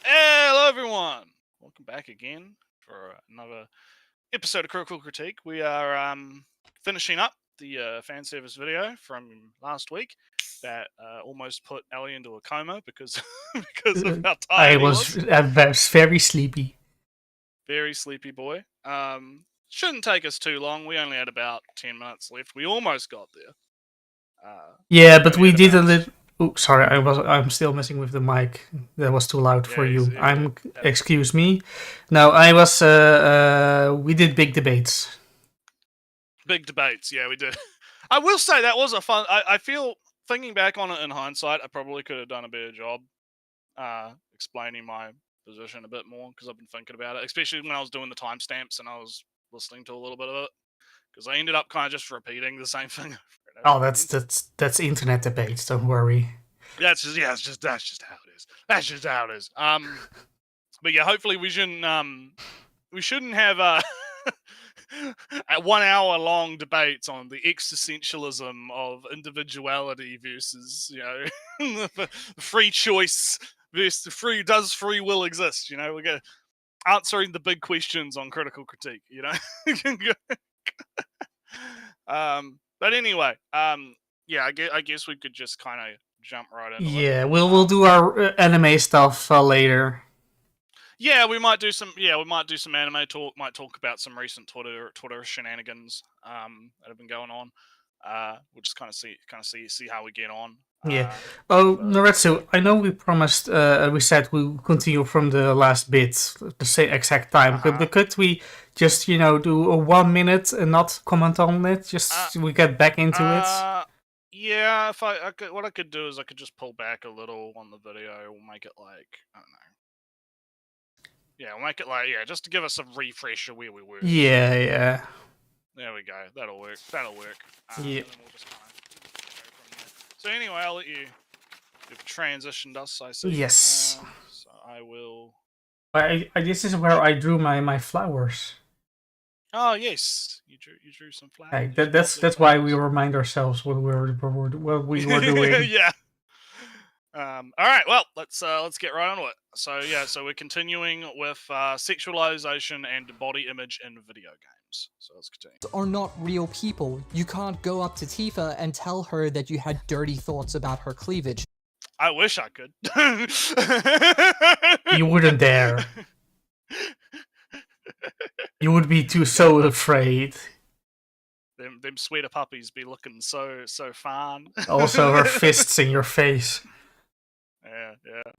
Hello, everyone. Welcome back again for another episode of Critical Critique. We are finishing up the fan service video from last week that almost put Ellie into a coma because because of how tired he was. I was very sleepy. Very sleepy boy. Shouldn't take us too long. We only had about 10 minutes left. We almost got there. Yeah, but we did a little. Oh, sorry, I'm still messing with the mic. That was too loud for you. Excuse me. No, I was. We did big debates. Big debates, yeah, we did. I will say that was a fun. I feel thinking back on it in hindsight, I probably could have done a better job explaining my position a bit more because I've been thinking about it, especially when I was doing the timestamps and I was listening to a little bit of it because I ended up kind of just repeating the same thing. Oh, that's internet debates. Don't worry. That's just how it is. That's just how it is. But yeah, hopefully we shouldn't have a 1 hour long debates on the existentialism of individuality versus, the free choice versus does free will exist? We're going answering the big questions on critical critique, But anyway, yeah, I guess we could just kind of jump right into it. Yeah, we'll do our anime stuff later. Yeah, we might do some. Yeah, we might do some anime talk. Might talk about some recent Twitter shenanigans that have been going on. We'll just kind of see how we get on. Yeah. NRETSREW, I know we promised. We said we'll continue from the last bit, the same exact time. But could we just do a 1 minute and not comment on it? Just we get back into it. Yeah, if what I could do is I could just pull back a little on the video. We'll make it like, I don't know. Yeah, we'll make it like, just to give us a refresher where we were. Yeah. There we go. That'll work. Yeah. We'll just kind of go from there. So anyway, I'll let you. You've transitioned us, I see. Yes. So I will. This is where I drew my flowers. Oh yes, you drew some flowers. Hey, that's why we remind ourselves what we were doing. Yeah. All right, well, let's get right on to it. So we're continuing with sexualization and body image in video games. So let's continue. Are not real people. You can't go up to Tifa and tell her that you had dirty thoughts about her cleavage. I wish I could. You wouldn't dare. You would be so afraid. Them sweeter puppies be looking so fun. Also, her fists in your face. Yeah.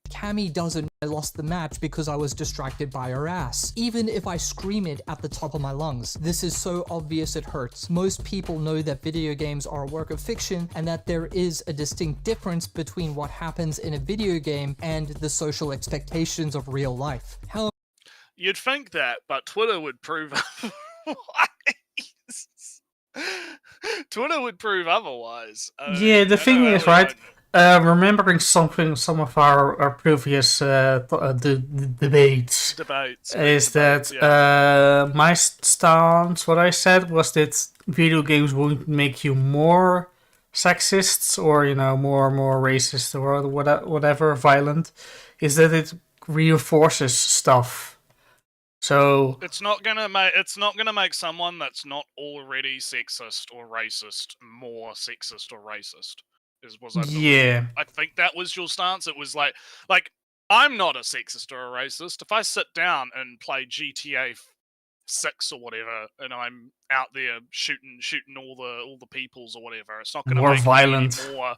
Cammy doesn't. I lost the match because I was distracted by her ass. Even if I scream it at the top of my lungs. This is so obvious it hurts. Most people know that video games are a work of fiction and that there is a distinct difference between what happens in a video game and the social expectations of real life. You'd think that, but Twitter would prove Twitter would prove otherwise. Yeah, the thing is, right? Remembering some of our previous debates is that my stance, what I said was that video games won't make you more sexist or more racist or whatever violent, is that it reinforces stuff. So it's not gonna make someone that's not already sexist or racist more sexist or racist. I think that was your stance. It was like I'm not a sexist or a racist. If I sit down and play GTA 6 or whatever, and I'm out there shooting all the peoples or whatever, it's not going to more make violent. Me any more.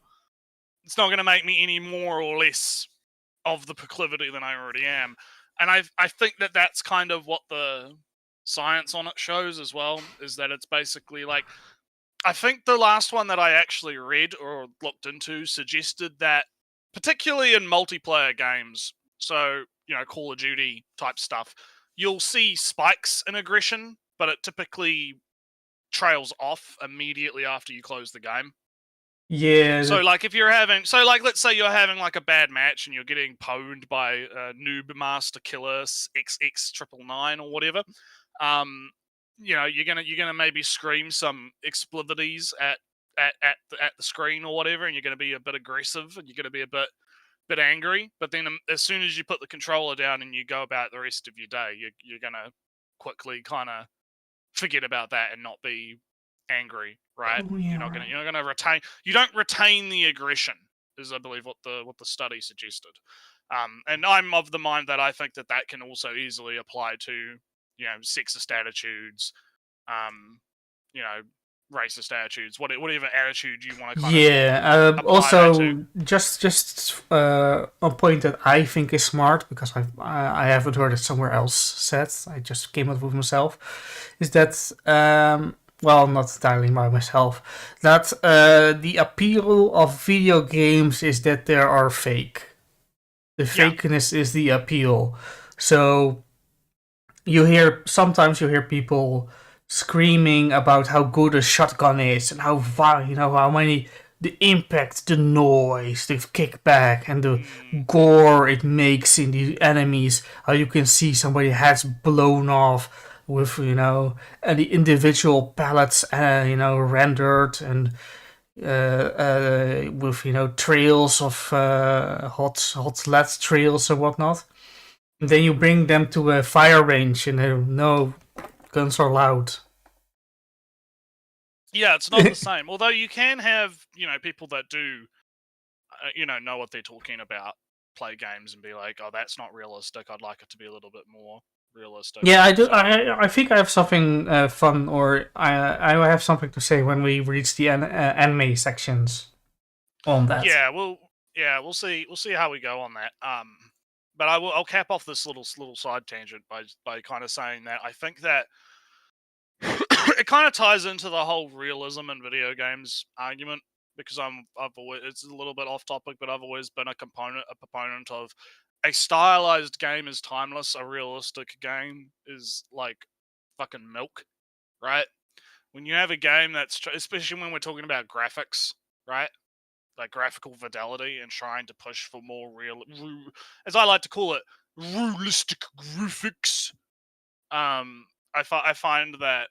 It's not going to make me any more or less of the proclivity than I already am. And I think that that's kind of what the science on it shows as well. Is that it's basically like. I think the last one that I actually read or looked into suggested that, particularly in multiplayer games, so, Call of Duty type stuff, you'll see spikes in aggression, but it typically trails off immediately after you close the game. Yeah. So, let's say you're having like a bad match and you're getting pwned by Noob Master Killer XX999 or whatever. You're gonna maybe scream some expletives at the screen or whatever, and you're gonna be a bit aggressive and you're gonna be a bit angry. But then as soon as you put the controller down and you go about the rest of your day, you're gonna quickly kind of forget about that and not be angry, right? Oh, yeah. You're not gonna retain. You don't retain the aggression, is I believe what the study suggested. And I'm of the mind that I think that can also easily apply to. Sexist attitudes, racist attitudes, whatever attitude you want to kind of also, just a point that I think is smart, because I haven't heard it somewhere else said, I just came up with myself, is that, well, not entirely by myself, that the appeal of video games is that they are fake. The fakeness is the appeal. So sometimes you hear people screaming about how good a shotgun is and how many the impact, the noise, the kickback, and the gore it makes in the enemies. How you can see somebody's heads blown off with and the individual pallets rendered and with trails of hot lead trails and whatnot. And then you bring them to a fire range and no guns are allowed. Yeah, it's not the same. Although you can have people that do know what they're talking about, play games and be like, oh, that's not realistic. I'd like it to be a little bit more realistic. Yeah, I do. So, I think I have something fun, or I have something to say when we reach the anime sections on that. yeah, we'll see how we go on that. But I'll cap off this little side tangent by kind of saying that I think that it kind of ties into the whole realism in video games argument, because I've always, it's a little bit off topic, but I've always been a proponent of a stylized game is timeless, a realistic game is like fucking milk, right? When you have a game that's, especially when we're talking about graphics, right? Like graphical fidelity and trying to push for more as I like to call it, realistic graphics. I find that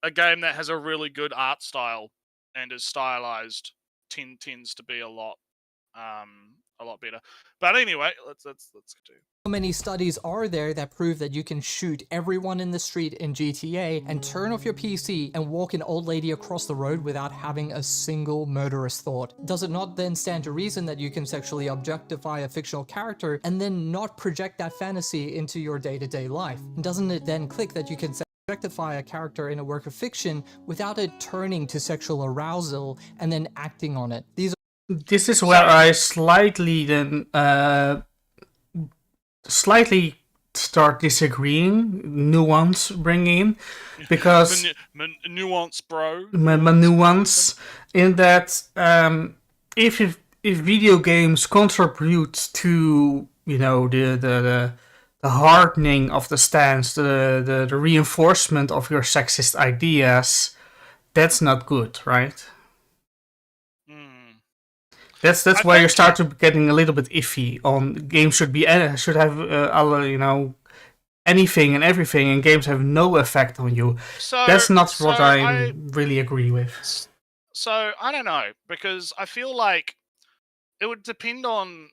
a game that has a really good art style and is stylized tends to be a lot better. But anyway, let's continue. How many studies are there that prove that you can shoot everyone in the street in GTA and turn off your PC and walk an old lady across the road without having a single murderous thought? Does it not then stand to reason that you can sexually objectify a fictional character and then not project that fantasy into your day-to-day life? And doesn't it then click that you can objectify a character in a work of fiction without it turning to sexual arousal and then acting on it? This is where I slightly start disagreeing, nuance bring in, because nuance, bro. Nuance in that if video games contribute to the hardening of the stance, the reinforcement of your sexist ideas, that's not good, right? That's why you start to getting a little bit iffy on games should have anything and everything, and games have no effect on you. That's not what I really agree with. So I don't know, because I feel like it would depend on,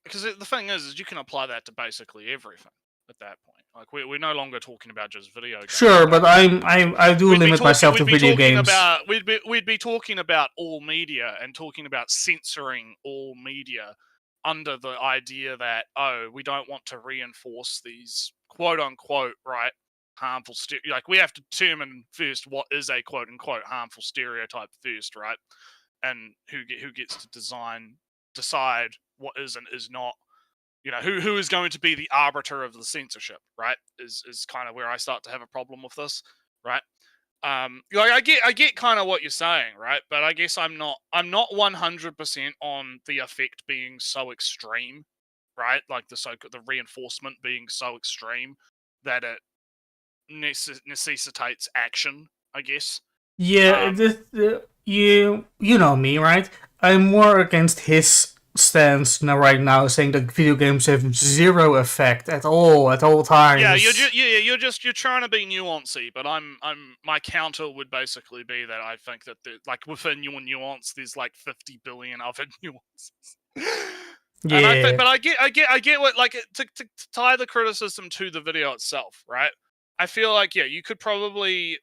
because the thing is you can apply that to basically everything at that point. Like we're no longer talking about just video games. Sure, but I do limit myself to video games. We'd be talking about all media and talking about censoring all media under the idea that, oh, we don't want to reinforce these quote unquote harmful like we have to determine first what is a quote unquote harmful stereotype first, right? And who gets to decide what is and is not. Who is going to be the arbiter of the censorship, right? Is kind of where I start to have a problem with this, right? Like I get kind of what you're saying, right? But I guess I'm not 100% on the effect being so extreme, right? Like the reinforcement being so extreme that it necessitates action, I guess. Yeah, you know me, right? I'm more against his stance right now, saying that video games have zero effect at all times. Yeah, you're trying to be nuancy, but my counter would basically be that I think that like within your nuance, there's like 50 billion other nuances. Yeah, and I get what, like, to tie the criticism to the video itself, right? I feel like you could probably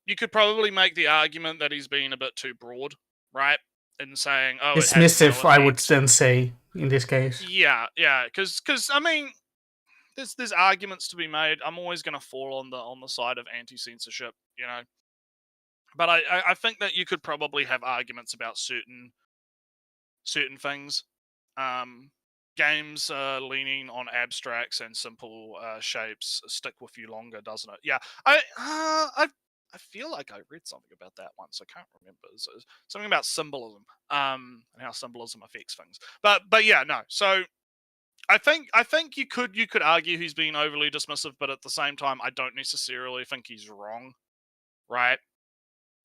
make the argument that he's being a bit too broad, right? In saying, oh, dismissive, I would then say in this case. Yeah, because I mean, there's arguments to be made. I'm always going to fall on the side of anti-censorship, but I think that you could probably have arguments about certain things. Games leaning on abstracts and simple shapes stick with you longer, doesn't it? Yeah, I feel like I read something about that once. I can't remember. So something about symbolism, and how symbolism affects things. But yeah, no. So I think you could argue he's being overly dismissive, but at the same time, I don't necessarily think he's wrong, right?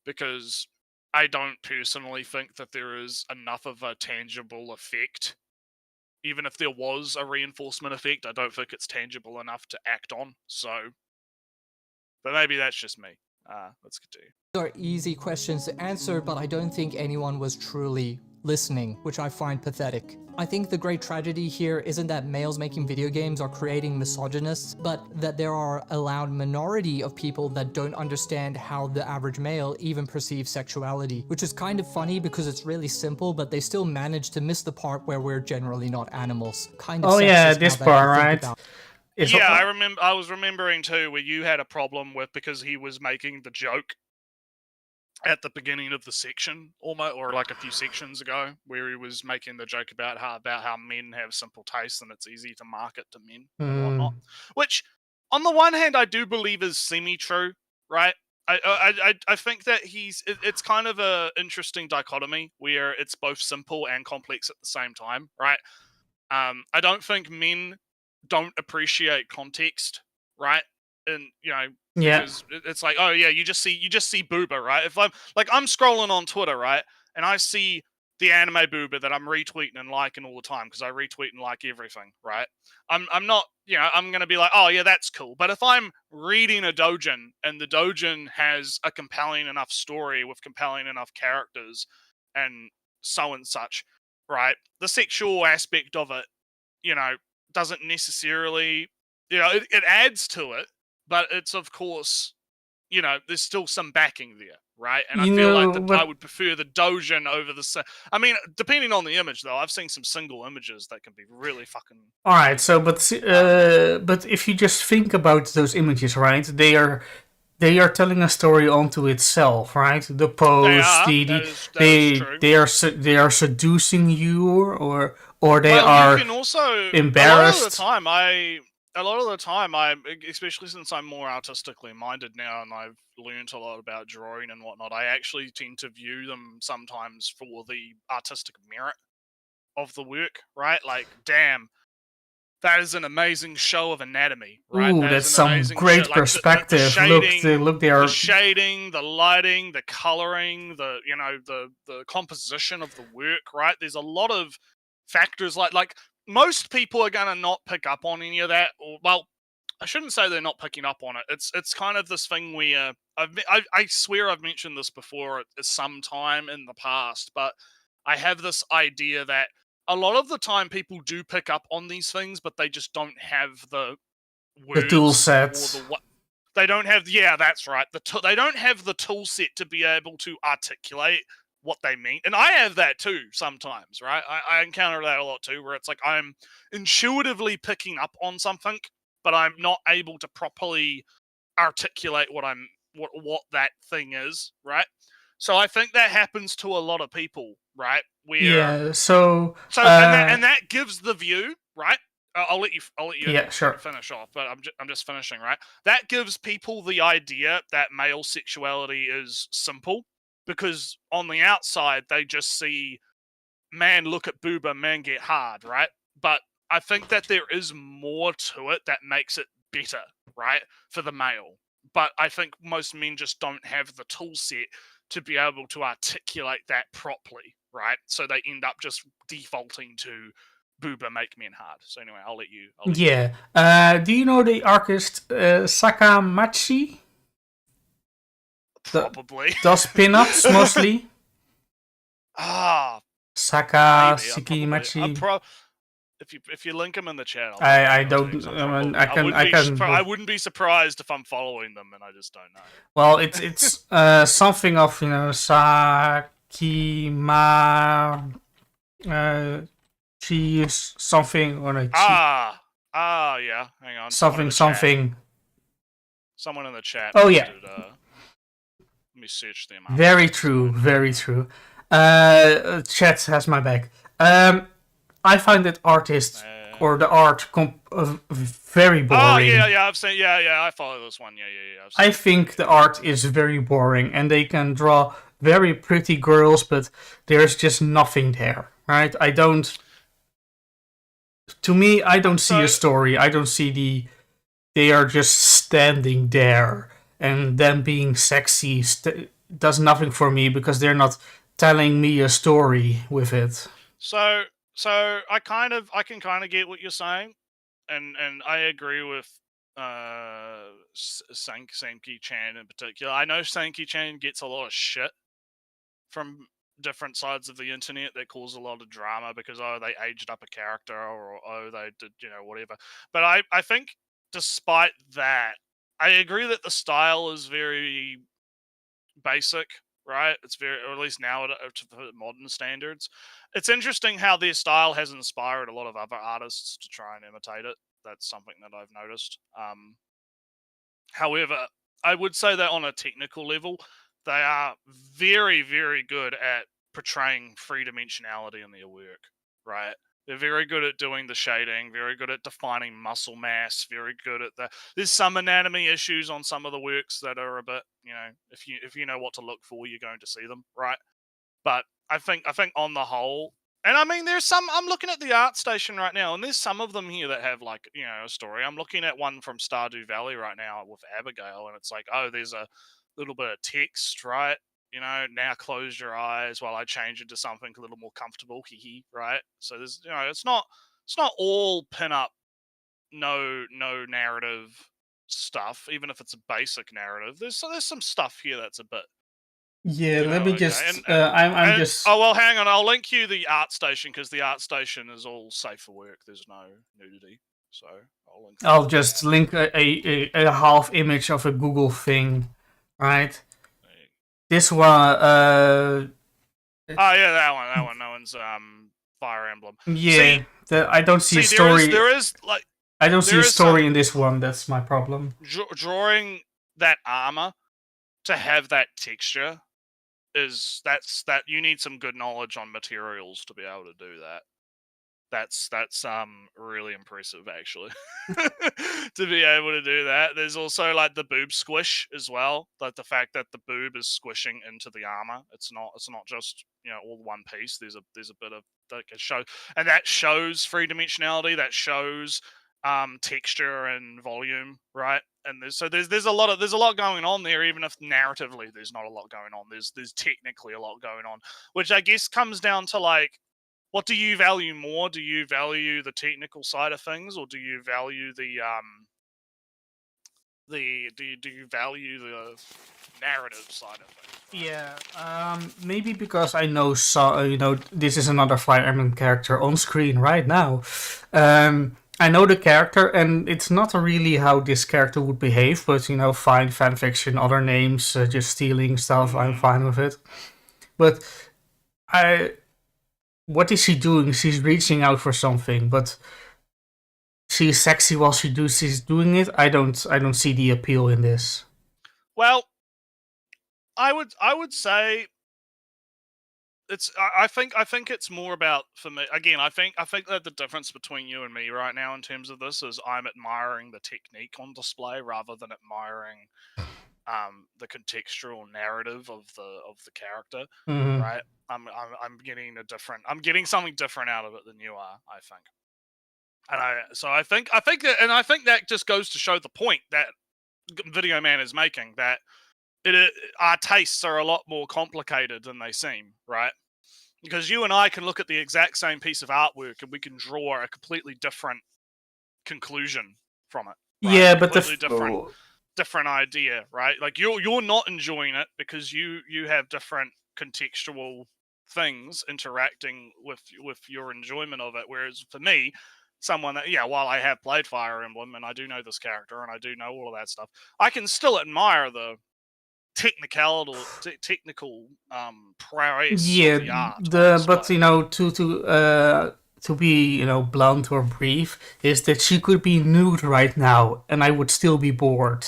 Because I don't personally think that there is enough of a tangible effect. Even if there was a reinforcement effect, I don't think it's tangible enough to act on. So, but maybe that's just me. Let's continue. Are easy questions to answer, but I don't think anyone was truly listening, which I find pathetic. I think the great tragedy here isn't that males making video games are creating misogynists, but that there are a loud minority of people that don't understand how the average male even perceives sexuality, which is kind of funny because it's really simple, but they still manage to miss the part where we're generally not animals. Kind of Oh yeah, sexist this now that I part, think right? about It's Yeah, I remember. I was remembering too where you had a problem with because he was making the joke at the beginning of the section, almost, or like a few sections ago, where he was making the joke about how men have simple tastes and it's easy to market to men and whatnot. Which, on the one hand, I do believe is semi-true, right? I think that it's kind of a interesting dichotomy where it's both simple and complex at the same time, right? I don't think men don't appreciate context, right? And yeah. because it's like, oh yeah, you just see booba, right? If I'm scrolling on Twitter, right, and I see the anime booba that I'm retweeting and liking all the time because I retweet and like everything, right? I'm not, I'm gonna be like, oh yeah, that's cool. But if I'm reading a doujin and the doujin has a compelling enough story with compelling enough characters and so and such, right? The sexual aspect of it, doesn't necessarily, it adds to it, but it's of course, there's still some backing there, right? And I feel like I would prefer the doujin over the. I mean, depending on the image, though, I've seen some single images that can be really fucking. All right, so but if you just think about those images, right? They are telling a story onto itself, right? The pose, they are seducing you, or they are you can also embarrassed. A lot of the time, especially since I'm more artistically minded now and I've learned a lot about drawing and whatnot, I actually tend to view them sometimes for the artistic merit of the work, right? Like, damn, that is an amazing show of anatomy, right? Ooh, that's some great perspective. The shading, look, they are the shading, the lighting, the coloring, the composition of the work, right? There's a lot of factors like most people are gonna not pick up on any of that, or well, I shouldn't say they're not picking up on it. It's kind of this thing where I swear I've mentioned this before at some time in the past, but I have this idea that a lot of the time people do pick up on these things, but they just don't have the words, the tool sets. They don't have. Yeah, that's right. They don't have the tool set to be able to articulate what they mean. And I have that too sometimes, right? I encounter that a lot too, where it's like I'm intuitively picking up on something, but I'm not able to properly articulate what that thing is, right? So I think that happens to a lot of people, right? Where and that gives the view, right? I'll let you sure. finish off, but I'm just finishing, right? That gives people the idea that male sexuality is simple because on the outside they just see man look at booba, man get hard, right? But I think that there is more to it that makes it better, right, for the male. But I think most men just don't have the tool set to be able to articulate that properly, right? So they end up just defaulting to booba make men hard. So anyway, I'll let you. Do you know the artist Sakamachi? Probably. Does pin-ups mostly? Sakamachi. If you link them in the chat, I don't. I wouldn't be surprised if I'm following them, and I just don't know. Well, it's something of Sakima. She is something or like. Yeah. Hang on. Something. Someone in the chat. Oh yeah. Let me search them. Very true. Chat has my back. I find that artist or the art very boring. Oh yeah, I've seen. Yeah, I follow this one. Yeah. I think the art is very boring, and they can draw very pretty girls, but there's just nothing there, right? I don't. to me, I don't see So a story. I don't see. They are just standing there, and them being sexy does nothing for me because they're not telling me a story with it. so I can kind of get what you're saying, and I agree with Sankey Chan in particular. I know Sankey Chan gets a lot of shit from different sides of the internet that cause a lot of drama because they aged up a character, or they did whatever. But I think despite that, I agree that the style is very basic, right? It's very, or at least now to modern standards. It's interesting how their style has inspired a lot of other artists to try and imitate it. That's something that I've noticed. However, I would say that on a technical level, they are very, very good at portraying three dimensionality in their work, right? They're very good at doing the shading, very good at defining muscle mass, very good at the. There's some anatomy issues on some of the works that are a bit, if you know what to look for, you're going to see them, right? But I think on the whole, and I mean, there's some. I'm looking at the art station right now, and there's some of them here that have like a story. I'm looking at one from Stardew Valley right now with Abigail, and it's like, oh, there's a little bit of text, right? Now close your eyes while I change into something a little more comfortable, hee, right? So there's, it's not all pin up, no narrative stuff, even if it's a basic narrative. There's some stuff here that's a bit Yeah, let me okay. just. I'm just. Oh well, hang on. I'll link you the art station because the art station is all safe for work. There's no nudity, so I'll link. I'll just link a half image of a Google thing, right? This one. Oh yeah, that one. That one. That one's Fire Emblem. Yeah, I don't see a See, story. there is like I don't see there a is story some in this one. That's my problem. drawing that armor to have that texture that you need some good knowledge on materials to be able to do that. That's really impressive actually. To be able to do that. There's also like the boob squish as well, like the fact that the boob is squishing into the armor. It's not just all one piece. There's a bit of like a show, and that shows three dimensionality. That shows texture and volume, right? And there's a lot going on there, even if narratively there's not a lot going on. There's technically a lot going on, which I guess comes down to like, what do you value more? Do you value the technical side of things, or do you value do you value the narrative side of things? Yeah, maybe because I know this is another Fire Emblem character on screen right now. I know the character, and it's not really how this character would behave, but fine, fanfiction, other names, just stealing stuff, I'm fine with it. But what is she doing? She's reaching out for something, but she's sexy while she's doing it. I don't see the appeal in this. Well, I would say I think it's more about, for me again, I think that the difference between you and me right now in terms of this is I'm admiring the technique on display rather than admiring the contextual narrative of the character, Mm-hmm. right? I'm getting something different out of it than you are, I think. And I think that just goes to show the point that Video Man is making, that our tastes are a lot more complicated than they seem, right? Because you and I can look at the exact same piece of artwork and we can draw a completely different conclusion from it. Right? Yeah, but different idea, right? Like you're not enjoying it because you have different contextual things interacting with your enjoyment of it. Whereas for me, someone that, while I have played Fire Emblem and I do know this character and I do know all of that stuff, I can still admire the technical prowess of the art. but to be blunt or brief, is that she could be nude right now and I would still be bored.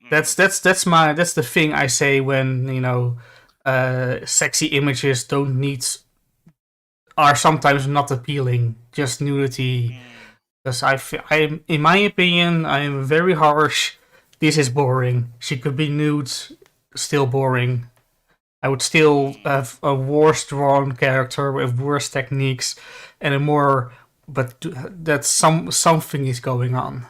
That's the thing I say when sexy images are sometimes not appealing, just nudity. Because I in my opinion, I am very harsh. This is boring. She could be nude, still boring. I would still have a worse drawn character with worse techniques and a more, but that something is going on.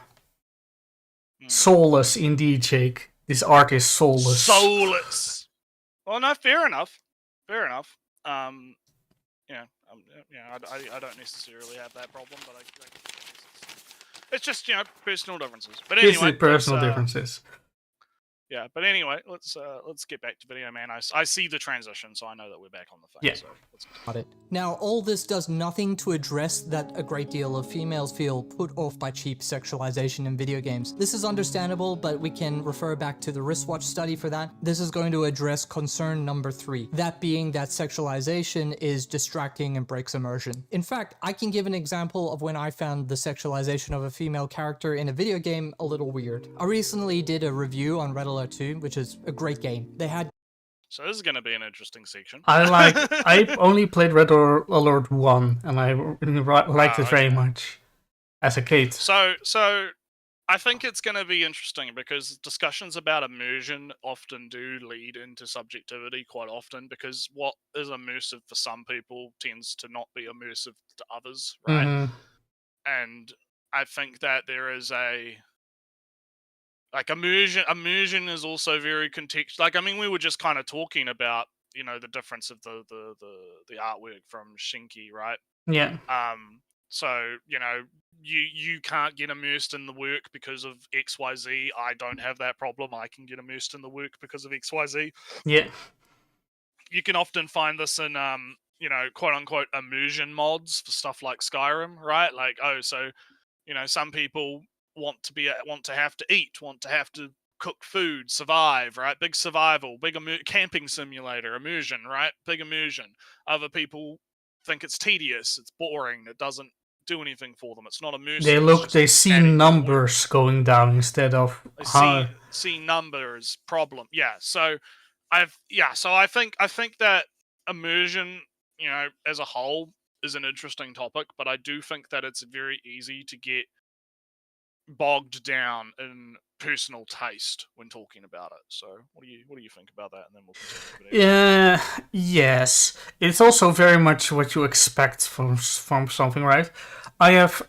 Soulless indeed, Jake. This art is soulless. Soulless. Well, no, fair enough. Fair enough. I don't necessarily have that problem, but it's just personal differences. But anyway, it's personal differences. Yeah, but anyway, let's get back to video, man. I see the transition, so I know that we're back on the thing. Yeah. So Got it. Now, all this does nothing to address that a great deal of females feel put off by cheap sexualization in video games. This is understandable, but we can refer back to the wristwatch study for that. This is going to address concern number 3, that being that sexualization is distracting and breaks immersion. In fact, I can give an example of when I found the sexualization of a female character in a video game a little weird. I recently did a review on Red Alert 2, which is a great game. They had So this is going to be an interesting section. I only played Red Alert 1, and I liked it very much as a kid. So I think it's going to be interesting because discussions about immersion often do lead into subjectivity quite often, because what is immersive for some people tends to not be immersive to others, right? Mm-hmm. And I think that there is a immersion is also very contextual. Like, I mean, we were just kind of talking about, the difference of the artwork from Shinki, right? Yeah. So, you can't get immersed in the work because of XYZ. I don't have that problem. I can get immersed in the work because of XYZ. Yeah. You can often find this in, quote unquote immersion mods for stuff like Skyrim, right? Like, some people want to have to eat, want to have to cook food, survive, right? Big survival, big camping simulator, immersion, right? Big immersion. Other people think it's tedious, it's boring, it doesn't do anything for them. It's not immersive. They see numbers going down instead of see numbers problem. Yeah. So I think that immersion, as a whole is an interesting topic, but I do think that it's very easy to get bogged down in personal taste when talking about it. So what do you think about that? And then we'll continue. Yeah, yes. It's also very much what you expect from something, right? I have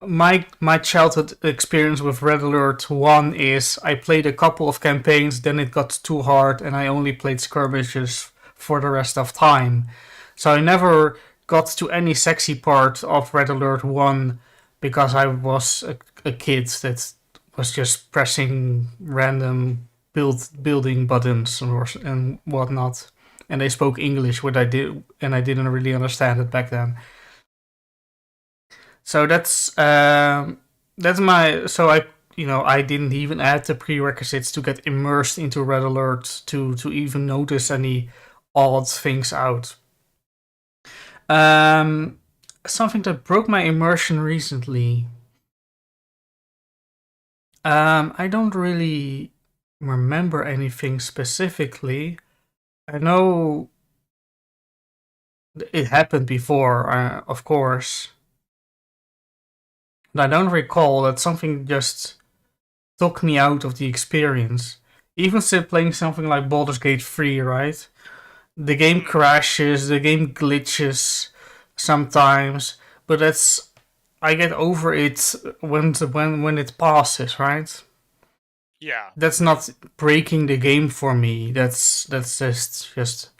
my childhood experience with Red Alert 1 is I played a couple of campaigns, then it got too hard, and I only played skirmishes for the rest of time. So I never got to any sexy part of Red Alert 1 because I was a kid that was just pressing random building buttons and whatnot. And they spoke English, what I did, and I didn't really understand it back then. So that's my. So I didn't even add the prerequisites to get immersed into Red Alert to even notice any odd things out. Something that broke my immersion recently. I don't really remember anything specifically. I know it happened before, of course. But I don't recall that something just took me out of the experience. Even still playing something like Baldur's Gate 3, right? The game crashes, the game glitches sometimes, but I get over it when it passes, right? Yeah. That's not breaking the game for me. That's just just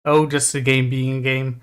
the game being a game.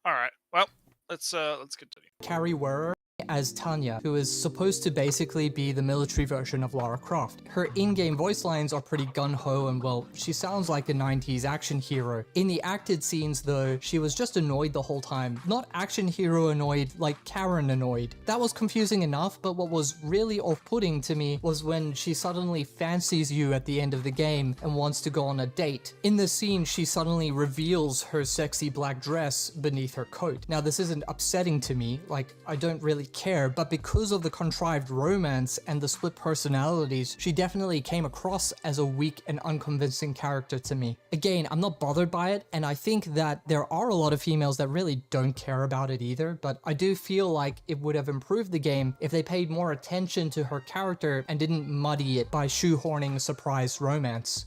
All right. Well, let's continue. Carrie Werer as Tanya, who is supposed to basically be the military version of Lara Croft. Her in-game voice lines are pretty gung-ho and, well, she sounds like a 90s action hero. In the acted scenes, though, she was just annoyed the whole time. Not action hero annoyed, like Karen annoyed. That was confusing enough, but what was really off-putting to me was when she suddenly fancies you at the end of the game and wants to go on a date. In the scene, she suddenly reveals her sexy black dress beneath her coat. Now, this isn't upsetting to me, like, I don't really did care, but because of the contrived romance and the split personalities, she definitely came across as a weak and unconvincing character to me. Again, I'm not bothered by it, and I think that there are a lot of females that really don't care about it either, but I do feel like it would have improved the game if they paid more attention to her character and didn't muddy it by shoehorning surprise romance.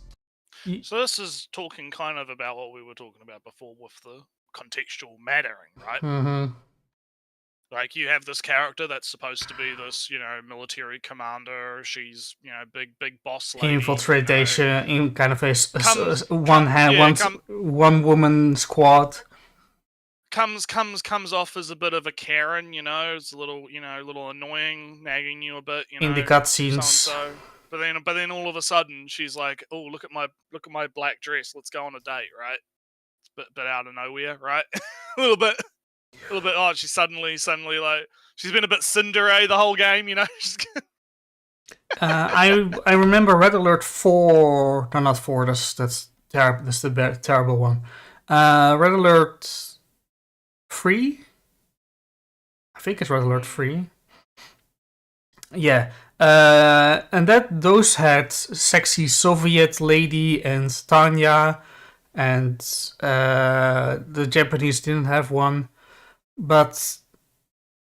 So this is talking kind of about what we were talking about before with the contextual mattering, right? Mm-hmm. Like, you have this character that's supposed to be this, military commander. She's, big boss lady. Infiltration in kind of a one woman squad. Comes off as a bit of a Karen, it's a little, little annoying, nagging you a bit, in the cutscenes. So. But then all of a sudden she's like, "Oh, look at my black dress. Let's go on a date," right? It's a bit out of nowhere, right? a little bit. Oh, she's suddenly like she's been a bit Cinderella the whole game, I remember Red Alert 4. No, not 4. That's terrible. That's the terrible one. Red Alert 3. I think it's Red Alert 3. Yeah. And those had sexy Soviet lady and Tanya, and the Japanese didn't have one. But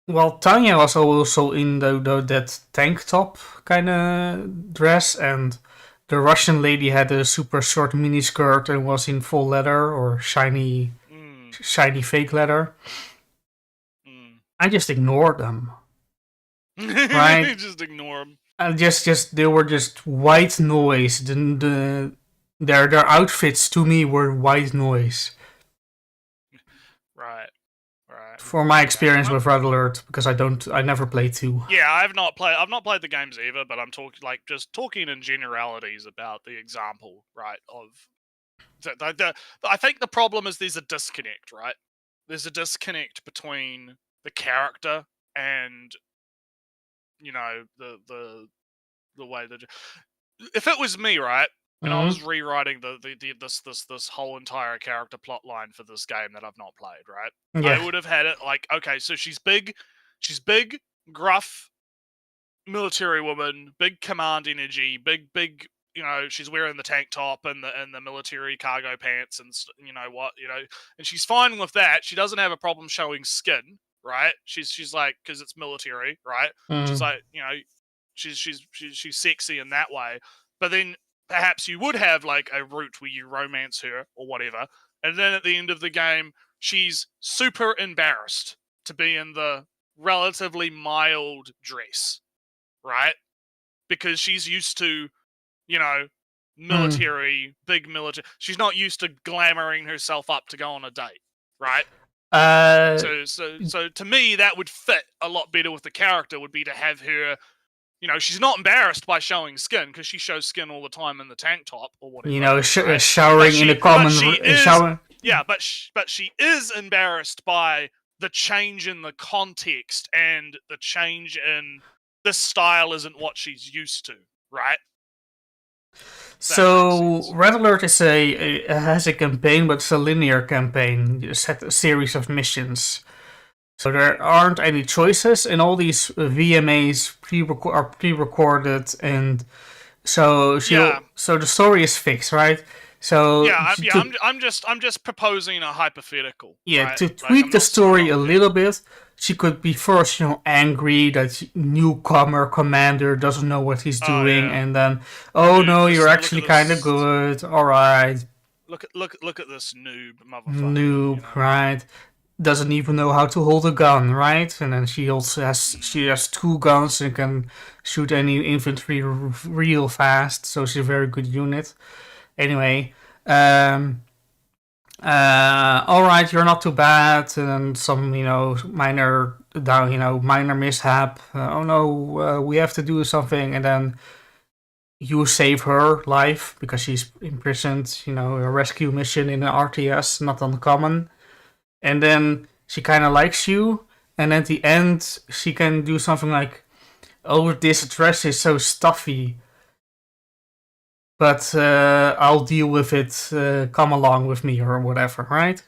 well, Tanya was also in that tank top kind of dress, and the Russian lady had a super short mini skirt and was in full leather or shiny fake leather. I just ignored them. Right? Just ignore them. And just they were just white noise. Their outfits to me were white noise. Right. For my experience with Red Alert, because I never played 2. Yeah, I've not played the games either, but I'm talking in generalities about the example, right? I think the problem is there's a disconnect, right? There's a disconnect between the character and the way that if it was me, right, and I was rewriting this whole entire character plot line for this game that I've not played, right, I would have had it like, okay, so she's big, gruff military woman, big command energy, big, she's wearing the tank top and the military cargo pants and and she's fine with that. She doesn't have a problem showing skin. Right, she's like, because it's military, right? She's like, she's sexy in that way. But then perhaps you would have like a route where you romance her or whatever, and then at the end of the game, she's super embarrassed to be in the relatively mild dress, right? Because she's used to, military, big military. She's not used to glamoring herself up to go on a date, right? So to me, that would fit a lot better with the character, would be to have her, she's not embarrassed by showing skin, because she shows skin all the time in the tank top or whatever. Showering in a common shower. Yeah, but she is embarrassed by the change in the context and the change in this style isn't what she's used to, right? So Red Alert has a campaign, but it's a linear campaign. You set a series of missions. So there aren't any choices, and all these VMAs are pre-recorded, and so so the story is fixed, right? So I'm just proposing a hypothetical. Yeah, right? to tweak the story a little bit, she could be first, angry that newcomer commander doesn't know what he's doing, and then, no, you're actually kind of good. All right. Look at this noob, motherfucker. Noob, right? Doesn't even know how to hold a gun, right? And then she has 2 guns and can shoot any infantry real fast, so she's a very good unit. Anyway, alright, you're not too bad, and some, minor mishap. We have to do something, and then you save her life because she's imprisoned, a rescue mission in an RTS, not uncommon. And then she kind of likes you, and at the end, she can do something like, this dress is so stuffy, but I'll deal with it, come along with me, or whatever, right?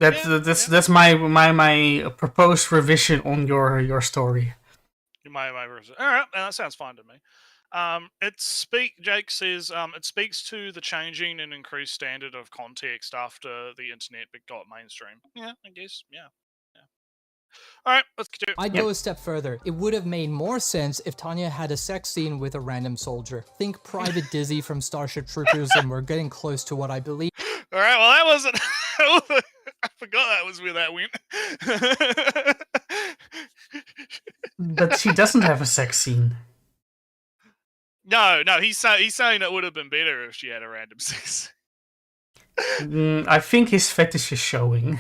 That's my proposed revision on your story. My revision. All right, that sounds fine to me. Jake says it speaks to the changing and increased standard of context after the internet got mainstream. Yeah, I guess. Yeah. All right, let's do it. I'd go a step further. It would have made more sense if Tanya had a sex scene with a random soldier. Think Private Dizzy from Starship Troopers, and we're getting close to what I believe. All right, well, that wasn't. I forgot that was where that went. But she doesn't have a sex scene. No, he's saying it would have been better if she had a random sex. I think his fetish is showing.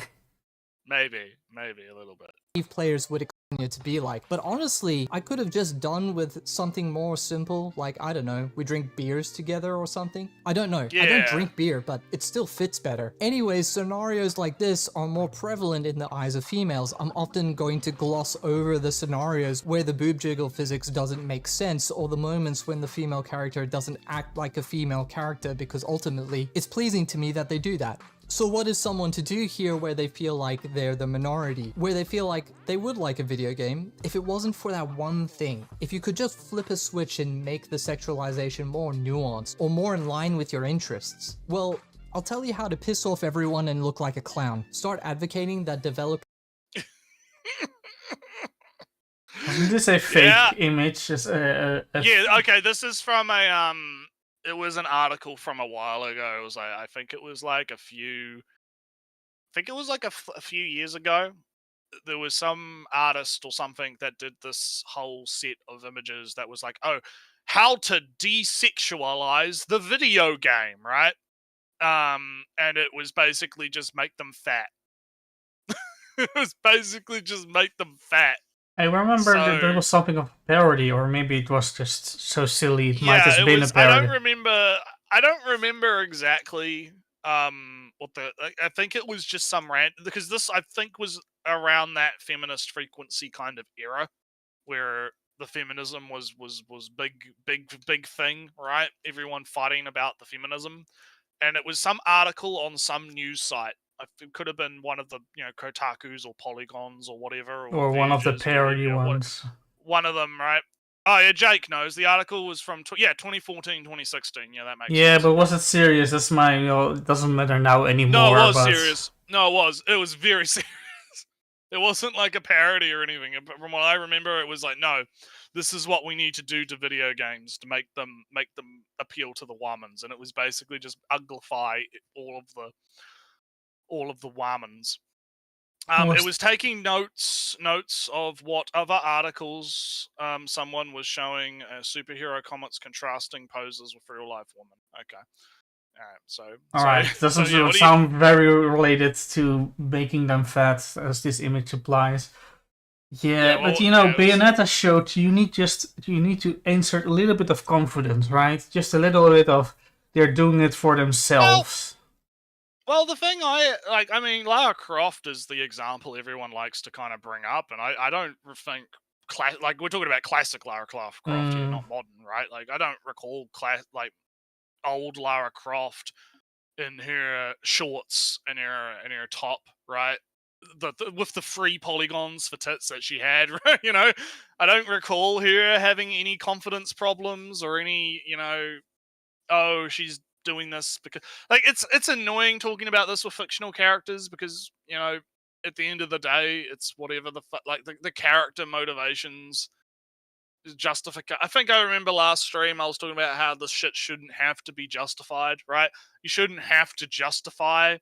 Maybe a little bit. Players would expect it to be like, but honestly, I could have just done with something more simple, like, I don't know, we drink beers together or something. I don't know. Yeah. I don't drink beer, but it still fits better. Anyways, scenarios like this are more prevalent in the eyes of females. I'm often going to gloss over the scenarios where the boob jiggle physics doesn't make sense, or the moments when the female character doesn't act like a female character, because ultimately, it's pleasing to me that they do that. So what is someone to do here where they feel like they're the minority? Where they feel like they would like a video game if it wasn't for that one thing? If you could just flip a switch and make the sexualization more nuanced or more in line with your interests? Well, I'll tell you how to piss off everyone and look like a clown. Start advocating that developers... Isn't this a fake image? Yeah, okay, this is from a it was an article from a while ago. It was like, I think it was like a few years ago. There was some artist or something that did this whole set of images that was like, oh, how to desexualize the video game, right? And it was basically just make them fat. It was basically just make them fat. I remember that there was something of a parody, or maybe it was just so silly it might have been a parody. I don't remember exactly what I think it was just some rant, because this I think was around that feminist frequency kind of era where the feminism was big thing, right? Everyone fighting about the feminism, and it was some article on some news site. It could have been one of the Kotakus or Polygons or whatever, or one of the parody ones. One of them, right? Oh yeah, Jake knows. The article was from 2014, 2016. Yeah, that makes sense. Yeah, but was it serious? That's my. It doesn't matter now anymore. No, it was serious. No, it was. It was very serious. It wasn't like a parody or anything. From what I remember, it was like, no, this is what we need to do to video games to make them appeal to the womans, and it was basically just uglify all of the womans. It was taking notes of what other articles someone was showing superhero comics contrasting poses with real life women. Okay. Alright, doesn't sound very related to making them fat as this image applies. But Bayonetta showed you need to insert a little bit of confidence, right? Just a little bit of they're doing it for themselves. Well, the thing Lara Croft is the example everyone likes to kind of bring up, and I don't think we're talking about classic Lara Croft here, not modern, right? Like I don't recall old Lara Croft in her shorts and her top, right? With the free polygons for tits that she had, right? I don't recall her having any confidence problems or any, oh, she's doing this because it's annoying talking about this with fictional characters because at the end of the day it's whatever the character motivations justification. I think I remember last stream I was talking about how this shit shouldn't have to be justified, right? You shouldn't have to justify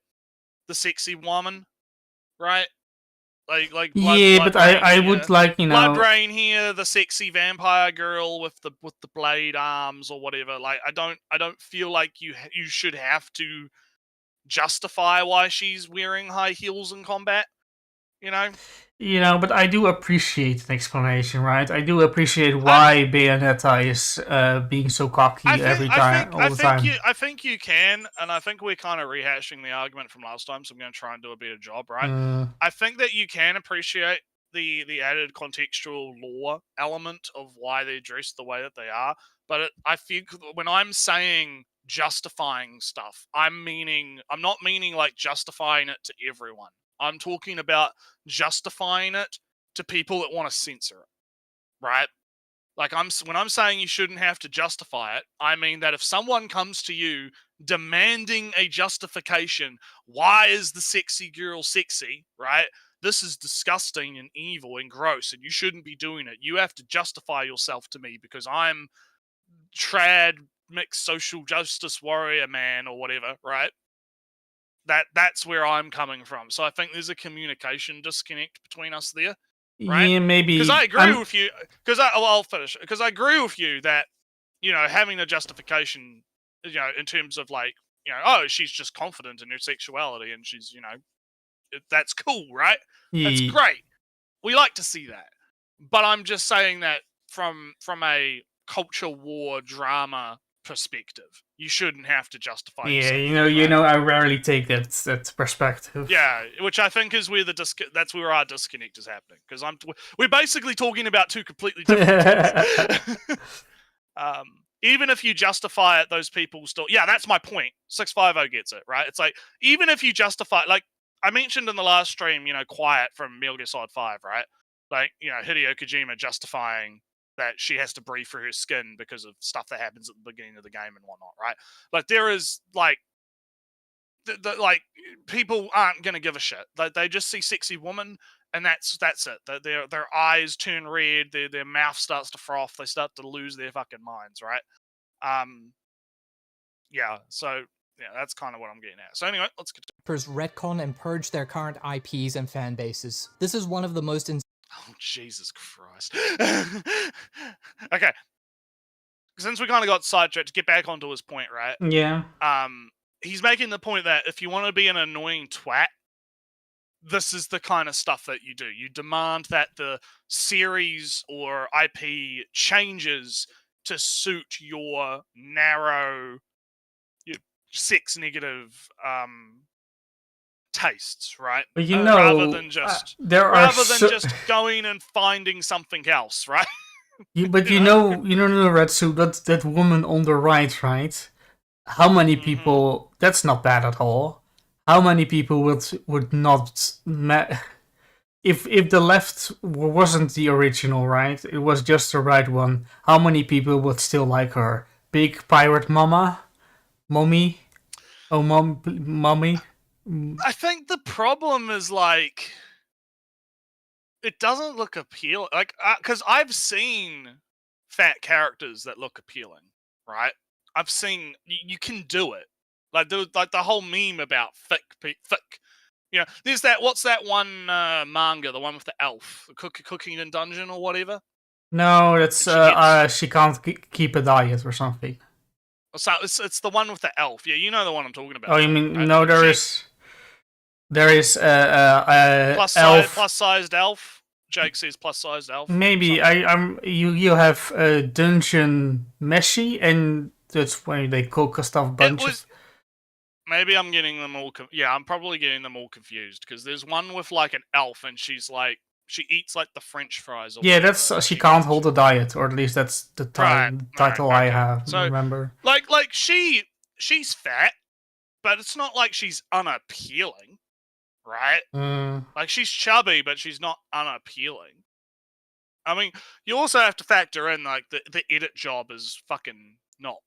the sexy woman, right? I would like Blood Rain here, the sexy vampire girl with the blade arms or whatever. Like I don't feel like you should have to justify why she's wearing high heels in combat. But I do appreciate an explanation, right? I do appreciate why Bayonetta is being so cocky all the time. I think you can, and I think we're kind of rehashing the argument from last time, so I'm going to try and do a better job, right? I think that you can appreciate the added contextual lore element of why they're dressed the way that they are, but I think when I'm saying justifying stuff, I'm not meaning like justifying it to everyone. I'm talking about justifying it to people that want to censor it, right? Like when I'm saying you shouldn't have to justify it, I mean that if someone comes to you demanding a justification, why is the sexy girl sexy, right? This is disgusting and evil and gross, and you shouldn't be doing it. You have to justify yourself to me because I'm trad mixed social justice warrior man or whatever, right? That's where I'm coming from. So I think there's a communication disconnect between us there, right? Yeah, maybe. Because I agree with you. I'll finish. Because I agree with you that having a justification, in terms of like, oh, she's just confident in her sexuality and she's, that's cool, right? That's Yeah, great. We like to see that. But I'm just saying that from a culture war drama perspective, you shouldn't have to justify yeah, yourself. you right? know, I rarely take that perspective. Yeah, which I think is where that's where our disconnect is happening, because we're basically talking about two completely different things. Even if you justify it, those people still. Yeah, that's my point. 650 gets it, right? It's like, even if you justify, like I mentioned in the last stream, Quiet from Metal Gear Solid 5, right? Like, Hideo Kojima justifying that she has to breathe through her skin because of stuff that happens at the beginning of the game and whatnot, right? Like, there is like. Like, people aren't gonna give a shit. They just see sexy woman, and that's it. Their eyes turn red, their mouth starts to froth, they start to lose their fucking minds, right? Yeah. So yeah, that's kind of what I'm getting at. So anyway, let's continue. retcon and purge their current IPs and fan bases. This is one of the most Oh, Jesus Christ. Okay. Since we kind of got sidetracked, to get back onto his point, right? Yeah. He's making the point that if you want to be an annoying twat, this is the kind of stuff that you do. You demand that the series or IP changes to suit your narrow, sex negative tastes, right? But rather than just just going and finding something else, right? But you know, Retsu, that woman on the right? How many people? That's not bad at all. How many people would not? If the left wasn't the original, right? It was just the right one. How many people would still like her? Big pirate mommy, oh mommy. I think the problem is like, it doesn't look appealing. Like, because I've seen fat characters that look appealing, right? I've seen you can do it. Like the whole meme about thick. There's that. What's that one manga? The one with the elf, cooking in dungeon or whatever. No, that's she can't keep a diet or something. So it's the one with the elf. Yeah, you know the one I'm talking about. Oh, you mean right? no? There is plus-sized elf. Jake says plus-sized elf. Maybe you have a dungeon Meshi, and that's when they cook a stuff bunch. Maybe I'm getting them all. I'm probably getting them all confused, because there's one with like an elf, and she's like, she eats like the French fries. Or yeah, whatever, she can't hold a diet, or at least that's the title I have. So, remember, like she's fat, but it's not like she's unappealing, right? Like, she's chubby, but she's not unappealing. I mean, you also have to factor in like the edit job is fucking not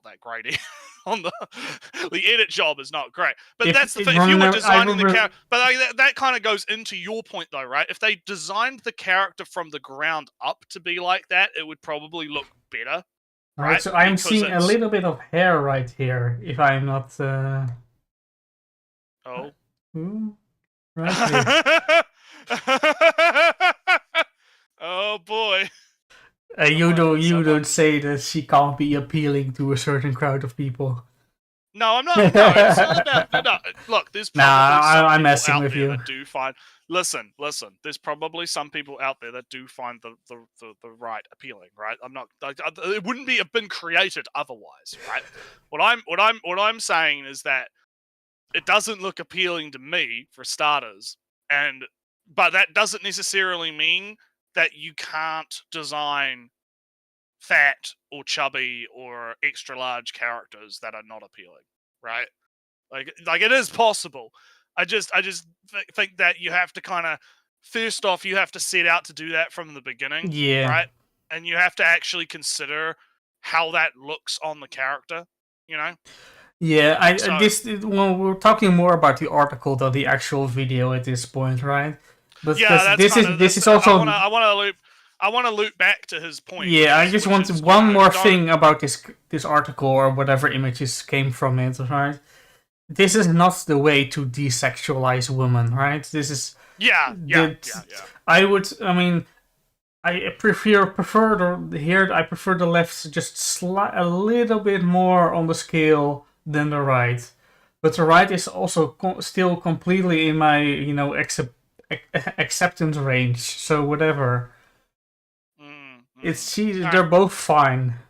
that great. On the edit job is not great, but that's the thing. If you were designing the character, but like, that kind of goes into your point though, right? If they designed the character from the ground up to be like that, it would probably look better, right? So I'm seeing a little bit of hair right here. If I'm not. Right here. Oh boy. You don't say that she can't be appealing to a certain crowd of people. No, I'm not. No, it's not about. No, look, there's probably I'm messing with you. That do find. Listen. There's probably some people out there that do find the right appealing, right? I'm not. It wouldn't have been created otherwise, right? What I'm saying is that it doesn't look appealing to me, for starters, but that doesn't necessarily mean that you can't design fat or chubby or extra large characters that are not appealing, right? Like it is possible. I just think that you have to kind of, first off, you have to set out to do that from the beginning, Yeah. right? And you have to actually consider how that looks on the character, you know? Yeah, So- well, we're talking more about the article than the actual video at this point, right? But Yeah, this is also. I want to loop back to his point. Yeah, I just want one more thing about this article or whatever images came from it, right? This is not the way to desexualize women, right? This is yeah. I prefer the left just a little bit more on the scale than the right, but the right is also still completely in my acceptance range. So whatever, they're both fine.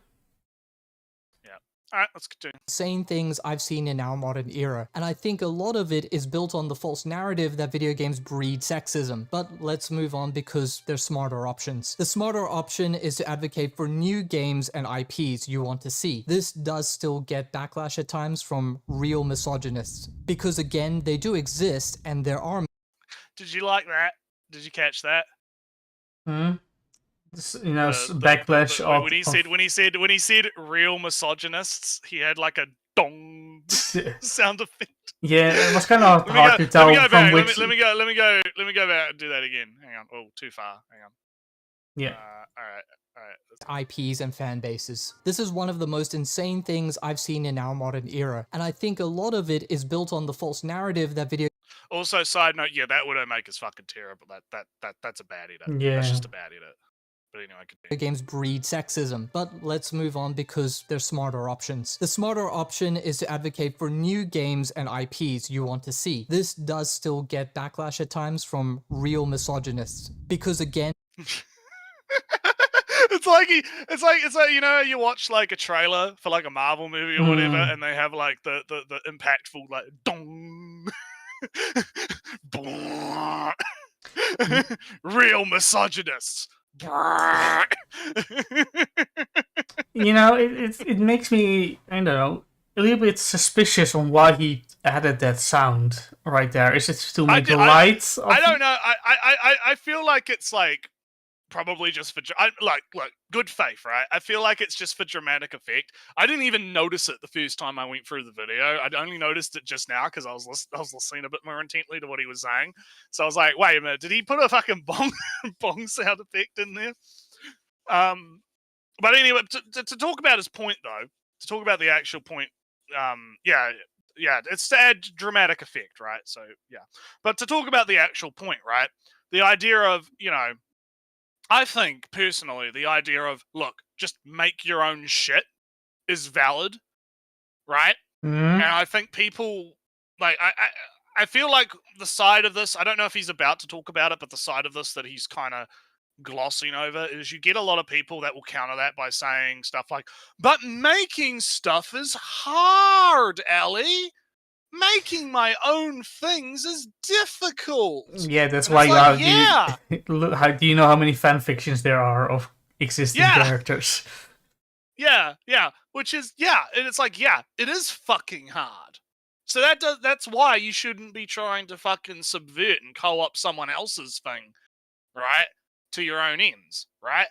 Alright, let's continue. Saying things I've seen in our modern era, and I think a lot of it is built on the false narrative that video games breed sexism. But let's move on because there's smarter options. The smarter option is to advocate for new games and IPs you want to see. This does still get backlash at times from real misogynists, because again, they do exist and there are. Did you like that? Did you catch that? Backlash of when he said real misogynists, he had like a dong sound effect. Yeah, it was kind of hard to tell from which. Let me go back and do that again. Hang on. Oh, too far. Hang on. Yeah. All right. IPs and fan bases. This is one of the most insane things I've seen in our modern era, and I think a lot of it is built on the false narrative that video. Also, side note, yeah, that Widowmaker is fucking terrible. That's a bad edit. Yeah. That's just a bad edit. But anyway, video games breed sexism. But let's move on because there's smarter options. The smarter option is to advocate for new games and IPs you want to see. This does still get backlash at times from real misogynists, because again. It's like you know, you watch like a trailer for like a Marvel movie or whatever, and they have like the impactful like dong, real misogynists. It makes me, I don't know, a little bit suspicious on why he added that sound right there. Is it to make light? I don't know. I feel like it's like probably just for look, good faith, right? I feel like it's just for dramatic effect. I didn't even notice it the first time I went through the video. I only noticed it just now because I was listening a bit more intently to what he was saying. So I was like, wait a minute, did he put a fucking bong sound effect in there? But anyway, to talk about his point though, to talk about the actual point, it's to add dramatic effect, right? So yeah, but to talk about the actual point, right? The idea of, I think, personally, the idea of, look, just make your own shit is valid, right? And I think people, like, I feel like the side of this, I don't know if he's about to talk about it, but the side of this that he's kind of glossing over is you get a lot of people that will counter that by saying stuff like, but making stuff is hard, Ellie. Making my own things is difficult. Yeah, that's why how do you know how many fan fictions there are of existing characters? Yeah, which is and it's like it is fucking hard. So that's why you shouldn't be trying to fucking subvert and co-op someone else's thing, right? To your own ends, right?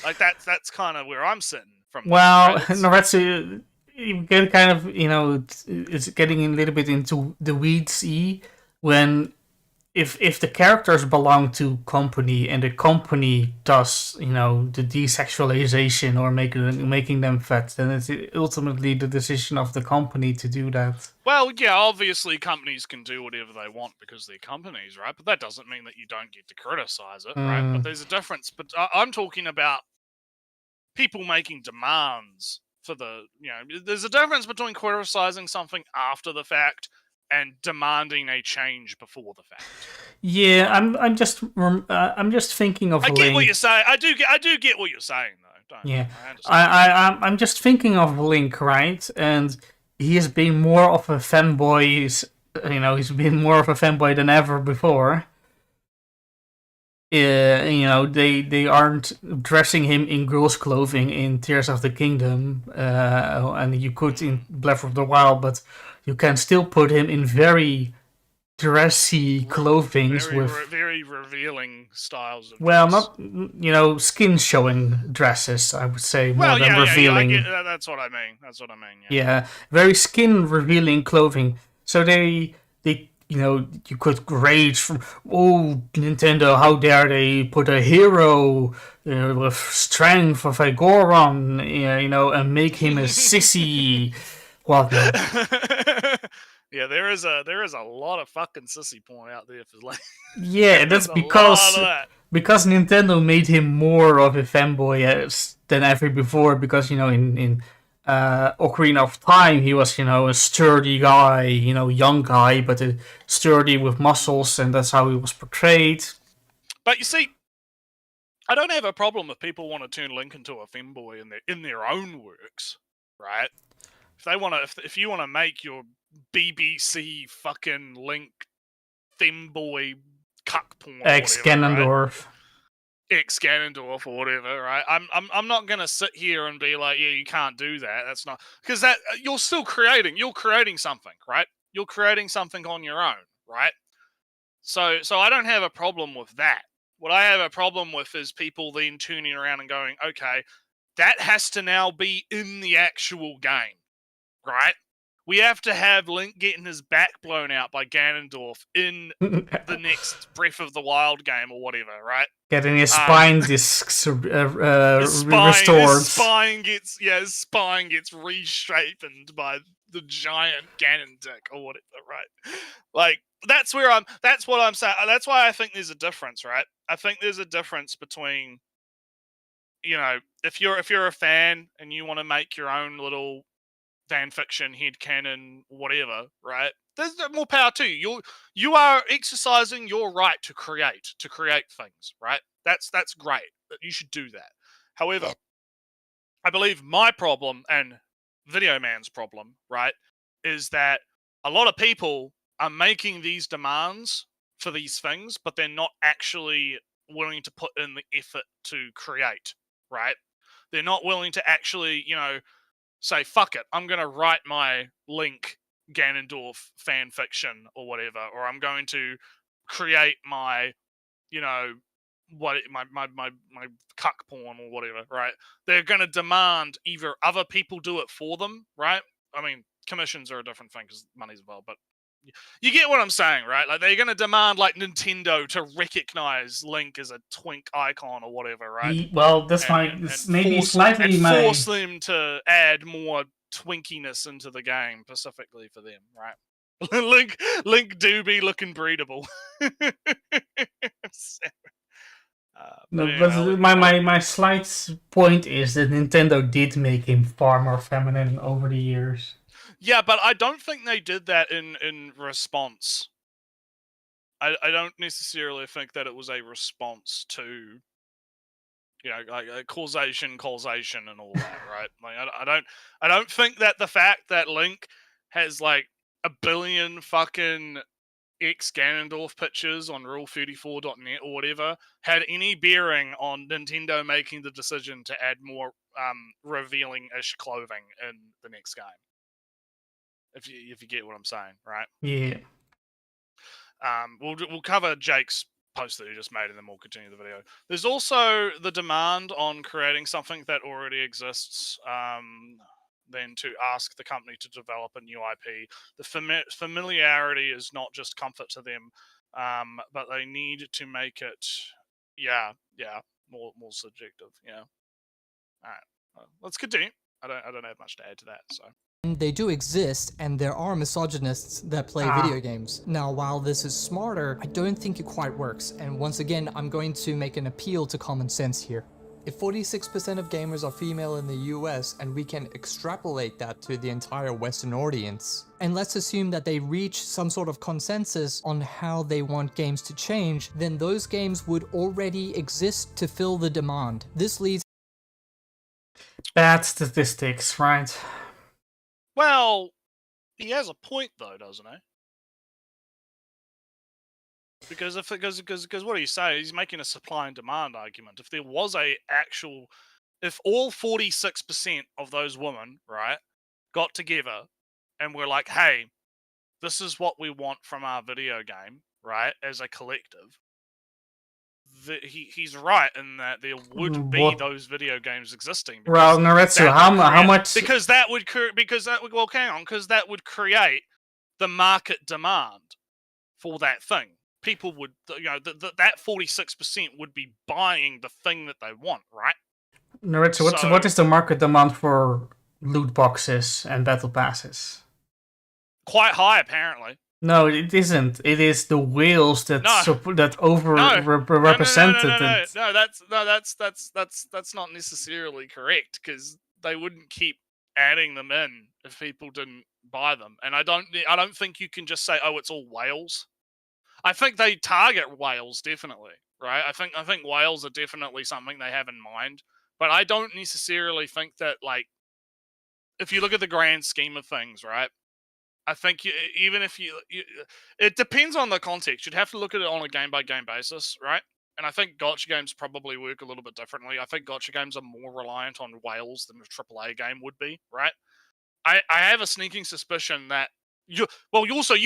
Like that's kind of where I'm sitting from. Well, NRETSREW, you get kind of, it's getting a little bit into the weeds-y when if the characters belong to company and the company does, the desexualization or making them fat, then it's ultimately the decision of the company to do that. Well, yeah, obviously companies can do whatever they want because they're companies, right? But that doesn't mean that you don't get to criticize it, right? But there's a difference. But I'm talking about people making demands for there's a difference between criticizing something after the fact and demanding a change before the fact. Yeah, I'm just thinking of. I get what you're saying. I do get what you're saying though. I'm just thinking of Link, right? And he has been more of a fanboy. He's been more of a fanboy than ever before. They aren't dressing him in girls' clothing in Tears of the Kingdom, and you could in Breath of the Wild, but you can still put him in very dressy clothings with very revealing styles of well, dress. not skin showing dresses. I would say more Well, than revealing. I get, that's what I mean. That's what I mean. Yeah, very skin revealing clothing. So they you could rage from, oh, Nintendo, how dare they put a hero with strength of a Goron, and make him a sissy, whatnot. Yeah, there is a lot of fucking sissy porn out there for like. Yeah, that's because Nintendo made him more of a fanboy than ever before. Because in Ocarina of Time, he was a sturdy guy, young guy, but sturdy with muscles, and that's how he was portrayed. But you see, I don't have a problem if people want to turn Link into a femboy in their own works, right? If you want to make your BBC fucking Link femboy cuck porn, ex-Ganondorf, ex-Ganondorf or whatever, right? I'm not gonna sit here and be like, yeah, you can't do that. That's not, because that you're still creating. You're creating something, right? You're creating something on your own, right? So I don't have a problem with that. What I have a problem with is people then turning around and going, okay, that has to now be in the actual game, right? We have to have Link getting his back blown out by Ganondorf in the next Breath of the Wild game or whatever, right? Getting his spine discs restored. His spine gets reshaped by the giant Ganon dick or whatever, right? Like that's what I'm saying. That's why I think there's a difference, right? I think there's a difference between, if you're a fan and you want to make your own little fan fiction, headcanon, whatever, right? There's more power to you. You are exercising your right to create things, right? That's great. You should do that. However, I believe my problem and Video Man's problem, right, is that a lot of people are making these demands for these things, but they're not actually willing to put in the effort to create, right? They're not willing to actually, say, fuck it, I'm going to write my Link Ganondorf fan fiction or whatever, or I'm going to create my, my cuck porn or whatever, right? They're going to demand either other people do it for them, right? I mean, commissions are a different thing because money's involved, but you get what I'm saying, right? Like they're going to demand like Nintendo to recognize Link as a twink icon or whatever, right? Well, that's force them to add more twinkiness into the game specifically for them, right? Link do be looking breedable. My slight point is that Nintendo did make him far more feminine over the years. Yeah, but I don't think they did that in response. I don't necessarily think that it was a response to, like causation and all that, right? Like I don't think that the fact that Link has like a billion fucking ex-Ganondorf pictures on rule34.net or whatever had any bearing on Nintendo making the decision to add more revealing-ish clothing in the next game. If you get what I'm saying, right? Yeah. We'll cover Jake's post that he just made, and then we'll continue the video. There's also the demand on creating something that already exists, then to ask the company to develop a new IP. The familiarity is not just comfort to them, but they need to make it, more subjective. Yeah. All right, let's continue. I don't have much to add to that, so. They do exist, and there are misogynists that play video games. Now, while this is smarter, I don't think it quite works, and once again, I'm going to make an appeal to common sense here. If 46% of gamers are female in the US, and we can extrapolate that to the entire Western audience, and let's assume that they reach some sort of consensus on how they want games to change, then those games would already exist to fill the demand. This leads... Bad statistics, right? Well, he has a point though, doesn't he? Because what do you say? He's making a supply and demand argument. If there was if all 46% of those women, right, got together and were like, hey, this is what we want from our video game, right? As a collective. He's right in that there would be those video games existing. Well, NRETSREW, how much? Because that would create the market demand for that thing. People would, that 46% would be buying the thing that they want, right? NRETSREW, what is the market demand for loot boxes and battle passes? Quite high, apparently. No, it isn't. It is the whales that represented. That's not necessarily correct, because they wouldn't keep adding them in if people didn't buy them. And I don't think you can just say, oh, it's all whales. I think they target whales, definitely, right? I think whales are definitely something they have in mind, but I don't necessarily think that, like, if you look at the grand scheme of things, right? I think it depends on the context. You'd have to look at it on a game-by-game basis, right? And I think gotcha games probably work a little bit differently. I think gotcha games are more reliant on whales than a AAA game would be, right? I have a sneaking suspicion that you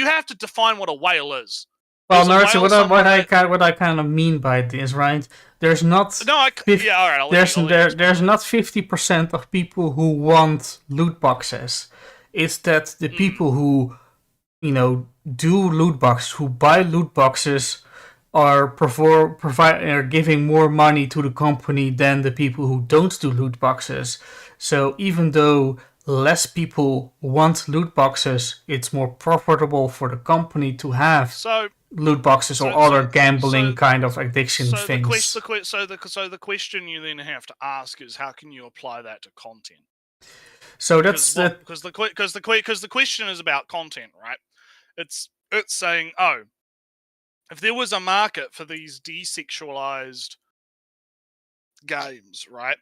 have to define what a whale is. Well, NRETSREW, what I kind of mean by this, right? There's not. No, all right. There's not 50% of people who want loot boxes. It's that the people who, do loot boxes, who buy loot boxes, are giving more money to the company than the people who don't do loot boxes. So even though less people want loot boxes, it's more profitable for the company to have loot boxes or other gambling kind of addiction things. So the question you then have to ask is, how can you apply that to content? So that's because the question is about content, right? It's saying, oh, if there was a market for these desexualized games, right?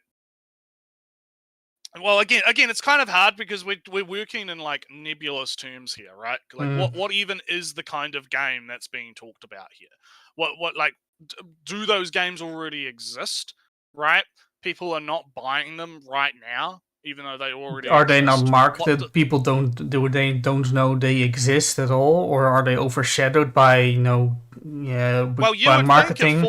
Well, again, it's kind of hard because we're working in like nebulous terms here, right? Like, what even is the kind of game that's being talked about here? What like, do those games already exist? Right? People are not buying them right now, even though they already are exist. They not marketed? People don't know they exist at all, or are they overshadowed by by marketing?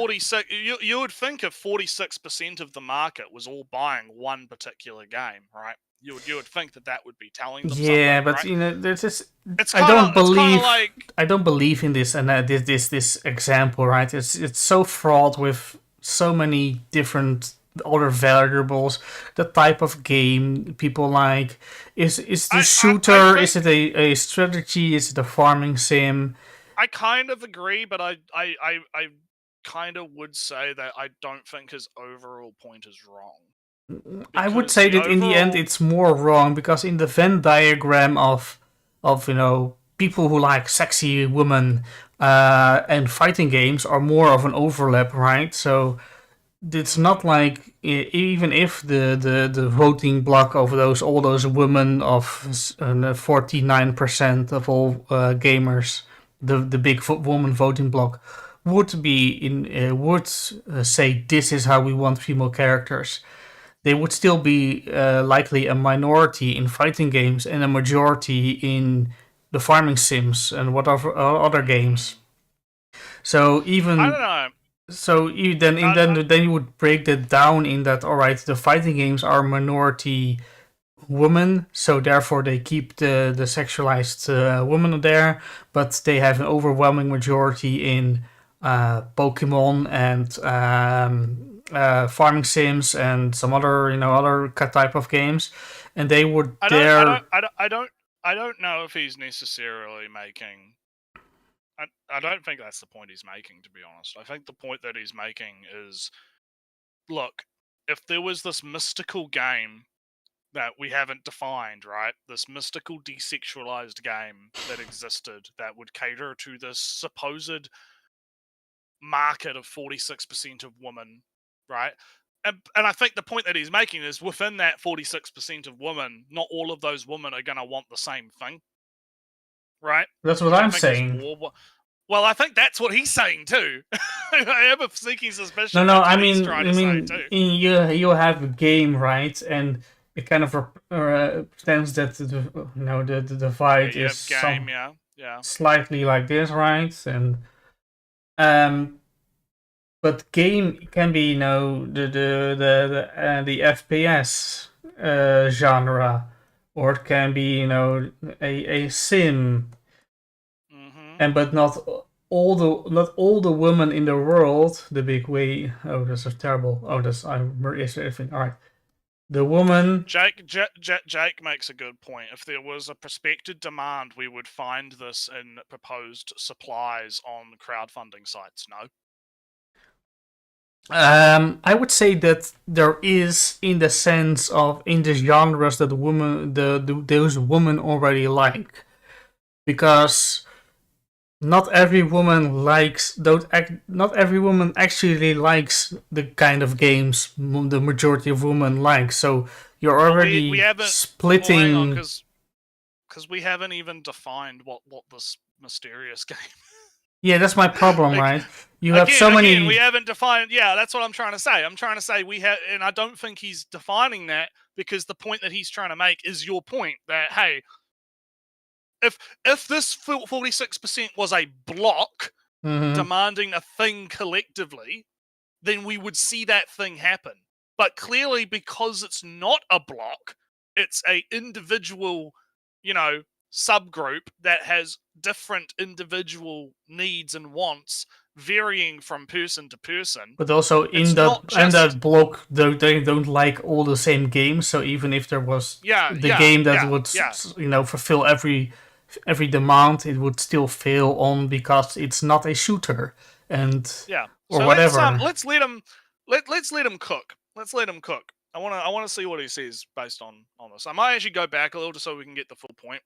You would think if 46% of the market was all buying one particular game, right? You would think that would be telling them something. Yeah, but right? There's this. I don't believe in this and this example, right? It's so fraught with so many different other variables, the type of game people like. Is the shooter? Is it a strategy? Is it a farming sim? I kind of agree, but I kind of would say that I don't think his overall point is wrong. I would say that in the end it's more wrong, because in the Venn diagram of people who like sexy women and fighting games are more of an overlap, right? So it's not like, even if the voting block of all those women of 49% of all gamers, the big woman voting block would say this is how we want female characters, they would still be likely a minority in fighting games and a majority in the farming sims and whatever other games. So even I don't know. So then you would break that down in that, all right, the fighting games are minority women, so therefore they keep the sexualized women there, but they have an overwhelming majority in Pokemon and farming sims and some other other type of games, and they would I don't know if he's necessarily making. I don't think that's the point he's making, to be honest. I think the point that he's making is, look, if there was this mystical game that we haven't defined, right? This mystical desexualized game that existed that would cater to this supposed market of 46% of women, right? And I think the point that he's making is, within that 46% of women, not all of those women are going to want the same thing. Right? That's what I'm saying. Well, I think that's what he's saying too. I have a sneaky suspicion. No. I mean, you have a game, right? And it kind of pretends that the divide is game, yeah. Yeah. slightly like this, right? And but game can be, you know, the FPS genre, or it can be, you know, a sim, and but not all the women in the world. The big way. Oh, that's terrible. Oh, that's I'm everything. All right. The woman. Jake makes a good point. If there was a prospected demand, we would find this in proposed supplies on crowdfunding sites. No. I would say that there is, in the sense of in the genres that those women already like, because not every woman not every woman actually likes the kind of games the majority of women like. So you're already we haven't. splitting. Well, hang on, because we haven't even defined what this mysterious game. Yeah, that's my problem, Like, right? You have so many. we haven't defined. Yeah, that's what I'm trying to say. I'm trying to say we have, and I don't think he's defining that, because the point that he's trying to make is your point that, hey, if this 46% was a block demanding a thing collectively, then we would see that thing happen. But clearly, because it's not a block, it's a individual, you know, subgroup that has different individual needs and wants, varying from person to person. But also in that block, they don't like all the same games. So even if there was game that would you know, fulfill every demand, it would still fail on because it's not a shooter, and or so whatever. Let's let him cook. Let's let him cook. I want to see what he says based on this. I might actually go back a little just so we can get the full point.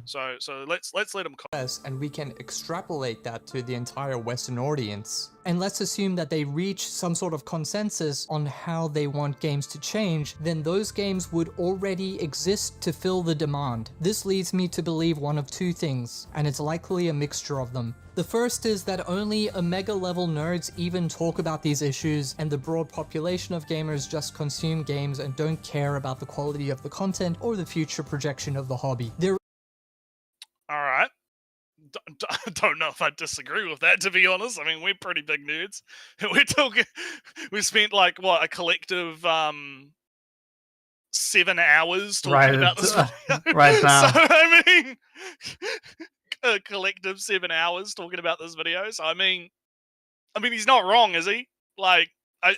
So let's let him cook. And we can extrapolate that to the entire Western audience. And let's assume that they reach some sort of consensus on how they want games to change, then those games would already exist to fill the demand. This leads me to believe one of two things, and it's likely a mixture of them. The first is that only Omega level nerds even talk about these issues, and the broad population of gamers just consume games and don't care about the quality of the content or the future projection of the hobby. Alright. Don't know if I disagree with that, to be honest. I mean, we're pretty big nerds. We spent like, what, a collective 7 hours talking about this video. Right now. So, I mean, a collective 7 hours talking about this video. So, I mean, he's not wrong, is he? Like, I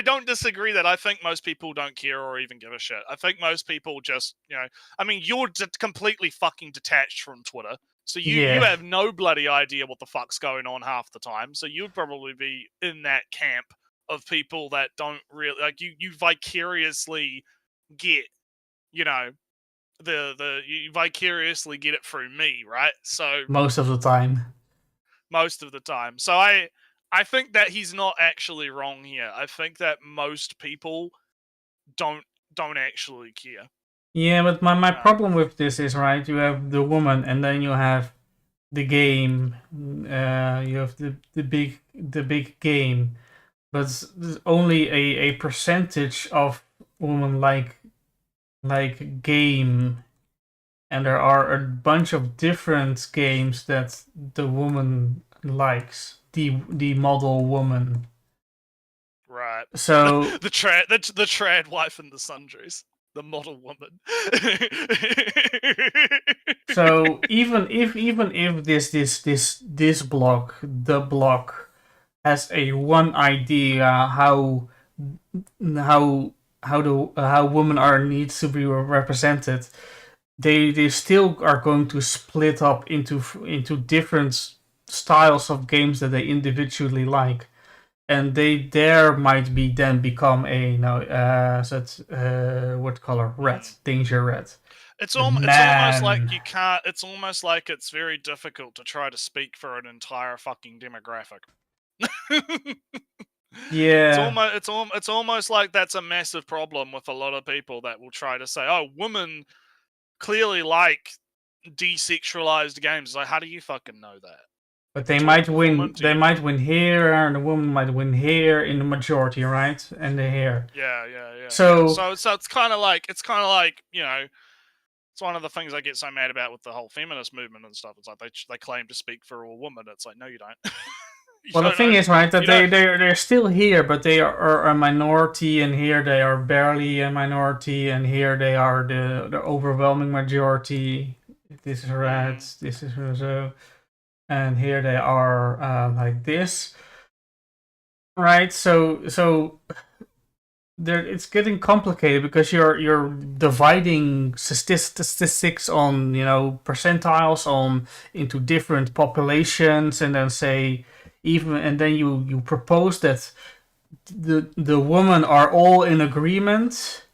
don't disagree that I think most people don't care or even give a shit. I think most people just, you know, I mean, you're completely fucking detached from Twitter. So you have no bloody idea what the fuck's going on half the time. So you'd probably be in that camp of people that don't really, like, you vicariously get, you know, you vicariously get it through me, right? So most of the time. So I think that he's not actually wrong here. I think that most people don't actually care. Yeah, but my problem with this is, right, you have the woman, and then you have the game. You have the big game, but only a percentage of women like game, and there are a bunch of different games that the woman likes. The model woman. Right. So the trad wife and the sundries. The model woman. So even if this block, the block, has a one idea how women are needs to be represented, they still are going to split up into different styles of games that they individually like. And there might be then become a what color? Red, danger red. It's almost like you can't. It's almost like it's very difficult to try to speak for an entire fucking demographic. Yeah, it's almost like that's a massive problem with a lot of people that will try to say, "Oh, women clearly like desexualized games." Like, how do you fucking know that? But they might win. They might win here, and the woman might win here in the majority, right? And the here. Yeah. So it's kind of like, you know, It's one of the things I get so mad about with the whole feminist movement and stuff. It's like they claim to speak for all women. It's like, no, you don't. Well, the thing is, right, that you don't- they're still here, but they are a minority, and here they are barely a minority, and here they are the overwhelming majority. This is red, this is so, and here they are like this, right? So there, it's getting complicated because you're dividing statistics on, you know, percentiles on into different populations, and then say even, and then you propose that the women are all in agreement,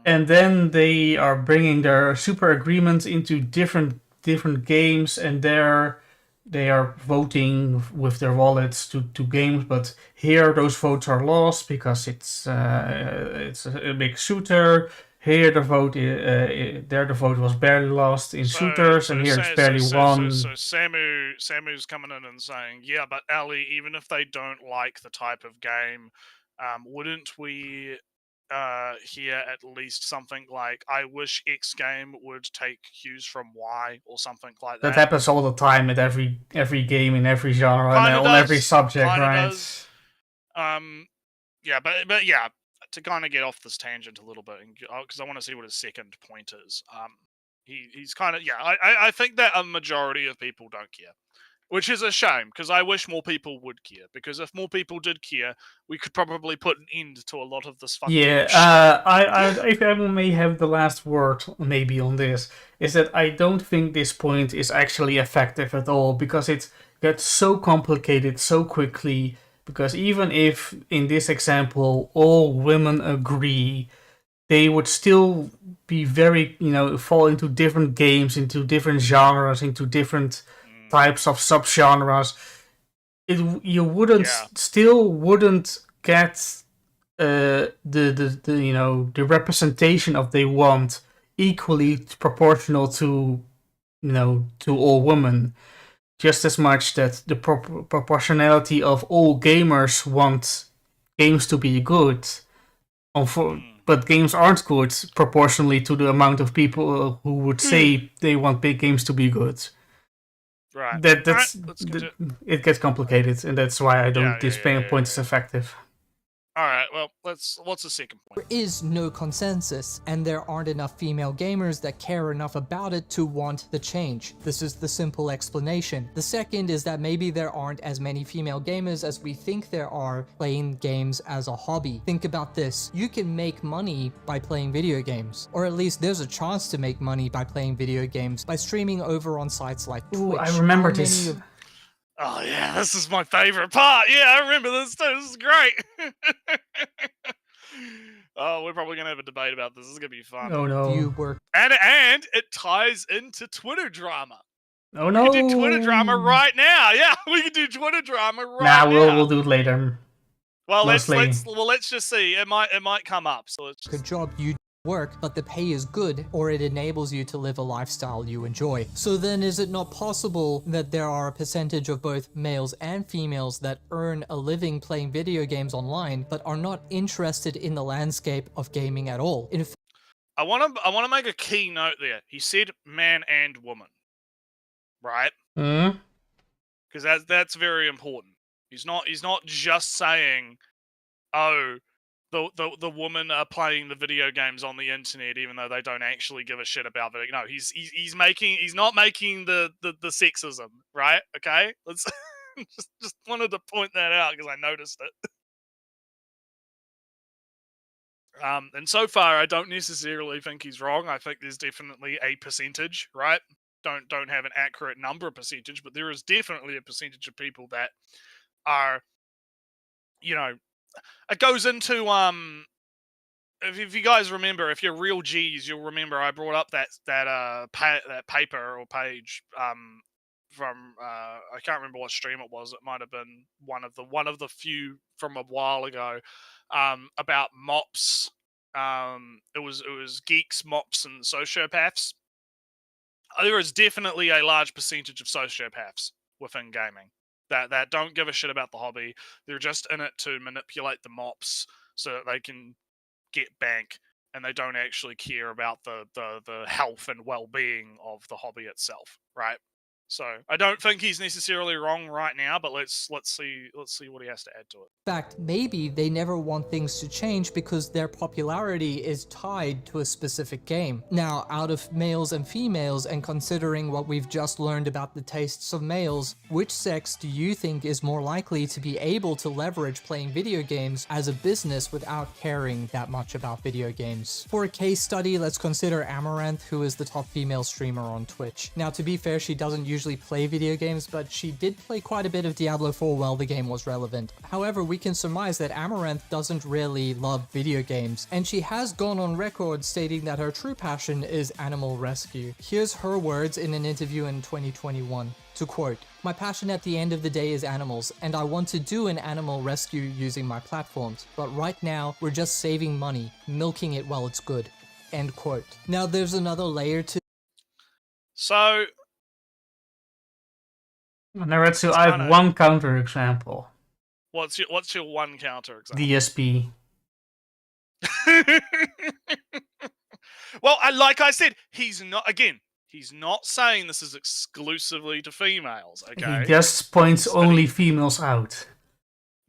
and then they are bringing their super agreements into different games, and they are voting with their wallets to games, but here those votes are lost because it's a big shooter. Here the vote there the vote was barely lost in shooters, and here it's barely won. So Samu's coming in and saying, yeah, but Ali, even if they don't like the type of game, wouldn't we hear at least something like, I wish X game would take cues from Y, or something like that? That happens all the time at every game in every genre and on every subject, right? Yeah, but yeah, to kind of get off this tangent a little bit, because I want to see what his second point is. He's kind of, yeah, I think that a majority of people don't care, which is a shame, because I wish more people would care, because if more people did care, we could probably put an end to a lot of this fucking bullshit. If I may have the last word maybe on this, is that I don't think this point is actually effective at all, because it gets so complicated so quickly. Because even if in this example all women agree, they would still be very, you know, fall into different games, into different genres, into different types of subgenres. You wouldn't still wouldn't get the you know, the representation of they want equally proportional to, you know, to all women. Just as much that the proportionality of all gamers want games to be good, but games aren't good proportionally to the amount of people who would say they want big games to be good. Right. It gets complicated, and that's why I don't think this point is effective. Alright, well, what's the second point? There is no consensus, and there aren't enough female gamers that care enough about it to want the change. This is the simple explanation. The second is that maybe there aren't as many female gamers as we think there are playing games as a hobby. Think about this. You can make money by playing video games, or at least there's a chance to make money by playing video games by streaming over on sites like Twitch. Ooh, I remember this. Oh yeah, this is my favorite part. Yeah, I remember this too. This is great. Oh, we're probably gonna have a debate about this. This is gonna be fun. Oh no. And it ties into Twitter drama. Oh no. We can do Twitter drama right now. Yeah, we can do Twitter drama right now. We'll do it later. Well, let's just see. It might come up. So let's just... Good job, you work, but the pay is good, or it enables you to live a lifestyle you enjoy. So then is it not possible that there are a percentage of both males and females that earn a living playing video games online, but are not interested in the landscape of gaming at all? I want to make a key note there. He said man and woman, right? Because that's very important. He's not just saying, oh, the women are playing the video games on the internet, even though they don't actually give a shit about it. No, he's not making the sexism, right? Okay, let's just wanted to point that out because I noticed it. And so far, I don't necessarily think he's wrong. I think there's definitely a percentage, right? Don't have an accurate number percentage, but there is definitely a percentage of people that are, you know, it goes into if you guys remember, if you're real G's, you'll remember I brought up that paper or page from I can't remember what stream it was. It might have been one of the few from a while ago about mops. It was geeks, mops, and sociopaths. There is definitely a large percentage of sociopaths within gaming that don't give a shit about the hobby. They're just in it to manipulate the mops so that they can get bank. and they don't actually care about the health and well-being of the hobby itself, right? So I don't think he's necessarily wrong right now, but let's see what he has to add to it. In fact, maybe they never want things to change because their popularity is tied to a specific game. Now, out of males and females, and considering what we've just learned about the tastes of males, which sex do you think is more likely to be able to leverage playing video games as a business without caring that much about video games? For a case study, let's consider Amaranth, who is the top female streamer on Twitch. Now, to be fair, she doesn't usually play video games, but she did play quite a bit of Diablo 4 while the game was relevant. However, we can surmise that Amaranth doesn't really love video games, and she has gone on record stating that her true passion is animal rescue. Here's her words in an interview in 2021. To quote, "My passion at the end of the day is animals, and I want to do an animal rescue using my platforms, but right now we're just saving money, milking it while it's good." End quote. Now there's another layer to So NRETSREW, I have one counterexample. what's your one counterexample? DSP. Well, like I said, he's not saying this is exclusively to females, okay? He just points only females out.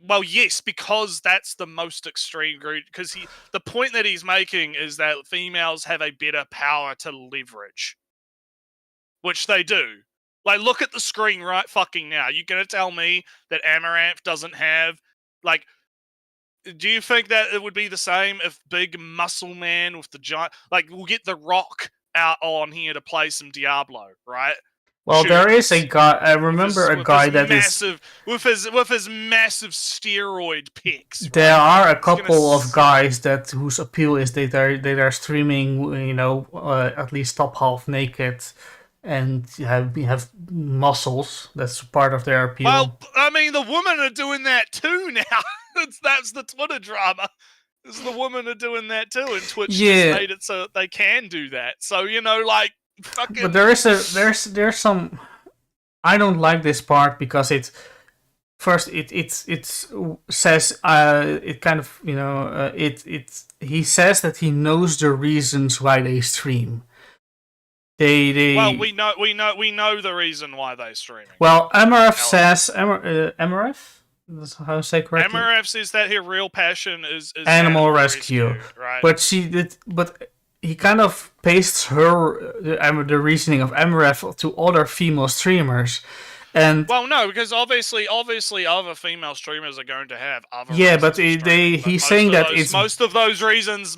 Well, yes, because that's the most extreme group. Because the point that he's making is that females have a better power to leverage, which they do. Like, look at the screen right fucking now. You gonna tell me that Amaranth doesn't have, like, do you think that it would be the same if big muscle man with the giant, like, we'll get The Rock out on here to play some Diablo, right? Well, there is a guy. I remember a guy that massive, with his massive steroid pics. Right? There are a couple of guys whose appeal is that they're streaming, you know, at least top half naked, and have muscles. That's part of their appeal. Well, I mean, the women are doing that too now. That's the Twitter drama. The women are doing that too, and Twitch just made it so that they can do that. So, you know, like, fucking. But there's some. I don't like this part because it says it kind of, you know, he says that he knows the reasons why they stream. Well, we know the reason why they're streaming. Well, Amaranth says Amaranth. That's how I say correctly. Amaranth says that her real passion is animal rescue, right? But he kind of pastes the reasoning of Amaranth to other female streamers, and well, no, because obviously other female streamers are going to have other. Yeah, but he's saying that it's most of those reasons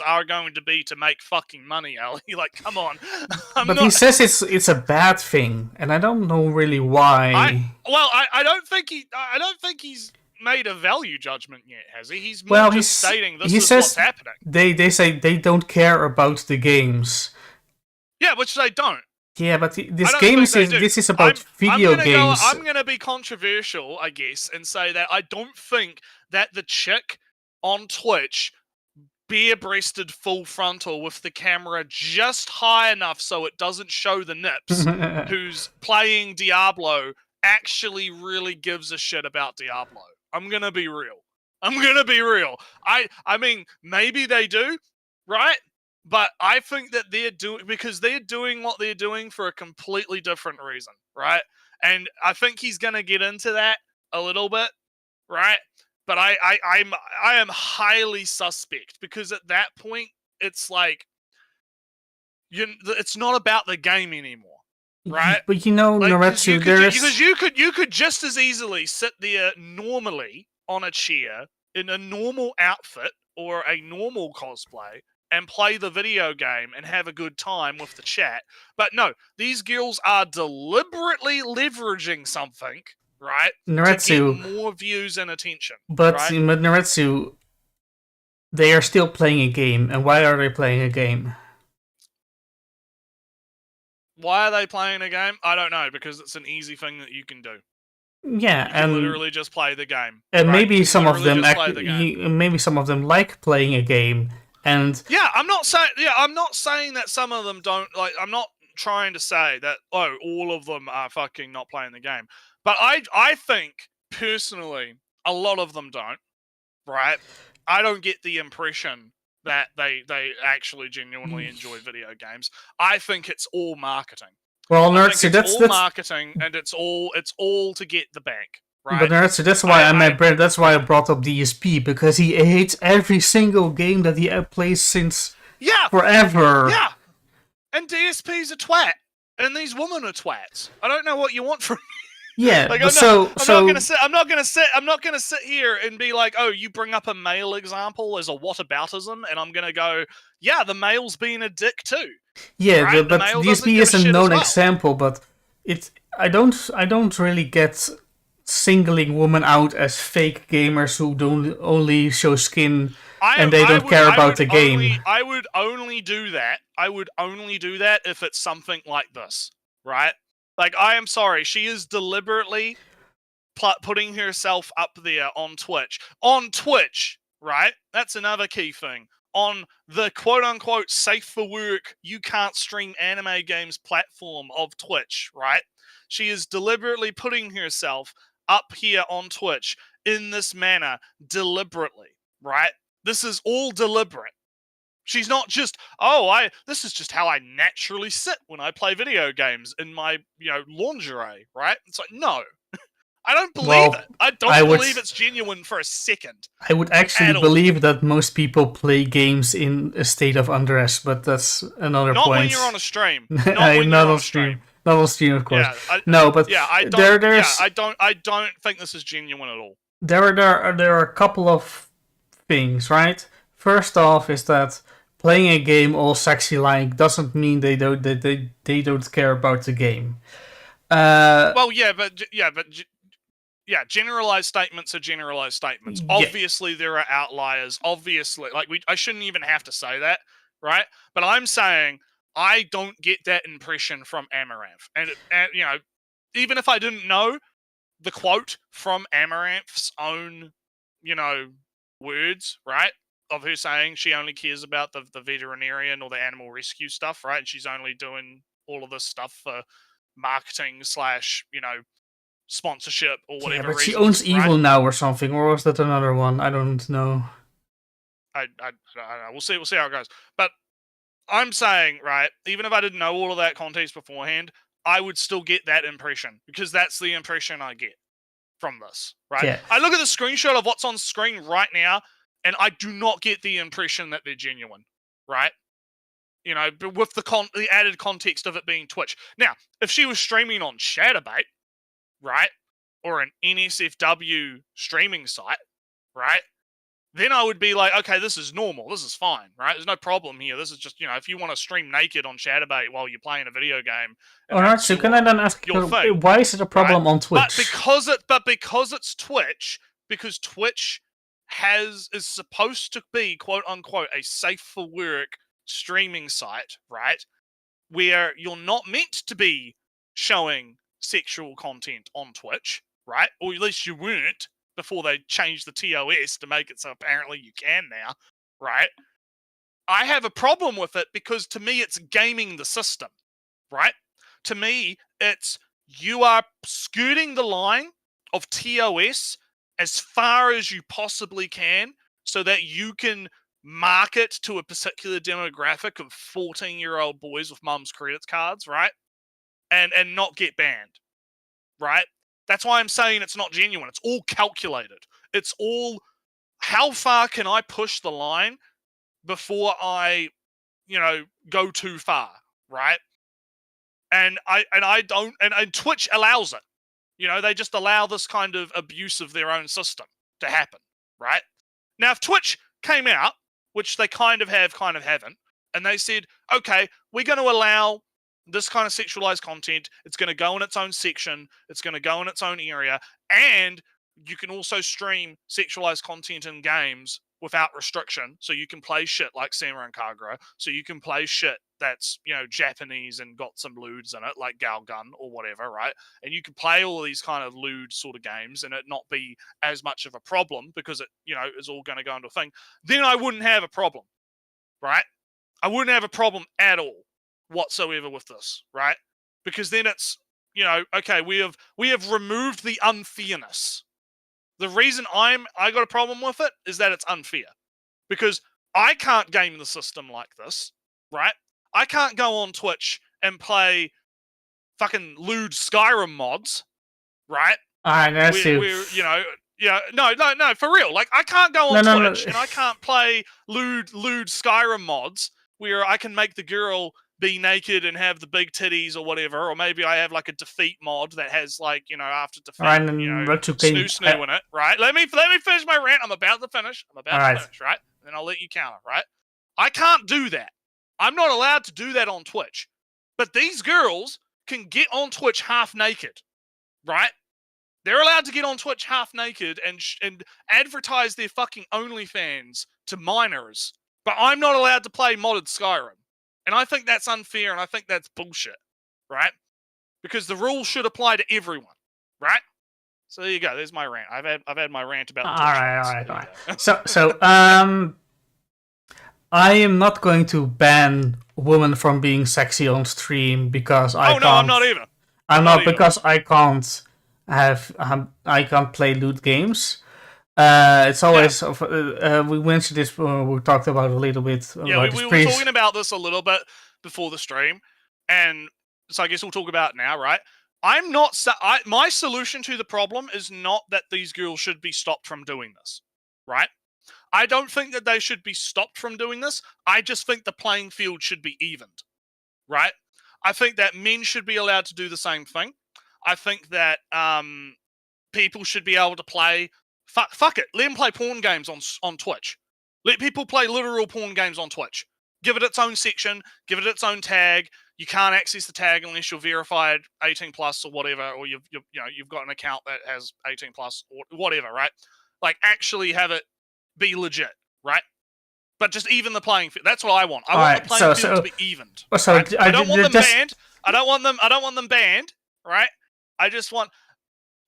are going to be to make fucking money, Ali. Like, come on. He says it's a bad thing, and I don't know really why. I don't think he's made a value judgment yet, has he? He's more just stating this is what's happening. They say they don't care about the games. Yeah, which they don't. Yeah, but this is about video games. I'm going to be controversial, I guess, and say that I don't think that the chick on Twitch, bare-breasted full frontal with the camera just high enough so it doesn't show the nips, who's playing Diablo, actually really gives a shit about Diablo. I'm going to be real. I mean, maybe they do, right? But I think that they're doing what they're doing for a completely different reason, right? And I think he's gonna get into that a little bit, right? But I am highly suspect, because at that point it's like it's not about the game anymore, right? But you know, like, NRETSREW, because you could just as easily sit there normally on a chair in a normal outfit or a normal cosplay and play the video game and have a good time with the chat. But no, these girls are deliberately leveraging something, right? NRETSREW, to get more views and attention. But right? NRETSREW, they are still playing a game. And why are they playing a game? Why are they playing a game? I don't know, because it's an easy thing that you can do. Yeah, you can literally just play the game. And right? maybe some of them like playing a game. And I'm not saying that some of them don't. Like, I'm not trying to say that all of them are fucking not playing the game. But I think personally a lot of them don't. Right? I don't get the impression that they actually genuinely enjoy video games. I think it's all marketing. Well, I nerds, think it's all marketing, and it's all to get the bank. Right? But nerds, that's why that's why I brought up DSP, because he hates every single game that he plays since forever. Yeah, and DSP's a twat, and these women are twats. I don't know what you want from me. Yeah, like, I'm not gonna sit here and be like, oh, you bring up a male example as a whataboutism, and I'm gonna go, yeah, the male's being a dick too. Yeah, right? but DSP is a known example, but I don't really get singling women out as fake gamers who don't only show skin and they don't care about the game. I would only do that. I would only do that if it's something like this, right? Like, I am sorry, she is deliberately putting herself up there on Twitch. On Twitch, right? That's another key thing. On the quote-unquote safe for work, you can't stream anime games platform of Twitch, right? She is deliberately putting herself up here on Twitch in this manner, deliberately, right? This is all deliberate. She's not just, this is just how I naturally sit when I play video games in my, lingerie, right? It's like, no. I don't believe it. I don't believe it's genuine for a second. I would actually believe that most people play games in a state of undress, but that's another point. Not when you're on a stream. Not when you're on a stream. Not on stream, of course. Yeah, I don't think this is genuine at all. There are a couple of things, right? First off, is that playing a game all sexy like doesn't mean they don't care about the game. Generalized statements are generalized statements. Yeah. Obviously, there are outliers. Obviously, I shouldn't even have to say that, right? But I'm saying I don't get that impression from Amaranth, and even if I didn't know the quote from Amaranth's own, words, right, of her saying she only cares about the veterinarian or the animal rescue stuff, right? And she's only doing all of this stuff for marketing / sponsorship or whatever. Yeah, but she owns Evil now or something, or was that another one? I don't know. I don't know. We'll see how it goes. But I'm saying, right, even if I didn't know all of that context beforehand, I would still get that impression, because that's the impression I get from this, right? Yeah. I look at the screenshot of what's on screen right now, and I do not get the impression that they're genuine, right? But with the added context of it being Twitch. Now, if she was streaming on Shadowbait, right, or an NSFW streaming site, right, then I would be like, okay, this is normal, this is fine, right? There's no problem here. This is just, if you want to stream naked on Shadowbait while you're playing a video game. Alright, so can I then ask you, why is it a problem on Twitch? But because it's Twitch, because Twitch is supposed to be, quote unquote, a safe for work streaming site, right, where you're not meant to be showing sexual content on Twitch, right? Or at least you weren't before they changed the TOS to make it so apparently you can now, right? I have a problem with it because to me it's gaming the system, right? To me, it's you are skirting the line of TOS as far as you possibly can so that you can market to a particular demographic of 14-year-old boys with mum's credit cards, right? And not get banned, right? That's why I'm saying it's not genuine. It's all calculated. It's all, how far can I push the line before I, go too far, right? And Twitch allows it. They just allow this kind of abuse of their own system to happen, right? Now, if Twitch came out, which they kind of have, kind of haven't, and they said, okay, we're going to allow this kind of sexualized content, it's going to go in its own section, it's going to go in its own area, and you can also stream sexualized content in games without restriction, so you can play shit like Samurai and Kagura, so you can play shit that's, Japanese and got some lewds in it, like Galgun or whatever, right? And you can play all of these kind of lewd sort of games and it not be as much of a problem because it, is all going to go into a thing, then I wouldn't have a problem, right? I wouldn't have a problem at all whatsoever with this, right? Because then it's, okay, we have removed the unfairness. The reason I got a problem with it is that it's unfair. Because I can't game the system like this, right? I can't go on Twitch and play fucking lewd Skyrim mods, right? We're no, for real. Like, I can't go on Twitch and I can't play lewd Skyrim mods where I can make the girl be naked and have the big titties or whatever, or maybe I have like a defeat mod that has like, after defeat, snoo in it, right? Let me finish my rant. I'm about to finish, right? And then I'll let you counter, right? I can't do that. I'm not allowed to do that on Twitch. But these girls can get on Twitch half naked, right? They're allowed to get on Twitch half naked and advertise their fucking OnlyFans to minors, but I'm not allowed to play modded Skyrim. And I think that's unfair, and I think that's bullshit, right? Because the rules should apply to everyone, right? So there you go. There's my rant. I've had my rant about the Twitch. All right. So I am not going to ban women from being sexy on stream because I can't. I'm not either. I'm not because I can't I can't play loot games. It's always we mentioned this. We talked about it a little bit. We were talking about this a little bit before the stream, and so I guess we'll talk about it now, right? I'm not. My solution to the problem is not that these girls should be stopped from doing this, right? I don't think that they should be stopped from doing this. I just think the playing field should be evened, right? I think that men should be allowed to do the same thing. I think that people should be able to play. Fuck it. Let them play porn games on Twitch. Let people play literal porn games on Twitch. Give it its own section. Give it its own tag. You can't access the tag unless you're verified 18 plus or whatever, or you've got an account that has 18 plus or whatever, right? Like, actually have it be legit, right? But just even the playing field. That's what I want. I want the playing field to be evened. Right? I don't want them banned. I don't want them banned, right? I just want.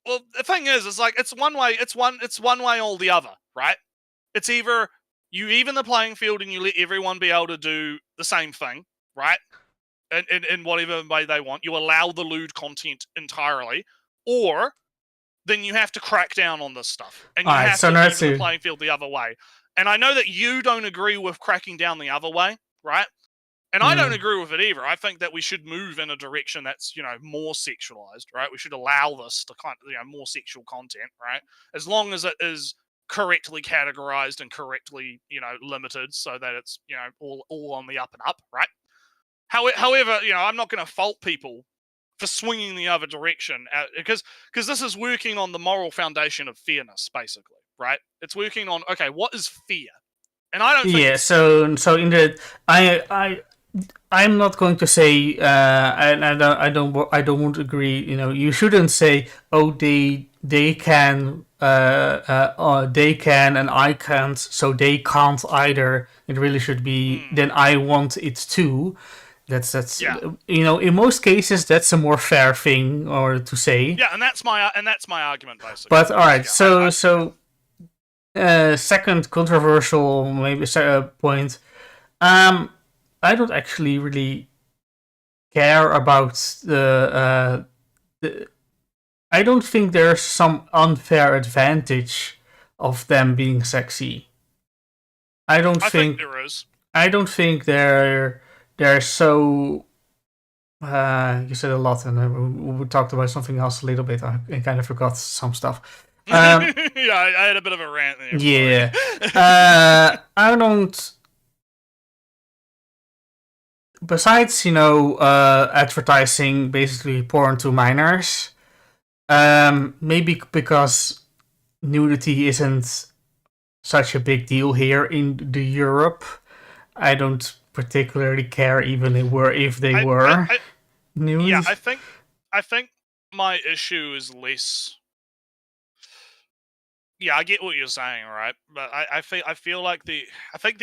Well, the thing is like it's one way. It's one way or the other, right? It's either you even the playing field and you let everyone be able to do the same thing, right? In whatever way they want. You allow the lewd content entirely, or then you have to crack down on this stuff, and you have to leave the playing field the other way. And I know that you don't agree with cracking down the other way, right? And I don't agree with it either. I think that we should move in a direction that's, more sexualized, right? We should allow this to kind of, more sexual content, right? As long as it is correctly categorized and correctly, limited so that it's, all on the up and up, right? However, I'm not going to fault people for swinging the other direction because this is working on the moral foundation of fairness, basically, right? It's working on, okay, what is fair? And I don't think so in the I'm not going to say and I don't want to agree, you shouldn't say, oh, they can they can and I can't, so they can't either. It really should be then I want it too. That's in most cases that's a more fair thing or to say. Yeah, and that's my argument basically. But all right, second controversial maybe point. I don't actually really care about the. I don't think there's some unfair advantage of them being sexy. I think there is. I don't think they're so. You said a lot, and we talked about something else a little bit. I kind of forgot some stuff. Yeah, I had a bit of a rant there. Yeah, I don't. Besides, advertising basically porn to minors, maybe because nudity isn't such a big deal here in Europe, I don't particularly care even if they were nude. Yeah, I think my issue is less. Yeah, I get what you're saying, right? But I feel like the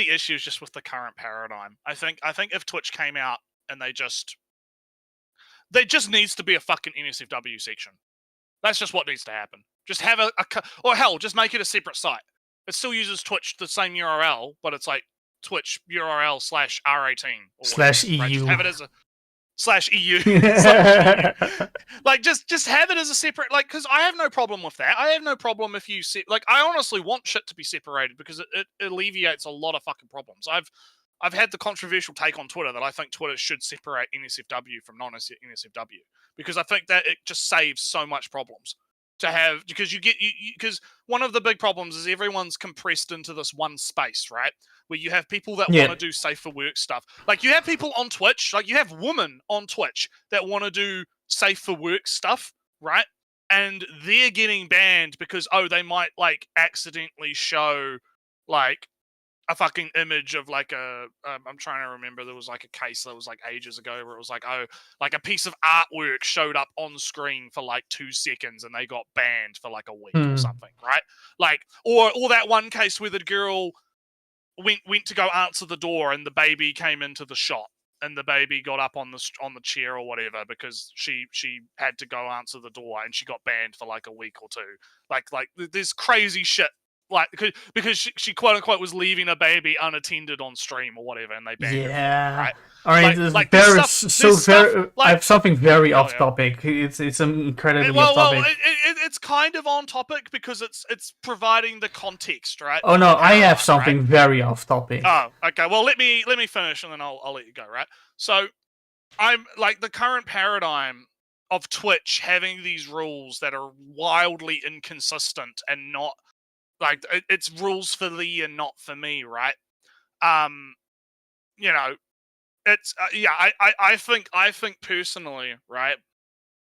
issue is just with the current paradigm. I think if Twitch came out and there just needs to be a fucking NSFW section. That's just what needs to happen. Just have or hell, just make it a separate site. It still uses Twitch, the same URL, but it's like Twitch URL /R18 /EU. Right? Just have it as a EU. Like, just have it as a separate, like, because I have no problem with that. I have no problem if you like, I honestly want shit to be separated because it alleviates a lot of fucking problems. I've had the controversial take on Twitter that I think Twitter should separate NSFW from non-NSFW because I think that it just saves so much problems to have, because because one of the big problems is everyone's compressed into this one space, right? Where you have people that want to do safe for work stuff. Like, you have people on Twitch, like you have women on Twitch that want to do safe for work stuff, right? And they're getting banned because, they might like accidentally show like a fucking image of like I'm trying to remember, there was like a case that was like ages ago where it was like, like a piece of artwork showed up on screen for like 2 seconds and they got banned for like a week or something, right? Like, or that one case where the girl went to go answer the door and the baby came into the shot and the baby got up on the chair or whatever because she had to go answer the door and she got banned for like a week or 2. Like there's crazy shit, like, because she quote unquote was leaving a baby unattended on stream or whatever, and they banned her, right? I mean, I have something very off topic. It's incredibly off topic. It's kind of on topic because it's providing the context, right? Oh no, I have something very off topic. Oh, okay. Well, let me finish and then I'll let you go, right? So, I'm like, the current paradigm of Twitch having these rules that are wildly inconsistent and not like, it's rules for thee and not for me, right? You know, it's I think personally, right,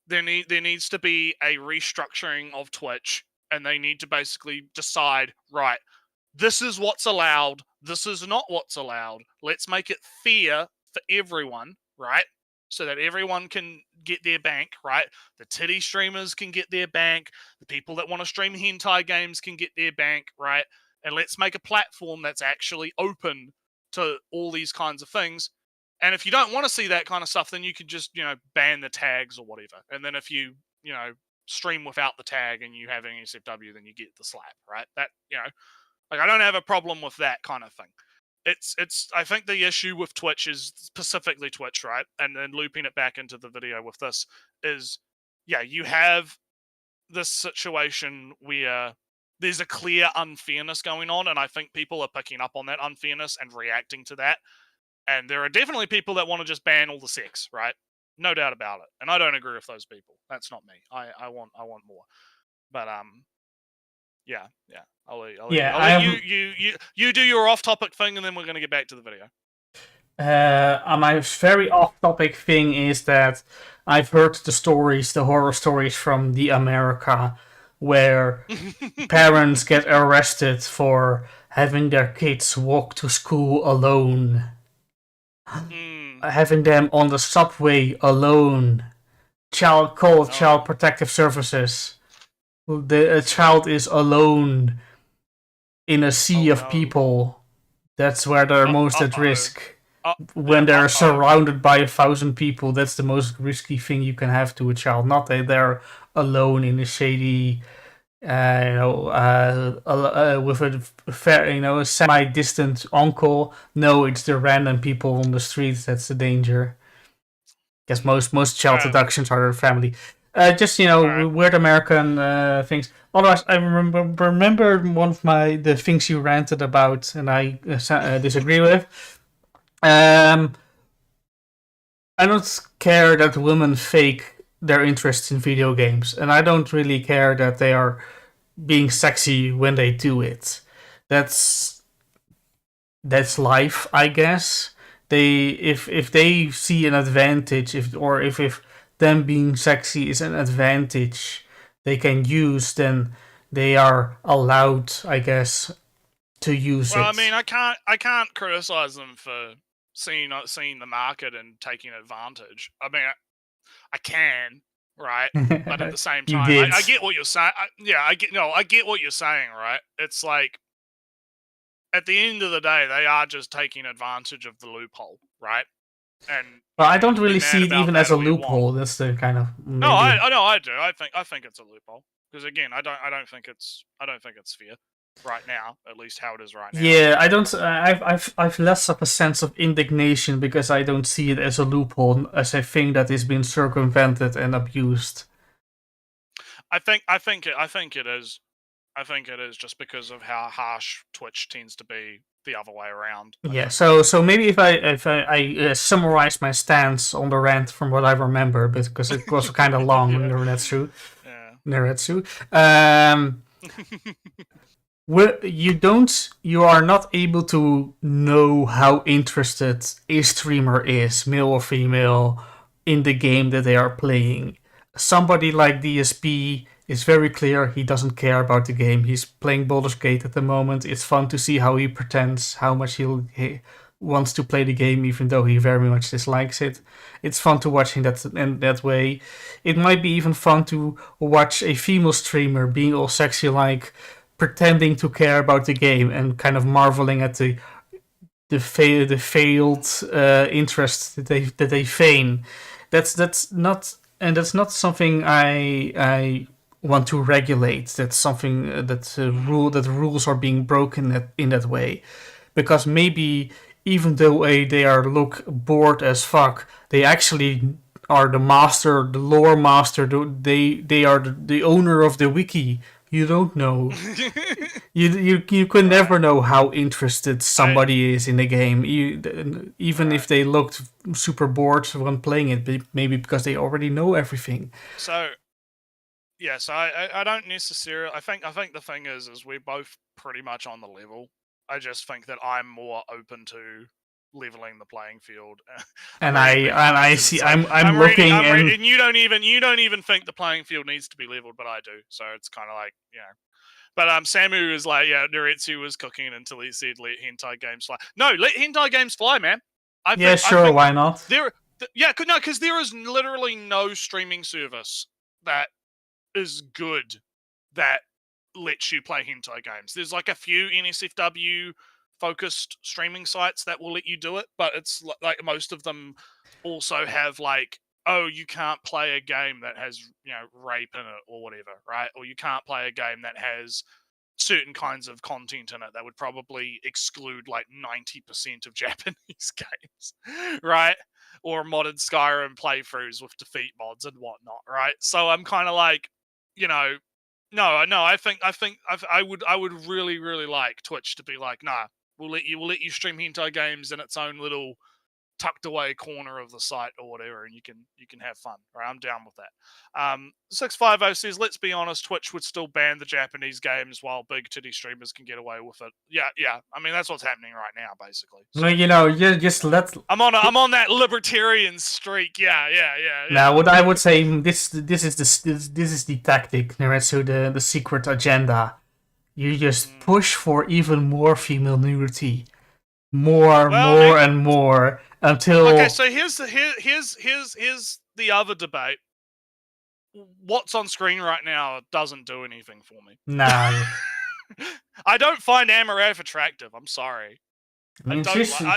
there needs to be a restructuring of Twitch, and they need to basically decide, right, this is what's allowed, this is not what's allowed. Let's make it fair for everyone, right? So that everyone can get their bank, right? The titty streamers can get their bank. The people that want to stream hentai games can get their bank, right? And let's make a platform that's actually open to all these kinds of things. And if you don't want to see that kind of stuff, then you can just, ban the tags or whatever. And then if you, stream without the tag and you have NSFW, then you get the slap, right? That, like, I don't have a problem with that kind of thing. I think the issue with Twitch is specifically Twitch, right? And then looping it back into the video with this is, you have this situation where there's a clear unfairness going on, and I think people are picking up on that unfairness and reacting to that. And there are definitely people that want to just ban all the sex, right? No doubt about it. And I don't agree with those people. That's not me. I want more. But yeah. I'll let you do your off-topic thing, and then we're going to get back to the video. My very off-topic thing is that I've heard the horror stories from the America, where parents get arrested for having their kids walk to school alone, having them on the subway alone, Child Protective Services. A child is alone in a sea of people. That's where they're most at risk. When they're surrounded by 1,000 people, that's the most risky thing you can have to a child. Not that they're alone in a shady, with a semi-distant uncle. No, it's the random people on the streets that's the danger. Guess most child abductions are their family. Weird American things. Otherwise, I remember one of the things you ranted about, and I disagree with. I don't care that women fake their interest in video games, and I don't really care that they are being sexy when they do it. That's life, I guess. If they see an advantage, if them being sexy is an advantage they can use, then they are allowed, I guess, to use it. Well, I mean, I can't criticize them for seeing the market and taking advantage. I mean, I can, right? But at the same time, I get what you're saying. I get what you're saying, right? It's like, at the end of the day, they are just taking advantage of the loophole, right? But I don't really see it even as a loophole. That's the kind of no, I do. I think it's a loophole because, again, I don't think it's fair. right now, at least how it is right now. Yeah, I don't. I've less of a sense of indignation because I don't see it as a loophole, as a thing that is being circumvented and abused. I think it is. I think it is just because of how harsh Twitch tends to be the other way around. Yeah. So maybe if I summarize my stance on the rant from what I remember, because it was kind of long, Yeah. NRETSREW. Yeah. NRETSREW. You are not able to know how interested a streamer is, male or female, in the game that they are playing. Somebody like DSP is very clear he doesn't care about the game. He's playing Baldur's Gate at the moment. It's fun to see how he pretends, how much he wants to play the game, even though he very much dislikes it. It's fun to watch in that way. It might be even fun to watch a female streamer being all sexy like, pretending to care about the game and kind of marveling at the failed interest that they feign. That's not something I want to regulate. That's something that rules are being broken in that way, because maybe even though they look bored as fuck, they actually are the master, the lore master. They are the owner of the wiki. You don't know. You can never know how interested somebody is in the game, even if they looked super bored when playing it, maybe because they already know everything. So, yes, I don't necessarily. I think the thing is we're both pretty much on the level. I just think that I'm more open to leveling the playing field. And I see. I'm looking, and you don't even think the playing field needs to be leveled, but I do. So it's kind of like, you know. But Samu is like, yeah, NRETSREW was cooking until he said let hentai games fly. No, let hentai games fly, man. I think why not? because there is literally no streaming service that is good that lets you play hentai games. There's like a few NSFW focused streaming sites that will let you do it, but it's like most of them also have like, oh, you can't play a game that has, you know, rape in it or whatever, right? Or you can't play a game that has certain kinds of content in it that would probably exclude like 90% of Japanese games, right? Or modded Skyrim playthroughs with defeat mods and whatnot, right? So I'm kind of like, you know, no, I think I would really like Twitch to be like, nah, we'll let you stream hentai games in its own little tucked away corner of the site or whatever, and you can have fun. Right, I'm down with that. 650 says, let's be honest, Twitch would still ban the Japanese games while big titty streamers can get away with it. Yeah. I mean, that's what's happening right now, basically. So, no, you know, you just let. I'm on that libertarian streak. Yeah. Now, what I would say, this is the tactic, NRETSREW, the secret agenda. You just push for even more female nudity, more and more until. Okay, so here's the other debate. What's on screen right now doesn't do anything for me. No. I don't find Amarath attractive. I'm sorry. I mean,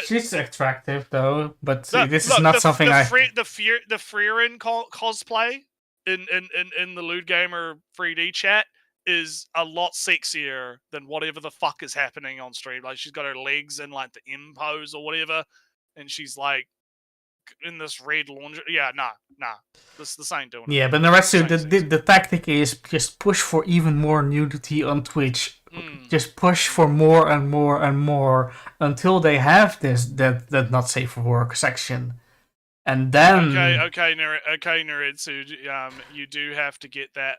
she's attractive though, but this is not something the Freerin cosplay in the Lewd Gamer 3D chat is a lot sexier than whatever the fuck is happening on stream. Like, she's got her legs in like the M pose or whatever, and she's like in this red lingerie. Yeah, nah. This ain't doing it. Yeah, but the tactic is just push for even more nudity on Twitch. Just push for more and more and more until they have that not safe for work section. And then okay, NRETSREW, you do have to get a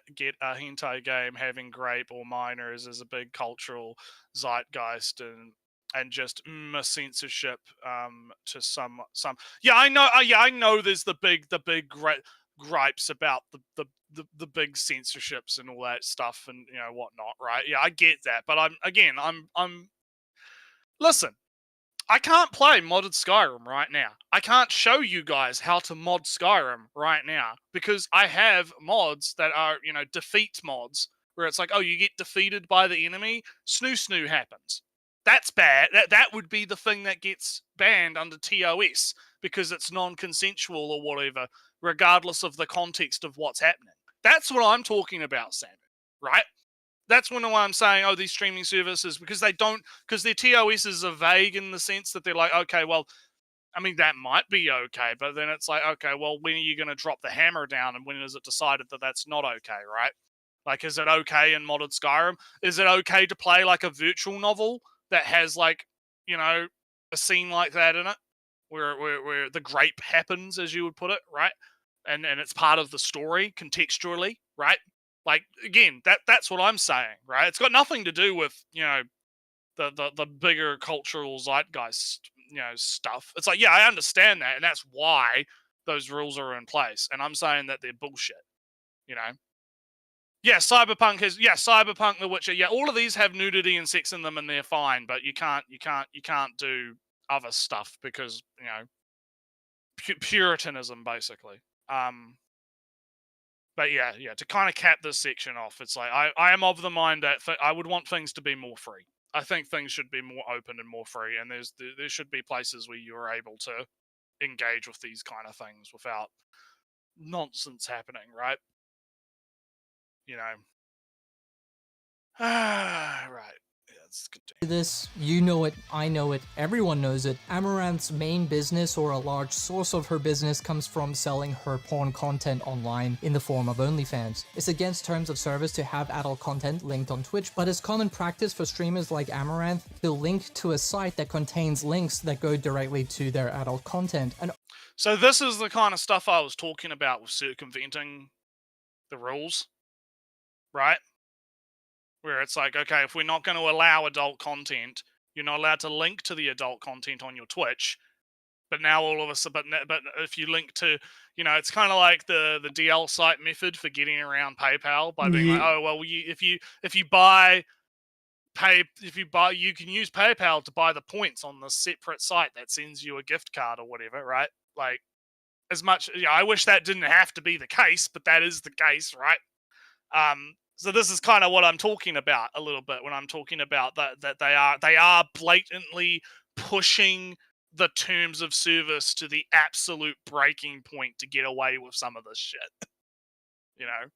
hentai game having grape or minors as a big cultural zeitgeist and just a censorship to some. Yeah, I know there's the big gripes about the big censorships and all that stuff and, you know, whatnot, right? Yeah, I get that, but I'm listen. I can't play modded Skyrim right now. I can't show you guys how to mod Skyrim right now because I have mods that are, you know, defeat mods where it's like, oh, you get defeated by the enemy, snoo happens. That's bad. That would be the thing that gets banned under TOS because it's non-consensual or whatever, regardless of the context of what's happening. That's what I'm talking about, Sam. Right? That's when I'm saying, oh, these streaming services, because their TOSs are vague in the sense that they're like, okay, well, I mean, that might be okay, but then it's like, okay, well, when are you going to drop the hammer down, and when is it decided that that's not okay, right? Like, is it okay in modded Skyrim? Is it okay to play like a virtual novel that has like, you know, a scene like that in it, where the grape happens, as you would put it, right? And it's part of the story contextually, right? Like, again, that's what I'm saying, right? It's got nothing to do with, you know, the bigger cultural zeitgeist, you know, stuff. It's like, yeah, I understand that, and that's why those rules are in place. And I'm saying that they're bullshit, you know. Yeah, Cyberpunk, The Witcher. Yeah, all of these have nudity and sex in them, and they're fine. But you can't do other stuff because, you know, Puritanism, basically. But yeah, to kind of cap this section off, it's like I am of the mind that I would want things to be more free. I think things should be more open and more free, and there should be places where you're able to engage with these kind of things without nonsense happening, right? You know. Right. Yeah, let's continue. This, you know it, I know it, everyone knows it. Amaranth's main business, or a large source of her business, comes from selling her porn content online in the form of OnlyFans. It's against terms of service to have adult content linked on Twitch, but it's common practice for streamers like Amaranth to link to a site that contains links that go directly to their adult content. And so this is the kind of stuff I was talking about with circumventing the rules, right? Where it's like, okay, if we're not going to allow adult content, you're not allowed to link to the adult content on your Twitch. But now all of a sudden, but if you link to, you know, it's kind of like the DL site method for getting around PayPal by being like, oh well, if you buy, you can use PayPal to buy the points on the separate site that sends you a gift card or whatever, right? Like, as much, yeah, I wish that didn't have to be the case, but that is the case, right? So this is kind of what I'm talking about a little bit when I'm talking about that they are blatantly pushing the terms of service to the absolute breaking point to get away with some of this shit. You know?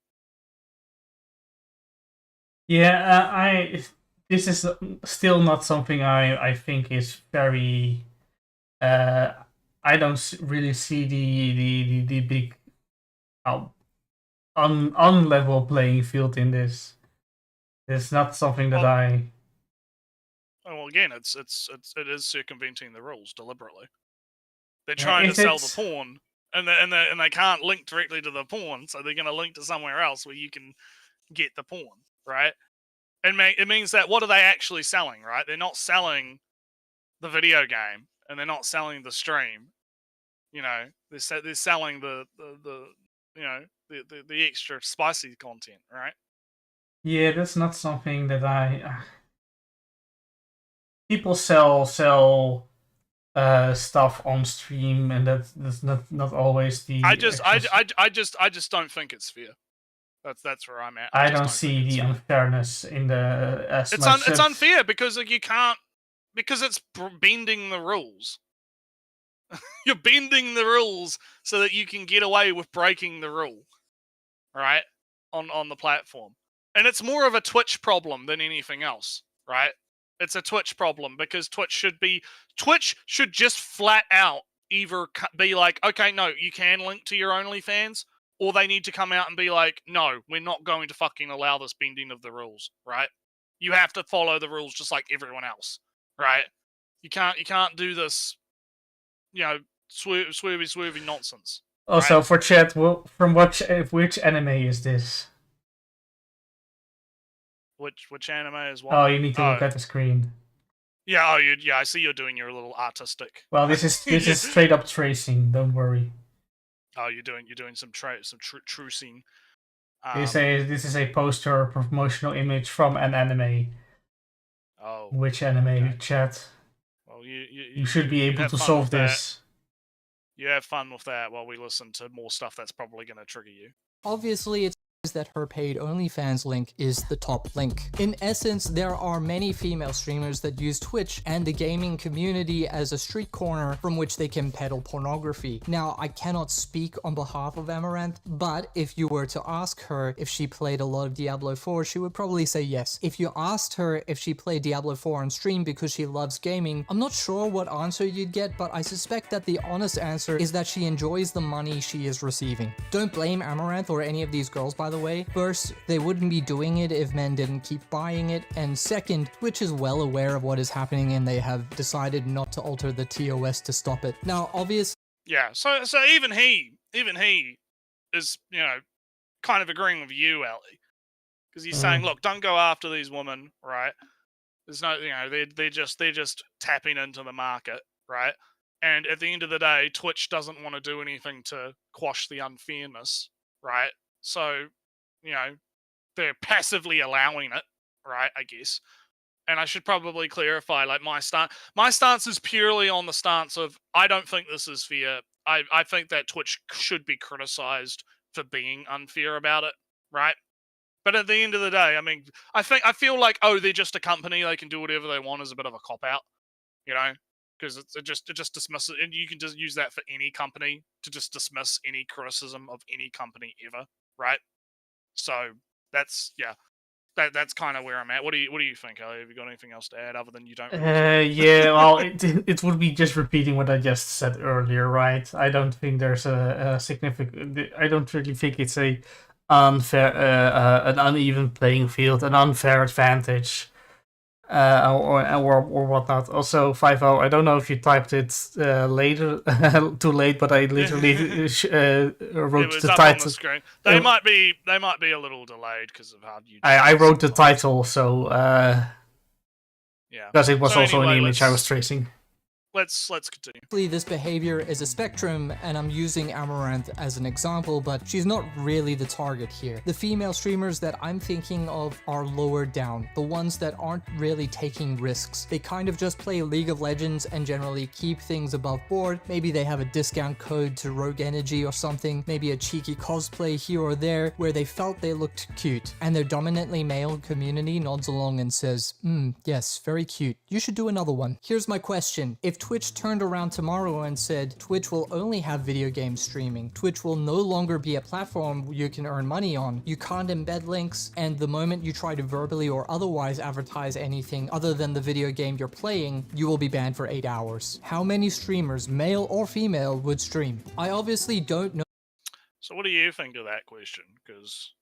Yeah, this is still not something I think is very. I don't really see the big unlevel playing field in this. It's not something that I. Well, again, it is circumventing the rules deliberately. They're trying to sell the porn, and they can't link directly to the porn, so they're going to link to somewhere else where you can get the porn, right? And it means that what are they actually selling, right? They're not selling the video game, and they're not selling the stream. You know, they're selling the you know, the extra spicy content, right? Yeah, that's not something that I. People sell stuff on stream, and that's not always the. I just don't think it's fair. That's where I'm at. I don't see the unfairness in the. It's unfair because you can't, because it's bending the rules. You're bending the rules so that you can get away with breaking the rule, right? On the platform, and it's more of a Twitch problem than anything else, right? It's a Twitch problem because Twitch should just flat out either be like, okay, no, you can link to your OnlyFans, or they need to come out and be like, no, we're not going to fucking allow this bending of the rules, right? You have to follow the rules just like everyone else, right? You can't do this, you know, swervy nonsense. Also, right? For chat, from which anime is this? Which anime is what? Oh, you need to look at the screen. Yeah, I see you're doing your little artistic. Well, this is straight up tracing. Don't worry. Oh, you're doing some trucing. This is a poster or promotional image from an anime. Oh. Which anime, okay. Chat? Well, you should be able to solve this. You have fun with that while we listen to more stuff that's probably going to trigger you. obviously it's that her paid OnlyFans link is the top link. In essence, there are many female streamers that use Twitch and the gaming community as a street corner from which they can peddle pornography. Now, I cannot speak on behalf of Amaranth, but if you were to ask her if she played a lot of Diablo 4, she would probably say yes. If you asked her if she played Diablo 4 on stream because she loves gaming, I'm not sure what answer you'd get, but I suspect that the honest answer is that she enjoys the money she is receiving. Don't blame Amaranth or any of these girls, by the way. First, they wouldn't be doing it if men didn't keep buying it, and second, Twitch is well aware of what is happening and they have decided not to alter the TOS to stop it. Now, obviously, Yeah, so even he is, you know, kind of agreeing with you, Ellie, because he's saying, look, don't go after these women, right? There's no, you know, they're just tapping into the market, right? And at the end of the day, Twitch doesn't want to do anything to quash the unfairness, right? So, you know, they're passively allowing it, right? I guess. And I should probably clarify, like, my stance is purely on the stance of, I don't think this is fair. I think that Twitch should be criticized for being unfair about it, right? But at the end of the day, I mean, I feel like, oh, they're just a company, they can do whatever they want, is a bit of a cop out, you know, because it just dismisses, and you can just use that for any company to just dismiss any criticism of any company ever, right? So that's that's kind of where I'm at. What do you think, Ellie? Have you got anything else to add other than you don't? Yeah, well, it would be just repeating what I just said earlier, right? I don't think there's a significant. I don't really think it's a unfair, an uneven playing field, an unfair advantage, or whatnot. Also, 50, I don't know if you typed it later, too late, but I literally wrote it was the up title. On the screen. They might be a little delayed because of how you. I wrote the title, so yeah, because it was so also anyway, an image I was tracing. Let's continue. this behavior is a spectrum, and I'm using Amaranth as an example, but she's not really the target here. The female streamers that I'm thinking of are lower down, the ones that aren't really taking risks. They kind of just play League of Legends and generally keep things above board. Maybe they have a discount code to Rogue Energy or something, maybe a cheeky cosplay here or there where they felt they looked cute, and their dominantly male community nods along and says, yes, very cute. You should do another one. Here's my question. If Twitch turned around tomorrow and said, Twitch will only have video game streaming, Twitch will no longer be a platform you can earn money on, you can't embed links, and the moment you try to verbally or otherwise advertise anything other than the video game you're playing, you will be banned for 8 hours. How many streamers, male or female, would stream? I obviously don't know. So what do you think of that question? Because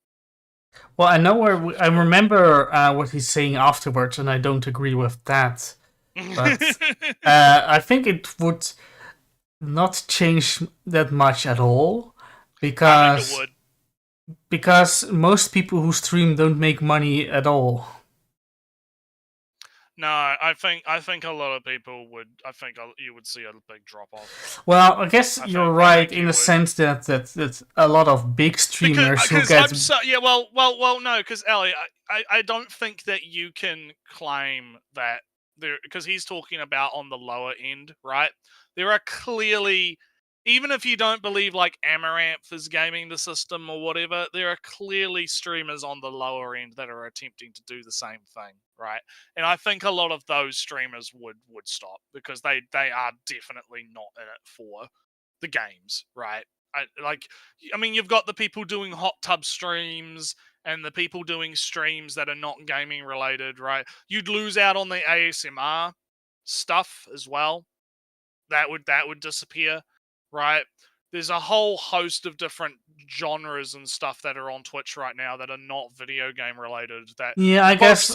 well, I know I remember what he's saying afterwards, and I don't agree with that. But I think it would not change that much at all, because most people who stream don't make money at all. No, I think a lot of people would. I think you would see a big drop off. Well, I guess you're right in the sense that a lot of big streamers who get no, because Ellie, I don't think that you can claim that there, because he's talking about on the lower end, right? There are clearly, even if you don't believe like Amaranth is gaming the system or whatever, there are clearly streamers on the lower end that are attempting to do the same thing, right? And I think a lot of those streamers would stop because they are definitely not in it for the games, right? I mean, you've got the people doing hot tub streams and the people doing streams that are not gaming related, right? You'd lose out on the ASMR stuff as well. That would disappear, right? There's a whole host of different genres and stuff that are on Twitch right now that are not video game related. That I guess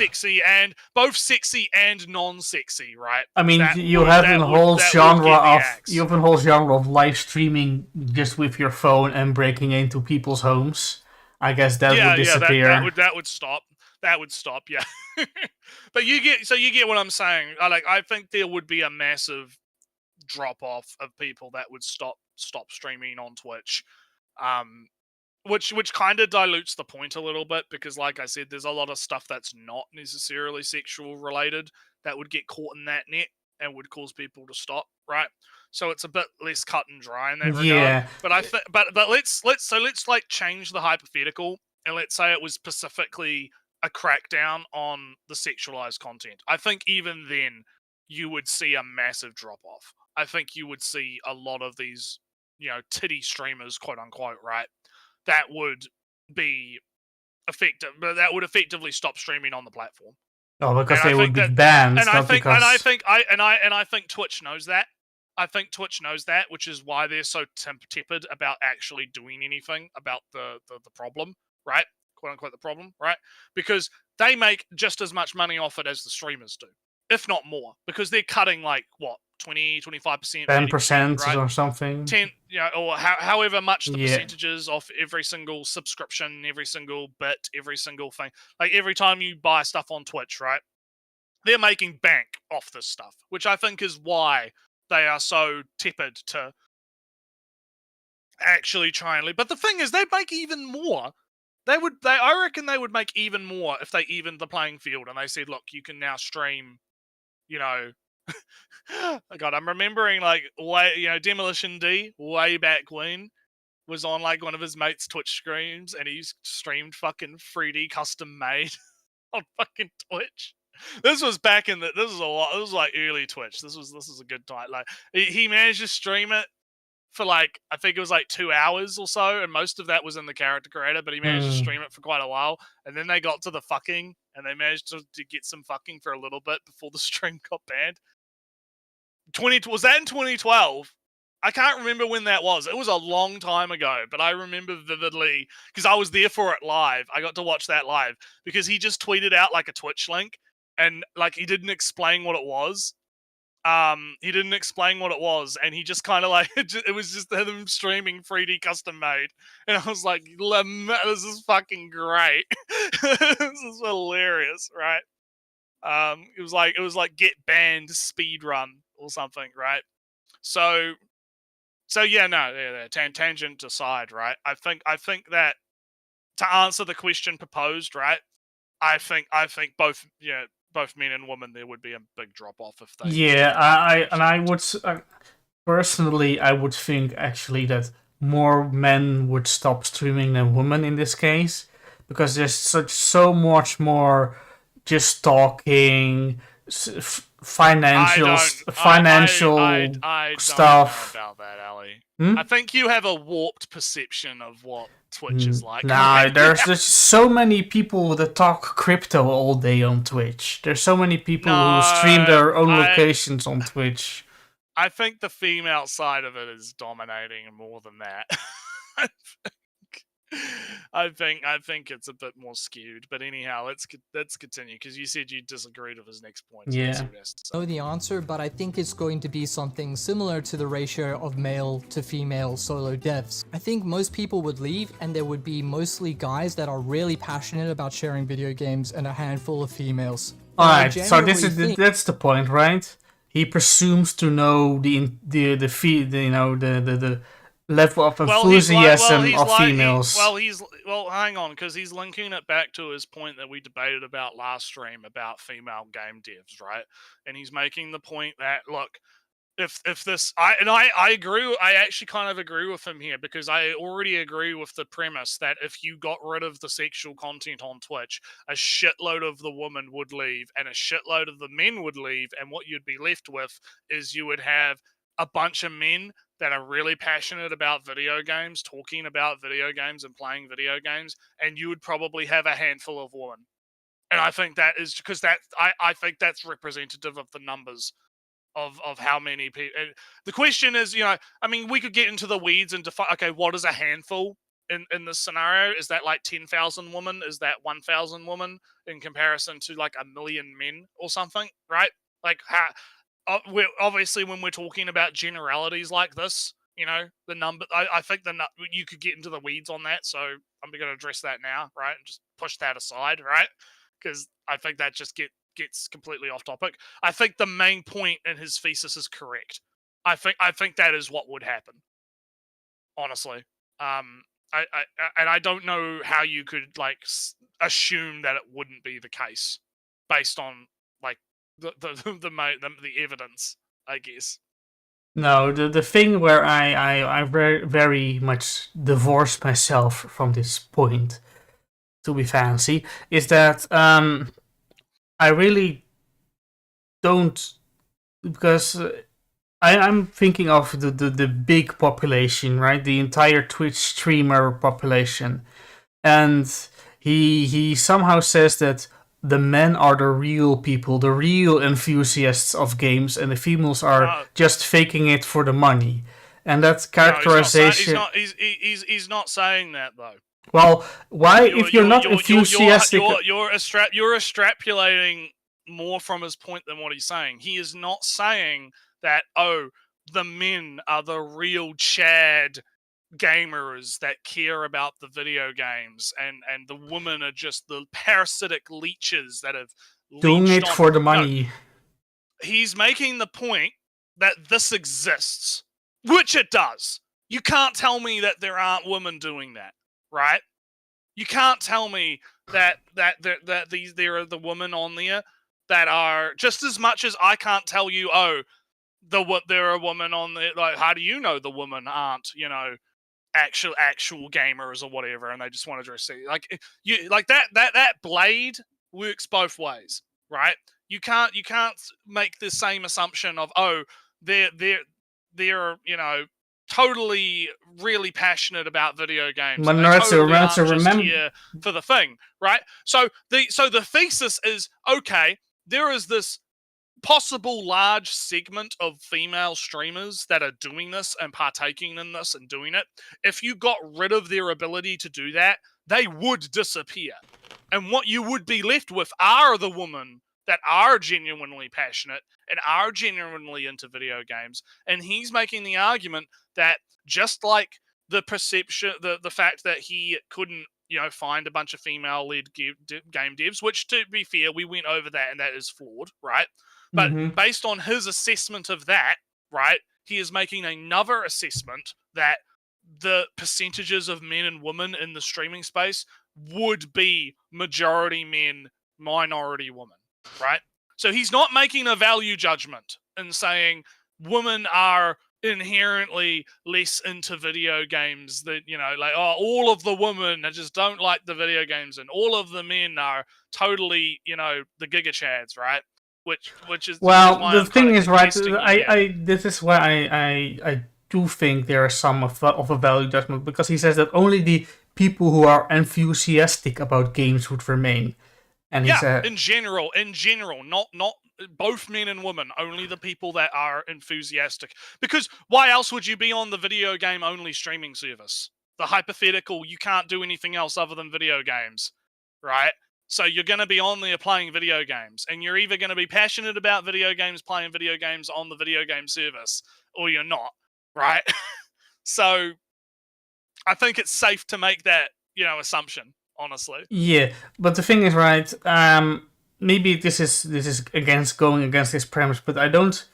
both sexy and non-sexy, right? I mean, you have a whole genre of live streaming just with your phone and breaking into people's homes. I guess that would disappear. That would stop. That would stop. Yeah, but you get what I'm saying. I think there would be a massive drop off of people that would stop streaming on Twitch, which kind of dilutes the point a little bit, because like I said, there's a lot of stuff that's not necessarily sexual related that would get caught in that net and would cause people to stop, right? So it's a bit less cut and dry in that regard. But I think, but let's like change the hypothetical and let's say it was specifically a crackdown on the sexualized content, I think even then you would see a massive drop off. I think you would see a lot of these, titty streamers, quote unquote, right? That would be effective, but that would effectively stop streaming on the platform. Oh, because And I they would think be that, banned, and I not think, because. and I think Twitch knows that. I think Twitch knows that, which is why they're so tepid about actually doing anything about the problem, right? Quote unquote the problem, right? Because they make just as much money off it as the streamers do, if not more, because they're cutting like what 20-25%, 10% right? or something. 10, or however much the Yeah. percentages off every single subscription, every single bit, every single thing. Like every time you buy stuff on Twitch, right? They're making bank off this stuff, which I think is why they are so tepid to actually try and leave. But the thing is, they'd make even more. I reckon they would make even more if they evened the playing field and they said, look, you can now stream, God, I'm remembering like Demolition D way back when was on like one of his mates' Twitch streams and he streamed fucking 3D custom made on fucking Twitch. This was back in the. This was like early Twitch. This was a good time. Like he managed to stream it for like I think it was like 2 hours or so, and most of that was in the character creator. But he managed to stream it for quite a while, and then they got to the fucking, and they managed to get some fucking for a little bit before the stream got banned. Was that in 2012? I can't remember when that was. It was a long time ago, but I remember vividly because I was there for it live. I got to watch that live because he just tweeted out like a Twitch link and like he didn't explain what it was. He didn't explain what it was, and he just kind of like it was just him streaming 3D custom made, and I was like, "This is fucking great. This is hilarious, right?" It was like get banned speed run or something, right? So yeah, no, yeah, tangent aside, right? I think that to answer the question proposed, right? I think both both men and women there would be a big drop off if they. Yeah, I would personally I would think actually that more men would stop streaming than women in this case because there's so much more just talking, financial I stuff. don't know about that, Ali. Hmm? I think you have a warped perception of what Twitch is like. Nah, there's so many people that talk crypto all day on Twitch. There's so many people who stream their own locations on Twitch. I think the female side of it is dominating more than that. I think it's a bit more skewed, but anyhow, let's continue because you said you disagreed with his next point. Yeah. I know the answer, but I think it's going to be something similar to the ratio of male to female solo devs. I think most people would leave, and there would be mostly guys that are really passionate about sharing video games, and a handful of females. Alright, so that's the point, right? He presumes to know the level of enthusiasm of females. Hang on, because he's linking it back to his point that we debated about last stream about female game devs, right? And he's making the point that look, if this, I agree. I actually kind of agree with him here because I already agree with the premise that if you got rid of the sexual content on Twitch, a shitload of the women would leave and a shitload of the men would leave, and what you'd be left with is you would have a bunch of men that are really passionate about video games, talking about video games and playing video games, and you would probably have a handful of women. And I think that is because I think that's representative of the numbers of how many people. The question is, I mean, we could get into the weeds and define, okay, what is a handful in this scenario? Is that like 10,000 women? Is that 1,000 women in comparison to like 1 million men or something, right? Like, obviously when we're talking about generalities like this, the number, I think you could get into the weeds on that. So I'm going to address that now, right? And just push that aside, right? Because I think that just gets completely off topic. I think the main point in his thesis is correct. I think that is what would happen. Honestly, I don't know how you could like assume that it wouldn't be the case based on like the evidence, I guess. No, the thing where I very, very much divorce myself from this point to be fancy, is that I really don't, because I'm thinking of the big population, right? The entire Twitch streamer population, and he somehow says that the men are the real people, the real enthusiasts of games, and the females are No, just faking it for the money. And that no, characterization. he's not saying that though. Well, why, if you're not enthusiastic? You're extrapolating more from his point than what he's saying. He is not saying that, oh, the men are the real Chad gamers that care about the video games, and the women are just the parasitic leeches that have Doing leeched it on. for the No, money. he's making the point that this exists, which it does. You can't tell me that there aren't women doing that, right? You can't tell me that there are the women on there that are just as much as I can't tell you, oh, there are women on there. Like, how do you know the women aren't, actual gamers or whatever, and they just want to dress like you like that blade works both ways, right? You can't make the same assumption of, oh, they're totally really passionate about video games, But and they totally aren't just here for the thing, right? So the thesis is, okay, there is this possible large segment of female streamers that are doing this and partaking in this and doing it. If you got rid of their ability to do that, they would disappear. And what you would be left with are the women that are genuinely passionate and are genuinely into video games. And he's making the argument that just like the perception, the fact that he couldn't, find a bunch of female-led game devs, which, to be fair, we went over that, and that is flawed, right? But based on his assessment of that, right, he is making another assessment that the percentages of men and women in the streaming space would be majority men, minority women, right? So he's not making a value judgment and saying women are inherently less into video games, that, like, oh, all of the women just don't like the video games, and all of the men are totally, the giga chads, right? Which is, well, why the I'm thing is, right, I this is why I do think there is some of a value judgment, because he says that only the people who are enthusiastic about games would remain. And he said, in general, not both men and women, only the people that are enthusiastic. Because why else would you be on the video game only streaming service? The hypothetical, you can't do anything else other than video games, right? So you're going to be on there playing video games, and you're either going to be passionate about video games, playing video games on the video game service, or you're not, right? So I think it's safe to make that, assumption, honestly. Yeah, but the thing is, right, maybe this is going against this premise, but I don't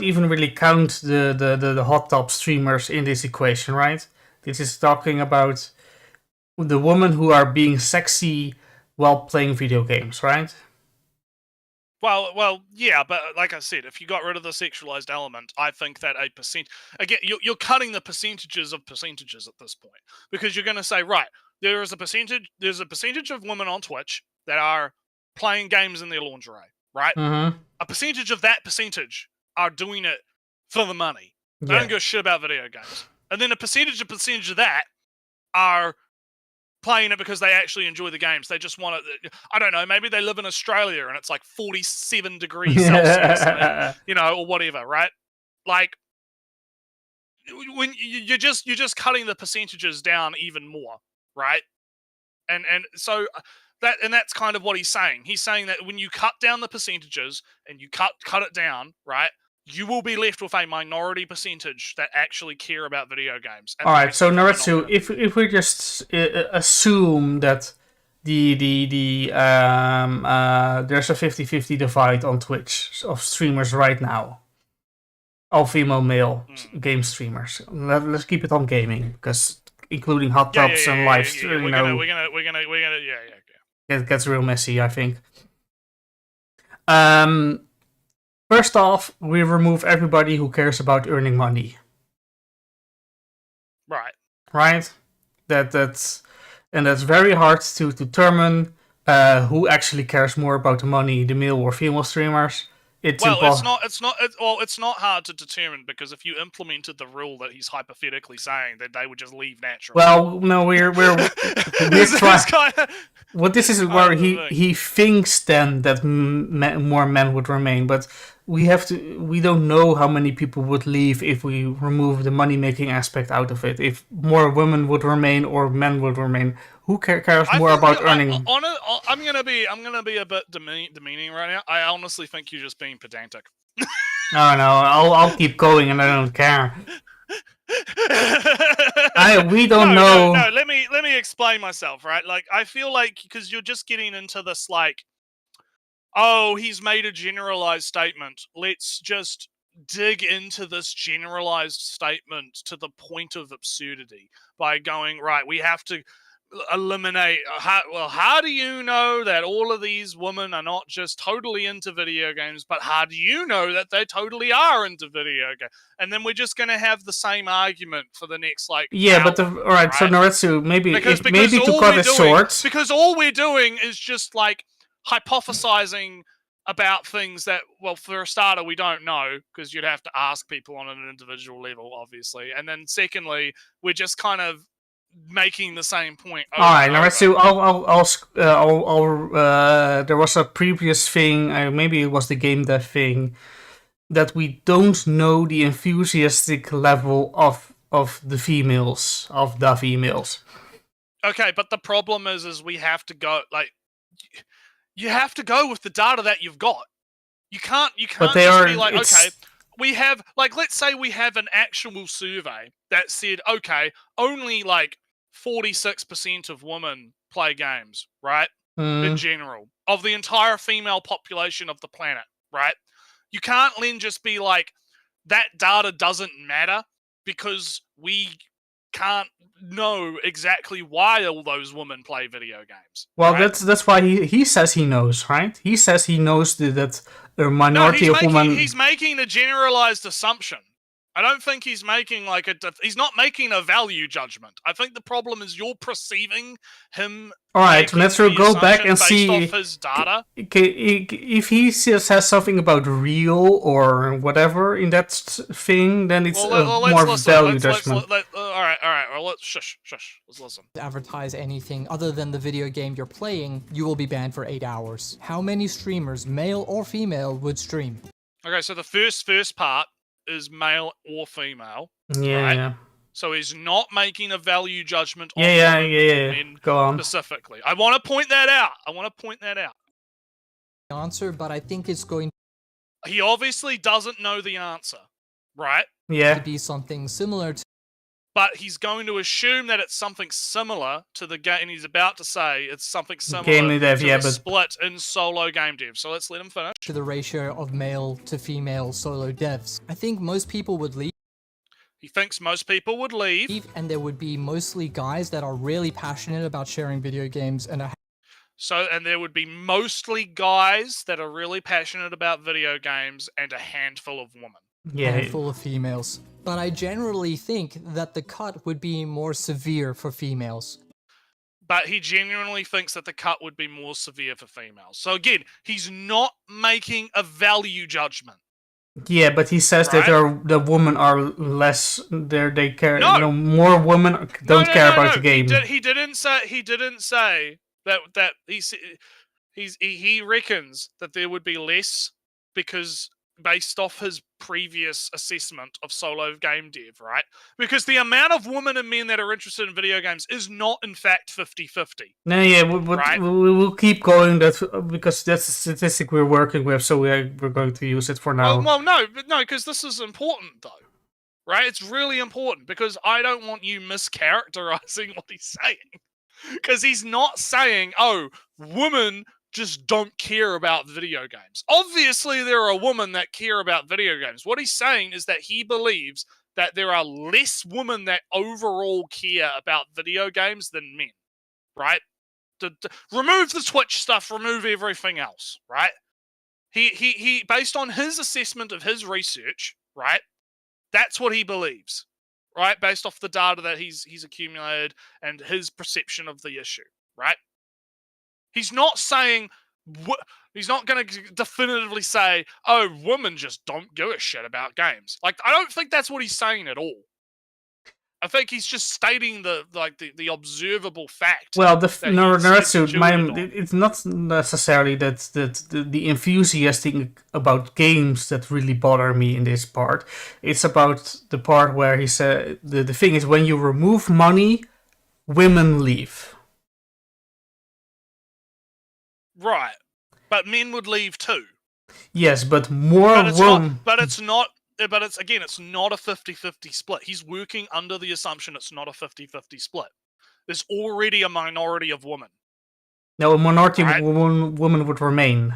even really count the hot top streamers in this equation, right? This is talking about the women who are being sexy while playing video games, right? Well, yeah, but like I said, if you got rid of the sexualized element, I think that again, you're cutting the percentages of percentages at this point, because you're going to say, right, there's a percentage of women on Twitch that are playing games in their lingerie, right? Mm-hmm. A percentage of that percentage are doing it for the money. They don't give a shit about video games. And then a percentage of that are playing it because they actually enjoy the games. They just want to, I don't know, maybe they live in Australia and it's like 47 degrees Celsius, or whatever, right? Like, when you're just cutting the percentages down even more, right? And so that's kind of what he's saying. He's saying that when you cut down the percentages and you cut it down, right, you will be left with a minority percentage that actually care about video games. All right, so NRETSREW, if we just assume that there's a 50-50 divide on Twitch of streamers right now, all female, male game streamers. Let's keep it on gaming, because including hot tubs and live, we're gonna it gets real messy, I think. First off, we remove everybody who cares about earning money. Right. Right? That's and that's very hard to determine who actually cares more about the money, the male or female streamers. It's impossible. It's not hard to determine, because if you implemented the rule that he's hypothetically saying, that they would just leave naturally. Well, no, we're trying. What this is where he thinks then that more men would remain, but we don't know how many people would leave if we remove the money making aspect out of it. If more women would remain or men would remain, who cares more about earning? I'm gonna be a bit demeaning right now. I honestly think you're just being pedantic. Oh no, I'll keep going and I don't care. We don't know. No, let me explain myself, right? Like, I feel like, because you're just getting into this, like, oh, he's made a generalized statement. Let's just dig into this generalized statement to the point of absurdity by going, right, we have to eliminate. How do you know that all of these women are not just totally into video games, but how do you know that they totally are into video games? And then we're just going to have the same argument for the next, like, yeah, hour, but all right, so NRETSREW, maybe to cut it short, because all we're doing is just like hypothesizing about things that, well, for a starter, we don't know, because you'd have to ask people on an individual level, obviously, and then secondly, we're just kind of making the same point. All right, now let's see. There was a previous thing, maybe it was the game dev thing, that we don't know the enthusiastic level of the females, Okay, but the problem is we have to go, like, you have to go with the data that you've got. You can't be like, okay, we have, like, let's say we have an actual survey that said, okay, only like 46% of women play games, right? In general, of the entire female population of the planet, right? You can't then just be like, that data doesn't matter, because we can't know exactly why all those women play video games. Well, right? that's why he says he knows, right? He says he knows that a minority of women. He's making a generalized assumption. I don't think he's making like he's not making a value judgment. I think the problem is you're perceiving him. All right, let's go back and see off his data. If he says something about real or whatever in that thing, then it's more value judgment. All right. Well, let's shush. Let's listen. Advertise anything other than the video game you're playing, you will be banned for 8 hours. How many streamers, male or female, would stream? Okay, so the first part is male or female. Yeah. Right? Yeah. So he's not making a value judgment on men Go on. Specifically. I want to point that out. Answer, but I think it's going He obviously doesn't know the answer, right? Yeah. to be something similar to But he's going to assume that it's something similar to the game, and he's about to say it's something similar game dev, to the split in solo game dev. So let's let him finish. the ratio of male to female solo devs. I think most people would leave. He thinks most people would leave. And there would be mostly guys that are really passionate about sharing video games and and there would be mostly guys that are really passionate about video games and a handful of women. Yeah. Handful of females. But I generally think that the cut would be more severe for females. But he genuinely thinks that the cut would be more severe for females. So again, he's not making a value judgment. Yeah, but he says that the women are less. They care. No, more women don't care about the game. He didn't say that he reckons that there would be less, because based off his previous assessment of solo game dev, right? Because the amount of women and men that are interested in video games is not, in fact, 50-50. No, yeah, we will keep going because that's the statistic we're working with, so we're going to use it for now. Well, no, because this is important, though. Right? It's really important, because I don't want you mischaracterizing what he's saying. Because he's not saying, oh, women just don't care about video games. Obviously, there are women that care about video games. What he's saying is that he believes that there are less women that overall care about video games than men, right? Remove the Twitch stuff, remove everything else, right? He based on his assessment of his research, right? That's what he believes. right? Based off the data that he's accumulated and his perception of the issue, right? He's not saying, he's not going to definitively say, oh, women just don't give a shit about games. Like, I don't think that's what he's saying at all. I think he's just stating the observable fact. Well, the that he's intuited on. it's not necessarily that the enthusiastic about games that really bother me in this part. It's about the part where he said the thing is when you remove money, women leave. Right, but men would leave too. Yes, but more women. But it's not a 50-50 split. He's working under the assumption it's not a 50-50 split. There's already a minority of women. No, a minority of women would remain.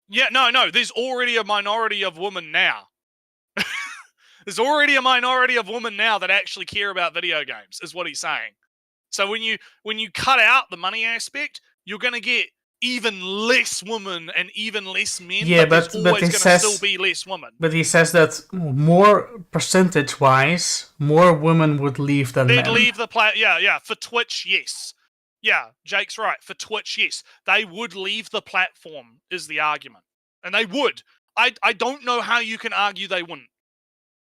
Yeah, no. There's already a minority of women now. There's already a minority of women now that actually care about video games, is what he's saying. So when you cut out the money aspect, you're going to get even less women and even less men. Yeah, but there's always going to still be less women. But he says that more percentage-wise, more women would leave than men. They'd leave the play. Yeah. For Twitch, yes. Yeah, Jake's right. For Twitch, yes. They would leave the platform, is the argument. And they would. I don't know how you can argue they wouldn't.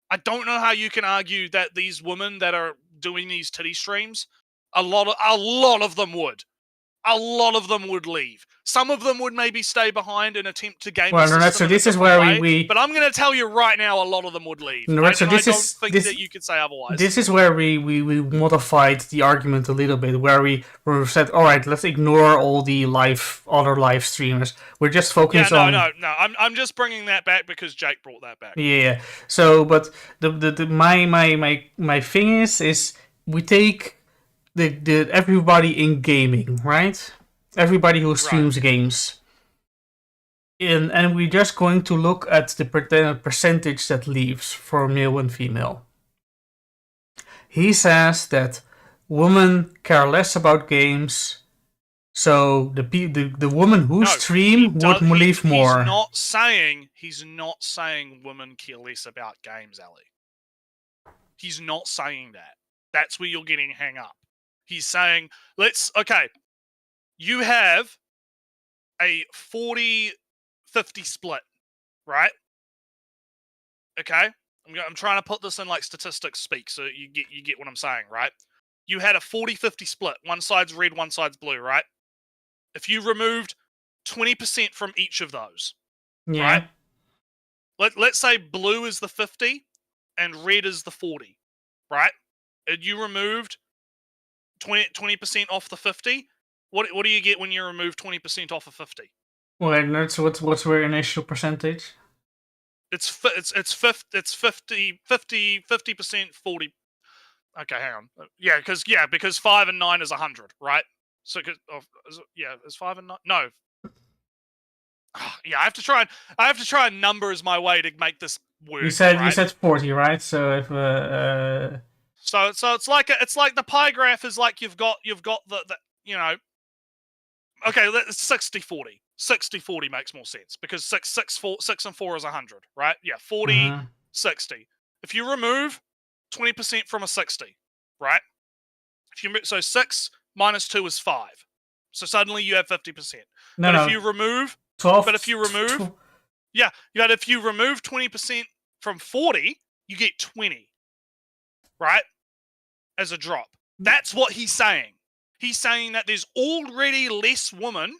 I don't know how you can argue that these women that are doing these titty streams, a lot of them would. A lot of them would leave. Some of them would maybe stay behind and attempt to game the system. So this is where we. But I'm going to tell you right now, a lot of them would leave. So I don't think that you could say otherwise. This is where we modified the argument a little bit, where we said, all right, let's ignore all the other live streamers. We're just focused on. No. I'm just bringing that back because Jake brought that back. Yeah. So, but my thing is we take. The everybody in gaming, right? Everybody who streams games. And we're just going to look at the percentage that leaves for male and female. He says that women care less about games, so the women who stream would leave more. He's not saying women care less about games, Ali. He's not saying that. That's where you're getting hung up. He's saying, you have a 40-50 split, right? Okay? I'm trying to put this in like statistics speak so you get what I'm saying, right? You had a 40-50 split. One side's red, one side's blue, right? If you removed 20% from each of those, right? Let's say blue is the 50 and red is the 40, right? And you removed 20% off the 50. What do you get when you remove 20% off of 50? Well, so what's your initial percentage? It's 50% 40. Okay, hang on. Because 5 and 9 is 100, right? So is 5 and 9? No. Yeah, I have to try and numbers my way to make this work. You said 40, right? So if So it's like the pie graph is like you've got the okay, 60-40. 60-40 makes more sense because 6 and 4 is 100, right? Yeah, 40, 60. If you remove 20% from a 60, right? So 6 minus 2 is 5. So suddenly you have 50%. If you remove 12, but if you remove if you remove 20% from 40, you get 20. Right? As a drop. That's what he's saying. He's saying that there's already less women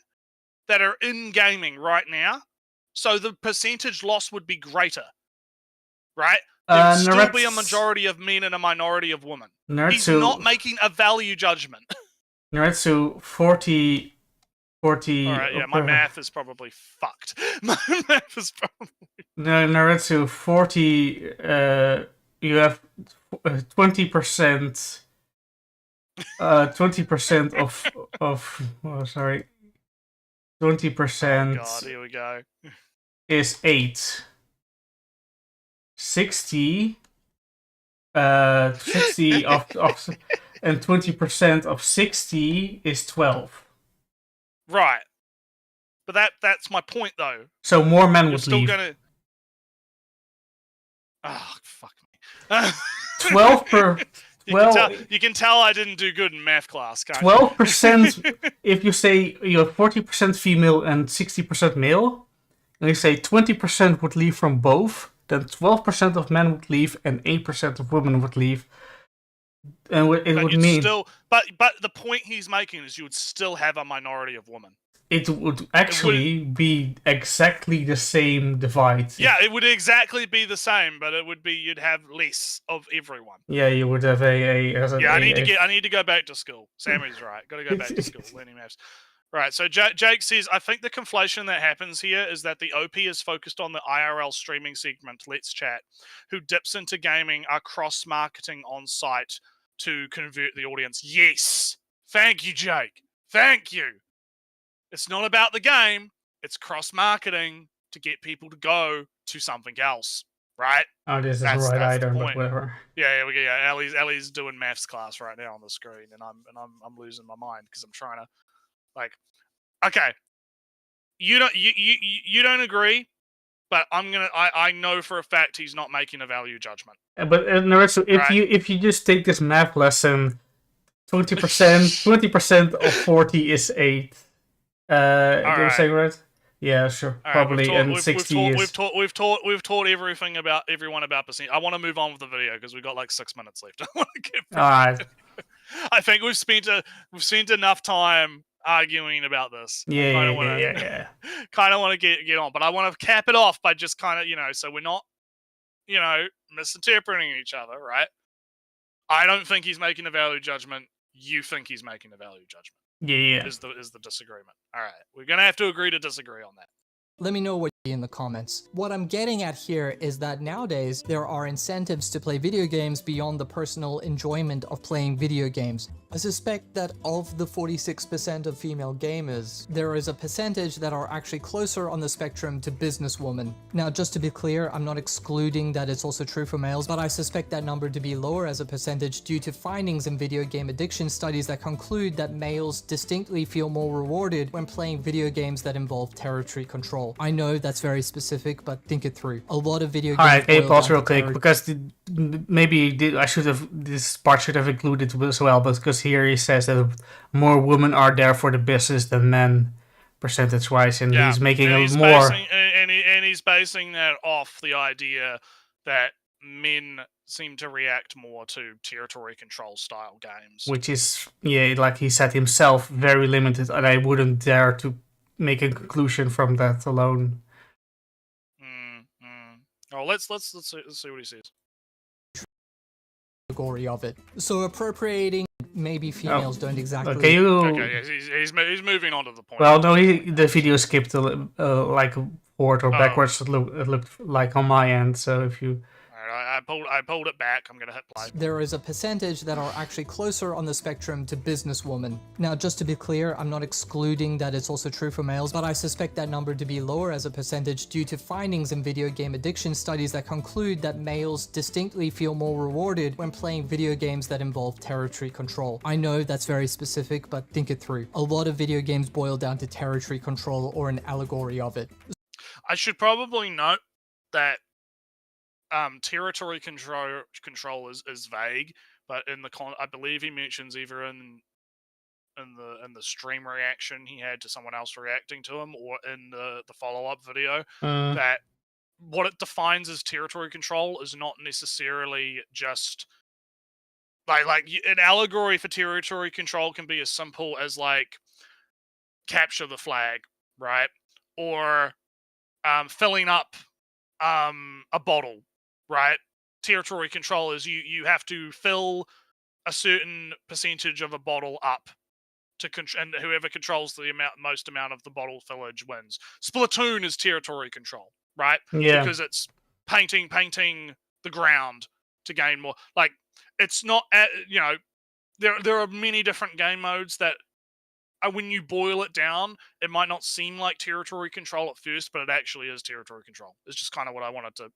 that are in gaming right now, so the percentage loss would be greater. Right? There would still be a majority of men and a minority of women. He's not making a value judgment. NRETSREW 40. Alright, yeah, my math is probably fucked. My math is probably... NRETSREW 40, you have 20%... 20% of 20%. God, here we go. Is 8. 60 of and 20% of 60 is 12. Right. But that's my point though. So more men would leave. Still gonna... Oh, fuck me. 12 per. You can tell I didn't do good in math class, can't 12%, if you say you're 40% female and 60% male, and you say 20% would leave from both, then 12% of men would leave and 8% of women would leave. And it would mean... But the point he's making is you would still have a minority of women. It would actually be exactly the same divide. Yeah, it would exactly be the same, but it would be you'd have less of everyone. Yeah, you would have I need to go back to school. Sammy's right. Got to go back to school, learning maths. Right, so Jake says, I think the conflation that happens here is that the OP is focused on the IRL streaming segment, Let's Chat, who dips into gaming are cross-marketing on site to convert the audience. Yes! Thank you, Jake. Thank you. It's not about the game. It's cross-marketing to get people to go to something else, right? Oh, this is right either, but whatever. Yeah. Ellie's doing maths class right now on the screen, and I'm losing my mind because I'm trying to, like, okay, you don't agree, but I know for a fact he's not making a value judgment. But NRETSREW, if you just take this math lesson, 20% of 40 is 8. Did I say right? Yeah, sure, probably. And 60 is... We've taught everyone about percent. I want to move on with the video because we've got like 6 minutes left. I want to get. All right. I think we've spent enough time arguing about this. Yeah. Kind of want to get on, but I want to cap it off by just kind of so we're not misinterpreting each other, right? I don't think he's making a value judgment. You think he's making a value judgment. Yeah. Is the disagreement. All right. We're going to have to agree to disagree on that. Let me know what in the comments. What I'm getting at here is that nowadays there are incentives to play video games beyond the personal enjoyment of playing video games. I suspect that of the 46% of female gamers, there is a percentage that are actually closer on the spectrum to businesswomen. Now, just to be clear, I'm not excluding that it's also true for males, but I suspect that number to be lower as a percentage due to findings in video game addiction studies that conclude that males distinctly feel more rewarded when playing video games that involve territory control. I know that's very specific, but think it through. A lot of video games... Alright, hey, pause real quick, because this part should have included as well, but because here he says that more women are there for the business than men, percentage-wise, and he's making he's basing that off the idea that men seem to react more to territory control style games. Which is, like he said himself, very limited, and I wouldn't dare to make a conclusion from that alone. Oh, let's see what he says. Category of it. So appropriating maybe females don't exactly. He's moving on to the point. Well, no, the video skipped like forward or backwards. It looked like on my end. So if you... I pulled it back. I'm gonna hit play. There is a percentage that are actually closer on the spectrum to businesswomen. Now, just to be clear, I'm not excluding that it's also true for males, but I suspect that number to be lower as a percentage due to findings in video game addiction studies that conclude that males distinctly feel more rewarded when playing video games that involve territory control. I know that's very specific, but think it through. A lot of video games boil down to territory control or an allegory of it. I should probably note that territory control is vague, but in the I believe he mentions either in the stream reaction he had to someone else reacting to him, or in the follow-up video, that what it defines as territory control is not necessarily just like an allegory for territory control can be as simple as like capture the flag, right? Or filling up a bottle. Right, territory control is you have to fill a certain percentage of a bottle up to and whoever controls the most amount of the bottle fillage wins. Splatoon is territory control, right? Yeah, because it's painting the ground to gain more. Like it's not, there are many different game modes that when you boil it down, it might not seem like territory control at first, but it actually is territory control. It's just kind of what I wanted to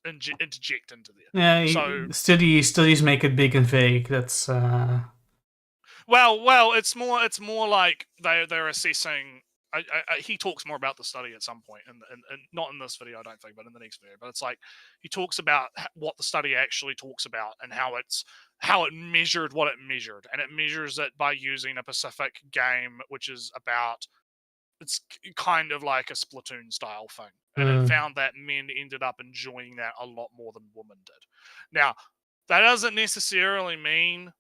interject into there. Yeah, so studies make it big and vague. That's well, it's more like they're assessing he talks more about the study at some point, and not in this video, I don't think, but in the next video. But it's like he talks about what the study actually talks about and how it measured what it measured, and it measures it by using a specific game, which is about it's kind of like a Splatoon style thing, and it found that men ended up enjoying that a lot more than women did. Now, that doesn't necessarily mean.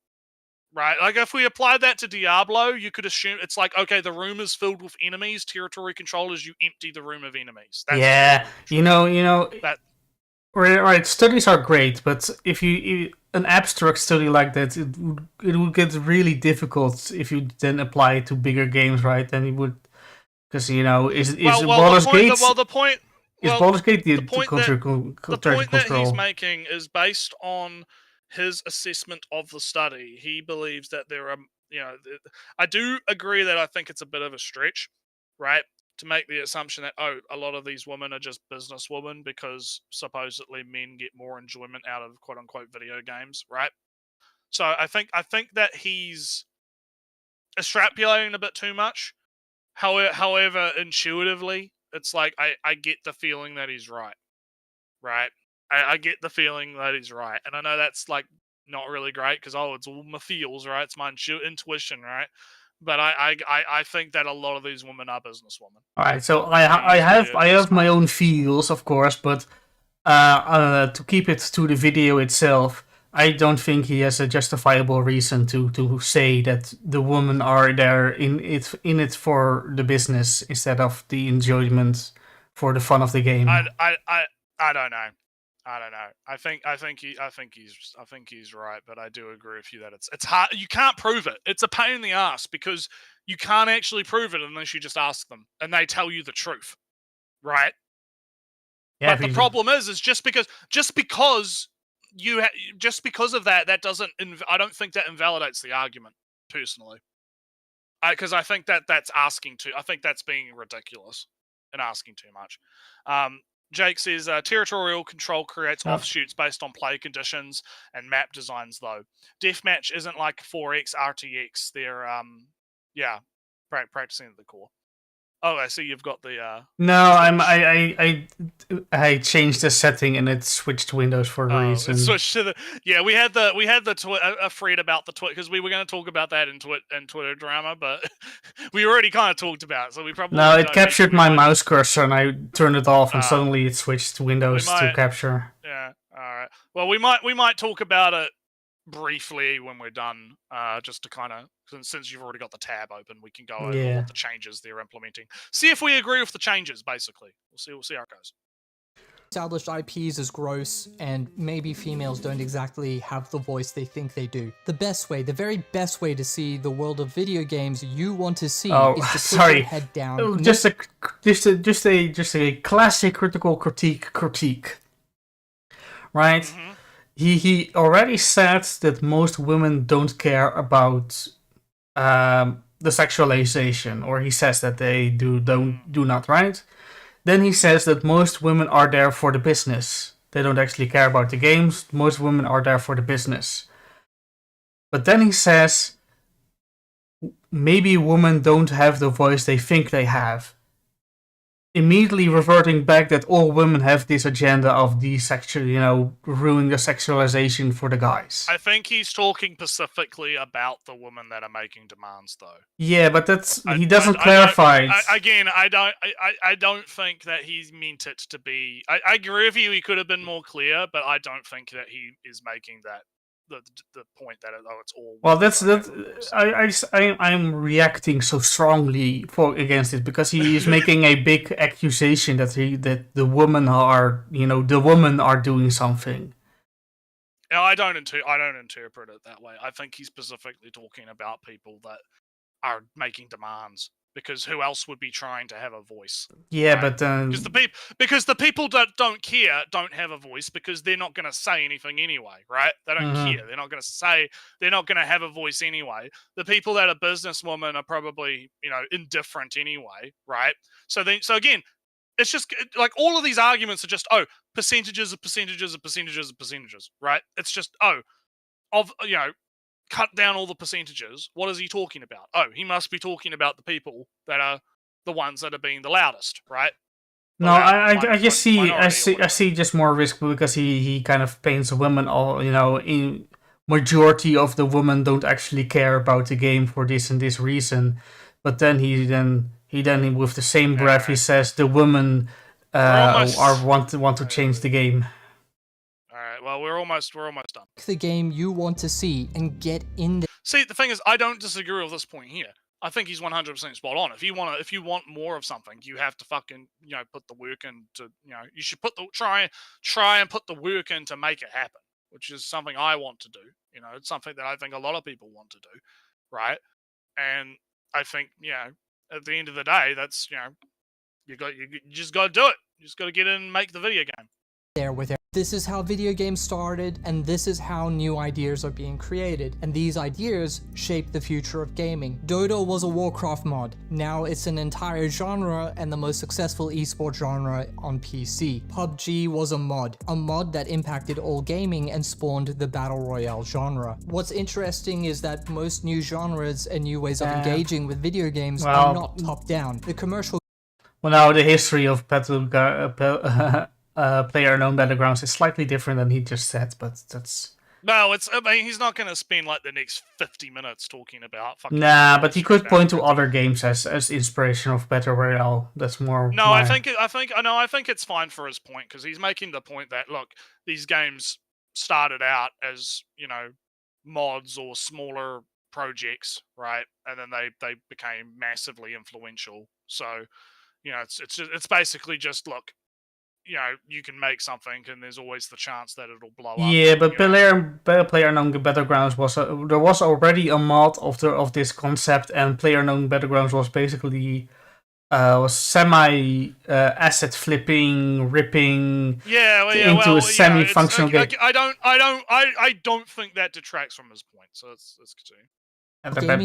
Right, like if we applied that to Diablo, you could assume it's like, okay, the room is filled with enemies. Territory control is you empty the room of enemies. That's yeah, you know, that. Right, studies are great, but if an abstract study like that, it would get really difficult if you then apply it to bigger games, right? Then you would, because is Baldur's Gate? The point that he's making is based on his assessment of the study. He believes that there are, I do agree that I think it's a bit of a stretch, right, to make the assumption that a lot of these women are just businesswomen because supposedly men get more enjoyment out of quote unquote video games, right? So I think that he's extrapolating a bit too much. However, intuitively, it's like I get the feeling that he's right. I get the feeling that he's right, and I know that's like not really great because it's all my feels, right? It's my intuition, right? But I think that a lot of these women are businesswomen. All right, so I have my own feels, of course, but to keep it to the video itself, I don't think he has a justifiable reason to say that the women are there in it for the business instead of the enjoyment for the fun of the game. I don't know. I think he's right, but I do agree with you that it's hard. You can't prove it. It's a pain in the ass because you can't actually prove it unless you just ask them and they tell you the truth, right? Yeah, but the problem is just because of that doesn't. I don't think that invalidates the argument personally, because I think that's asking too. I think that's being ridiculous and asking too much. Jake says territorial control creates offshoots based on play conditions and map designs, though. Deathmatch isn't like 4X RTX. They're practicing at the core. Oh, I see you've got the No, I changed the setting and it switched to Windows for a reason. It switched to we had a thread about the Twitter because we were going to talk about that in Twitter drama, but we already kind of talked about it, so we probably it captured my mouse cursor and I turned it off and suddenly it switched to Windows to capture. Yeah, all right. Well, we might talk about it briefly when we're done, just to kind of, since you've already got the tab open, we can go over what the changes they're implementing. See if we agree with the changes. Basically, we'll see how it goes. Established IPs is gross, and maybe females don't exactly have the voice they think they do. The very best way to see the world of video games you want to see is to put your head down. Just a classic critical critique. Right? Mm-hmm. He already said that most women don't care about the sexualization, or he says that they do not, right? Then he says that most women are there for the business. They don't actually care about the games. Most women are there for the business. But then he says maybe women don't have the voice they think they have. Immediately reverting back that all women have this agenda of ruining the sexualization for the guys. I think he's talking specifically about the women that are making demands, though. Yeah, but he doesn't clarify. I don't think that he's meant it to be. I agree with you. He could have been more clear, but I don't think that he is making that the point that it's all. Well, I'm reacting so strongly against it because he is making a big accusation that the women are doing something. No, I don't interpret it that way. I think he's specifically talking about people that are making demands, because who else would be trying to have a voice? Yeah, right? But because the people that don't care don't have a voice because they're not going to say anything anyway, right? They don't care. They're not going to say. They're not going to have a voice anyway. The people that are businesswomen are probably indifferent anyway, right? So again, it's just like all of these arguments are just percentages of percentages of percentages of percentages, right? It's just cut down all the percentages. What is he talking about? He must be talking about the people that are the ones that are being the loudest, right? No, I just see minority or I see just more risk because he kind of paints women all in majority of the women don't actually care about the game for this and this reason, but then he with the same breath he says the women want to change the game. All right, well we're almost done. The game you want to see and get in there. See, the thing is, I don't disagree with this point here. I think he's 100% spot on. If you want more of something, you have to fucking put the work in to you should try and put the work in to make it happen, which is something I want to do. It's something that I think a lot of people want to do, right? And I think at the end of the day, that's you just got to do it. You just got to get in and make the video game. There with it. This is how video games started, and this is how new ideas are being created, and these ideas shape the future of gaming. Dota was a Warcraft mod. Now it's an entire genre and the most successful esports genre on PC. PUBG was a mod that impacted all gaming and spawned the battle royale genre. What's interesting is that most new genres and new ways of engaging with video games are not top-down. The commercial. Well, now the history of player-unknown battlegrounds is slightly different than he just said, but that's... No, he's not going to spend like the next 50 minutes talking about fucking... Nah, but he could point to other games as inspiration of Battle Royale. That's more... No, I think it's fine for his point, because he's making the point that, look, these games started out as, mods or smaller projects, right? And then they became massively influential. So, it's basically just, look, you can make something, and there's always the chance that it'll blow up. Yeah, but PlayerUnknown Battlegrounds there was already a mod of this concept, and PlayerUnknown Battlegrounds was basically semi asset flipping, ripping into a semi-functional game. I don't think that detracts from his point. So let's continue.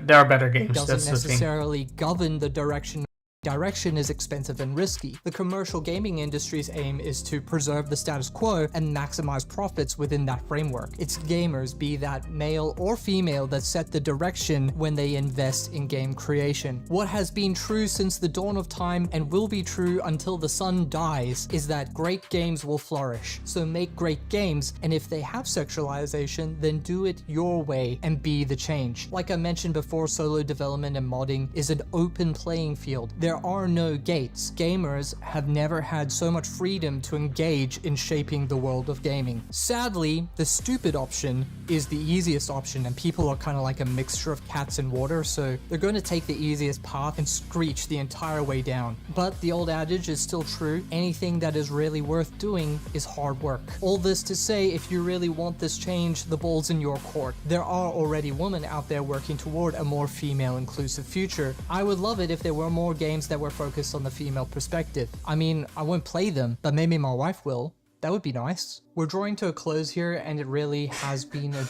There are better games. Doesn't necessarily govern the direction. Direction is expensive and risky. The commercial gaming industry's aim is to preserve the status quo and maximize profits within that framework. It's gamers, be that male or female, that set the direction when they invest in game creation. What has been true since the dawn of time and will be true until the sun dies is that great games will flourish. So make great games, and if they have sexualization, then do it your way and be the change. Like I mentioned before, solo development and modding is an open playing field. There are no gates. Gamers have never had so much freedom to engage in shaping the world of gaming. Sadly, the stupid option is the easiest option, and people are kind of like a mixture of cats and water, so they're going to take the easiest path and screech the entire way down. But the old adage is still true: anything that is really worth doing is hard work. All this to say, if you really want this change, the ball's in your court. There are already women out there working toward a more female inclusive future. I would love it if there were more games that were focused on the female perspective. I mean, I won't play them, but maybe my wife will. That would be nice. We're drawing to a close here, and it really has been a...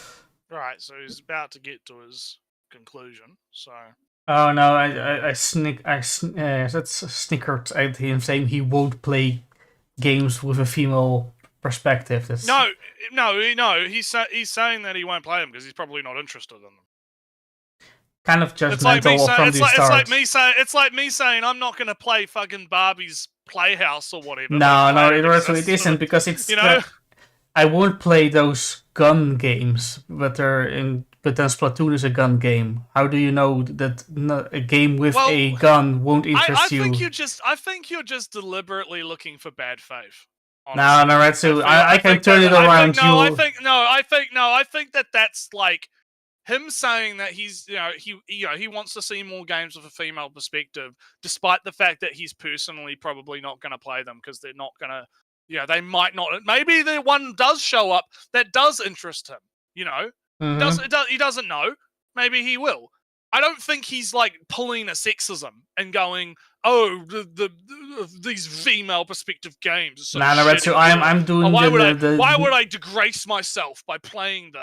Right, so he's about to get to his conclusion, so... Oh no, I snickered at him saying he won't play games with a female perspective. That's... No, he's saying that he won't play them because he's probably not interested in them. Kind of judgmental from the start. It's like me saying I'm not going to play fucking Barbie's Playhouse or whatever. No, it isn't, because it's I won't play those gun games, but then Splatoon is a gun game. How do you know that a game with a gun won't interest you? I think you're just deliberately looking for bad faith. No, NRETSREW, I can turn it around. I think that's like him saying that he wants to see more games with a female perspective, despite the fact that he's personally probably not going to play them because they're not going to, they might not. Maybe the one does show up that does interest him. He doesn't know. Maybe he will. I don't think he's like pulling a sexism and going, "Oh, these female perspective games." So I'm doing. Why would I disgrace myself by playing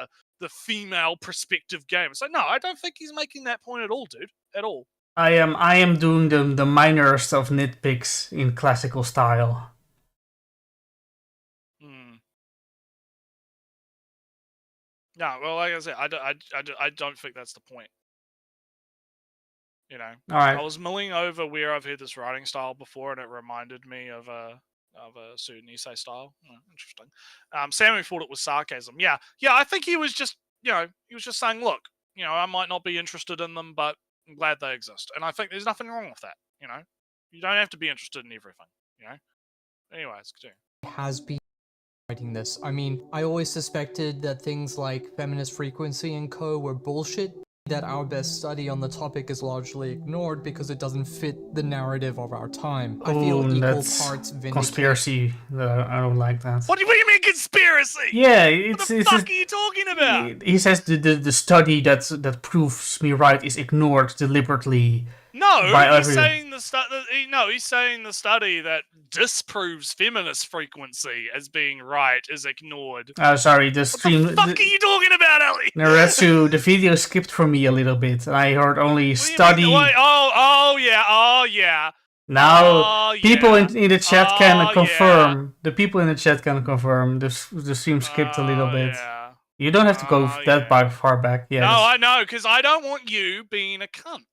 the female perspective game? It's like, no, I don't think he's making that point at all, dude. At all. I am doing the minorest of nitpicks in classical style. No, well, like I said, I don't think that's the point. You know, All right. I was mulling over where I've heard this writing style before, and it reminded me of a certain essay style. Interesting. Sammy thought it was sarcasm. Yeah, I think he was just, he was just saying, look, I might not be interested in them, but I'm glad they exist, and I think there's nothing wrong with that. You don't have to be interested in everything. Anyways, continue. Has been writing this. I mean, I always suspected that things like feminist frequency and co were bullshit, that our best study on the topic is largely ignored because it doesn't fit the narrative of our time. I feel equal that's parts vindicated. conspiracy. I don't like that. What do you mean conspiracy? Yeah, What the fuck are you talking about? He says the study that proves me right is ignored deliberately. No, he's saying the he's saying the study that disproves feminist frequency as being right is ignored. Oh, sorry, the stream. What the fuck are you talking about, Ellie? NRETSREW, the video skipped for me a little bit, and I heard only study. Oh yeah. Now, people in the chat can confirm. Yeah. The people in the chat can confirm. The stream skipped a little bit. Yeah. You don't have to go that far back. Yeah. No, I know, because I don't want you being a cunt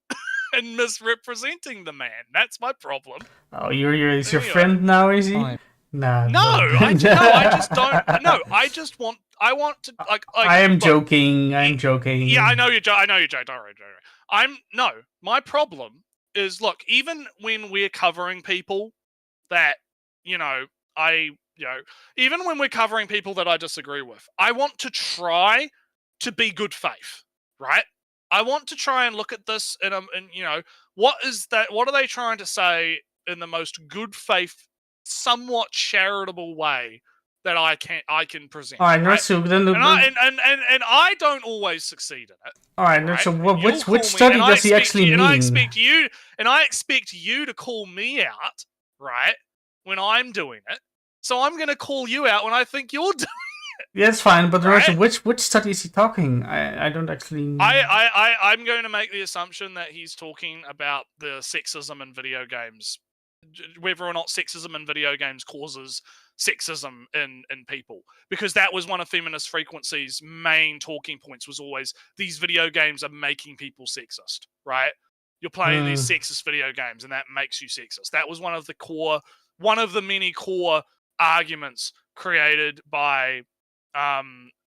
and misrepresenting the man. That's my problem. Oh, is your friend now, is he? Fine. Nah. No, I just don't. No, I want to like. I am joking. I'm joking. Yeah, I know you're joking. Don't worry. My problem is, look, even when we're covering people that, even when we're covering people that I disagree with, I want to try to be good faith, right? I want to try and look at this and what is that? What are they trying to say in the most good faith, somewhat charitable way that I can present? All right, right? So then and I don't always succeed in it. All right, so which study does he actually mean? And I expect you to call me out, right, when I'm doing it. So I'm going to call you out when I think you're doing it. Yeah, it's fine, but right? which study is he talking? I don't actually. I'm going to make the assumption that he's talking about the sexism in video games, whether or not sexism in video games causes sexism in people, because that was one of feminist frequency's main talking points, was always these video games are making people sexist, right? You're playing these sexist video games and that makes you sexist. That was one of the many core arguments created by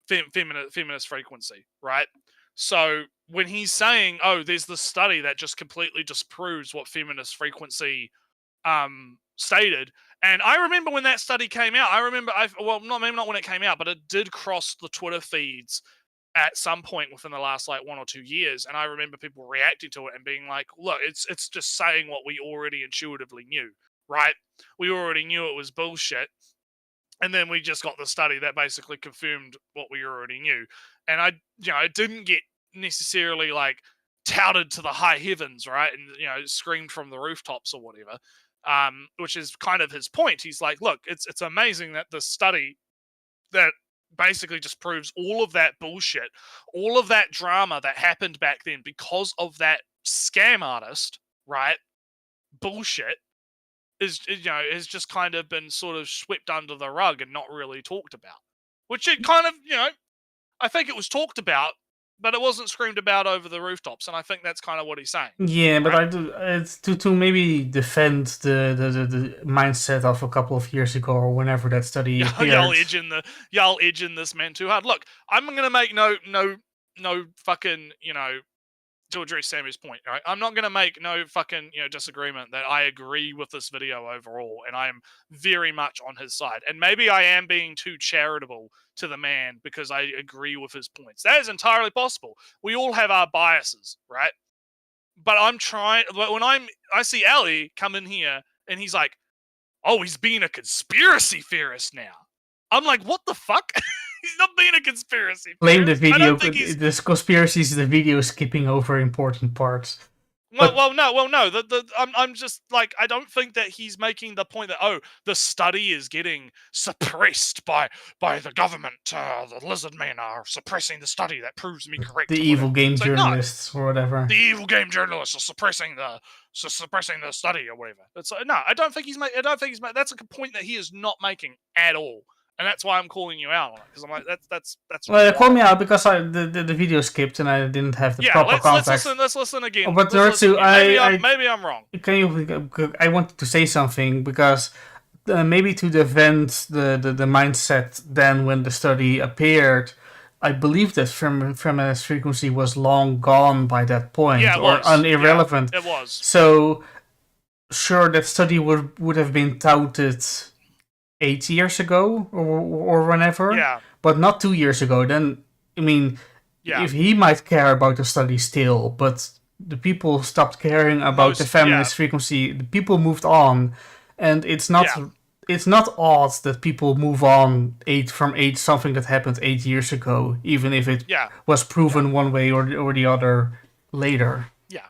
feminist frequency, right? So when he's saying, oh, there's this study that just completely disproves what feminist frequency stated, and I remember when that study came out, maybe not when it came out, but it did cross the Twitter feeds at some point within the last 1 or 2 years, and I remember people reacting to it and being like, look, it's just saying what we already intuitively knew, right? We already knew it was bullshit, and then we just got the study that basically confirmed what we already knew. And it didn't get necessarily touted to the high heavens, right? And screamed from the rooftops or whatever. Which is kind of his point. He's like, look, it's amazing that this study that basically just proves all of that bullshit, all of that drama that happened back then because of that scam artist, right? Bullshit has just kind of been sort of swept under the rug and not really talked about. Which it kind of, I think it was talked about, but it wasn't screamed about over the rooftops, and I think that's kind of what he's saying. Yeah, but right? It's to maybe defend the mindset of a couple of years ago or whenever that study appeared. Y'all edging this man too hard. Look, I'm gonna make no fucking to address Sammy's point, right? I'm not gonna make no fucking disagreement that I agree with this video overall, and I am very much on his side. And maybe I am being too charitable to the man because I agree with his points. That is entirely possible. We all have our biases, right? But I'm trying. When I see Ali come in here and he's like, "Oh, he's being a conspiracy theorist now." I'm like, "What the fuck?" He's not being a conspiracy. Blame the video. This conspiracy is the video skipping over important parts. No. I'm just like, I don't think that he's making the point that the study is getting suppressed by the government. The lizard men are suppressing the study that proves me correct. The evil game journalists or whatever. The evil game journalists are suppressing the study or whatever. It's no, I don't think he's making. That's a point that he is not making at all. and that's why I'm calling you out on it, because I'm like, that's. Well, you called wrong. me out because the video skipped and I didn't have the Yeah, proper let's context. listen again. Oh, but Let's listen NRETSREW, again. Maybe I'm wrong. Can you? I wanted to say something because maybe to defend the mindset then when the study appeared, I believe that feminist frequency was long gone by that point, Yeah, it or was. irrelevant. Yeah, it was. So sure, that study would have been touted 8 years ago or whenever, Yeah. but not 2 years ago. Then I mean, Yeah. if he might care about the study still, but the people stopped caring about the feminist frequency. The people moved on, and it's not odd that people move on from something that happened 8 years ago, even if it was proven one way or the other later. Yeah,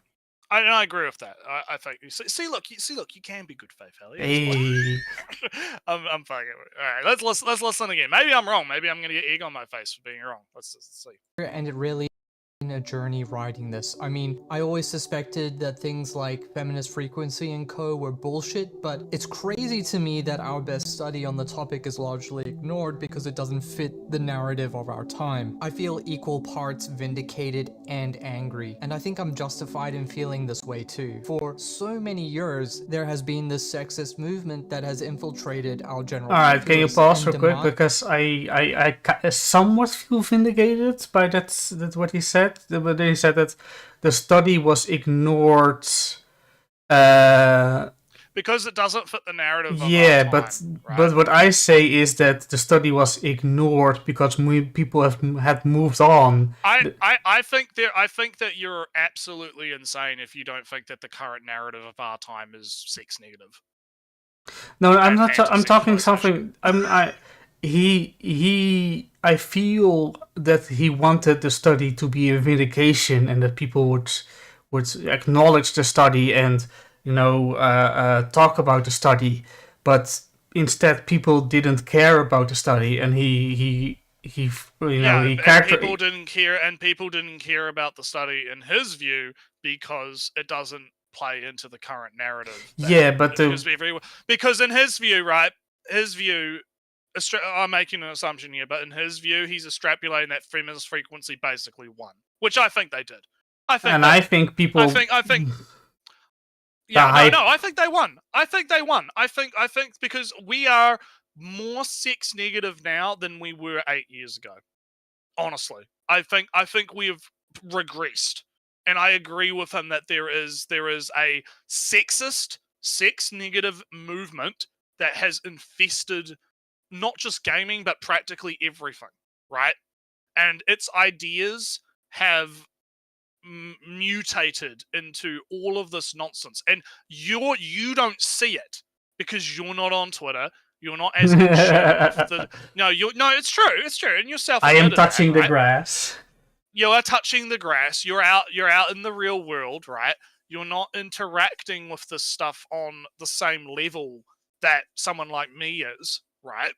I agree with that. I think see, look, you can be good faith, Elliot. Hey. I'm fucking. All right, let's listen again. Maybe I'm wrong. Maybe I'm gonna get egg on my face for being wrong. Let's see. And it really a journey writing this. I mean, I always suspected that things like feminist frequency and co were bullshit, but it's crazy to me that our best study on the topic is largely ignored because it doesn't fit the narrative of our time. I feel equal parts vindicated and angry, and I think I'm justified in feeling this way too. For so many years, there has been this sexist movement that has infiltrated our general Alright, can you pause real quick? Because I somewhat feel vindicated by that what he said. But he said that the study was ignored. Because it doesn't fit the narrative of yeah, our time, but what I say is that the study was ignored because people had moved on. I think that you're absolutely insane if you don't think that the current narrative of our time is sex negative. No, I'm not. I'm talking something. I feel that he wanted the study to be a vindication and that people would acknowledge the study and talk about the study, but instead people didn't care about the study, and he people didn't care, and people didn't care about the study in his view because it doesn't play into the current narrative. Because in his view, right, I'm making an assumption here, but in his view, he's extrapolating that feminist frequency basically won, which I think they did. I think people. I think. Yeah, I think they won. I think because we are more sex negative now than we were 8 years ago. Honestly, I think we have regressed, and I agree with him that there is a sexist, sex negative movement that has infested not just gaming, but practically everything, right? And its ideas have mutated into all of this nonsense, and you don't see it because you're not on Twitter. You're not as in tune with it's true, and yourself. I am touching the grass. You are touching the grass. You're out in the real world, right? You're not interacting with this stuff on the same level that someone like me is, right?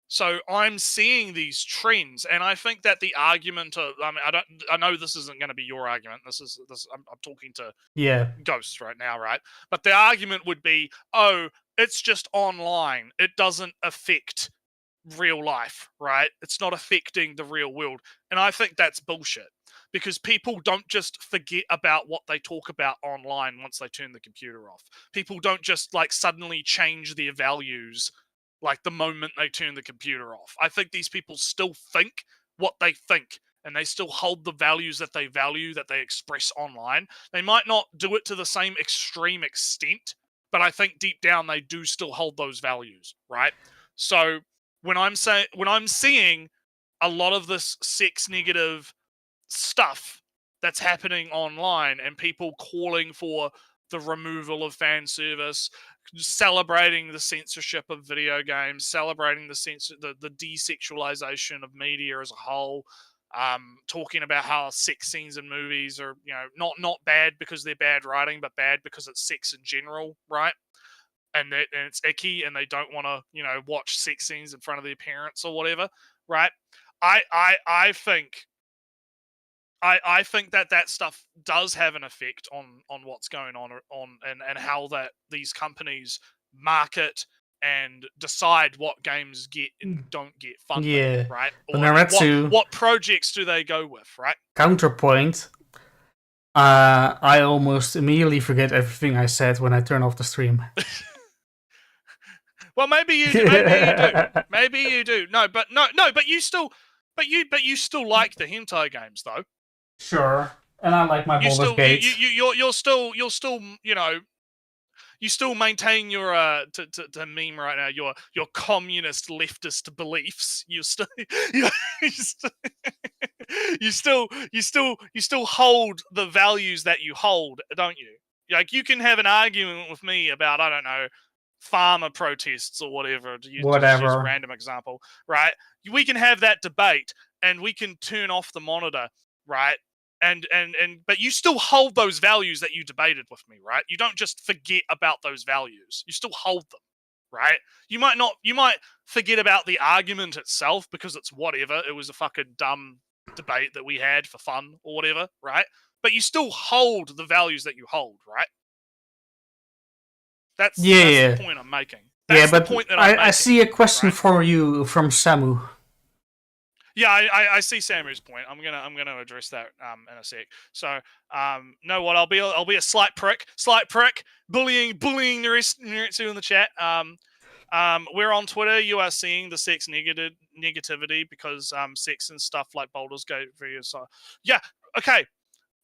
So I'm seeing these trends, and I think that the argument of, I know this isn't going to be your argument. I'm talking to Ghosts right now, right? But the argument would be, oh, it's just online. It doesn't affect real life, right? It's not affecting the real world. And I think that's bullshit, because people don't just forget about what they talk about online once they turn the computer off. People don't just suddenly change their values the moment they turn the computer off. I think these people still think what they think, and they still hold the values that they value, that they express online. They might not do it to the same extreme extent, but I think deep down they do still hold those values, right? So when I'm seeing a lot of this sex negative stuff that's happening online, and people calling for the removal of fan service, celebrating the censorship of video games, celebrating the desexualization of media as a whole, talking about how sex scenes in movies are not bad because they're bad writing, but bad because it's sex in general, right? And it's icky, and they don't want to watch sex scenes in front of their parents or whatever, right? I think that stuff does have an effect on what's going on and how that these companies market and decide what games get and don't get funding, Yeah. right? But Or and NRETSREW, what projects do they go with, right? counterpoint, I almost immediately forget everything I said when I turn off the stream. Well, maybe you do. Maybe you do. Maybe you do. No, but you still like the hentai games though. Sure. And I like my Baldur's Gate. You're still you still maintain your to meme right now your communist leftist beliefs. You still you still hold the values that you hold, don't you? Like, you can have an argument with me about, I don't know, farmer protests or whatever, to use a random example, right? We can have that debate and we can turn off the monitor, right? And but you still hold those values that you debated with me, right? You don't just forget about those values. You still hold them, right? You might forget about the argument itself because it's whatever. It was a fucking dumb debate that we had for fun or whatever, right? But you still hold the values that you hold, right? That's the point I'm making. That's the point that I'm making. I see a question for you from Samu. Yeah, I see Samu's point. I'm gonna address that in a sec. So know what? I'll be a slight prick, bullying NRETSREW in the chat. We're on Twitter. You are seeing the sex negativity because sex and stuff like Baldur's Gate videos. So yeah, okay.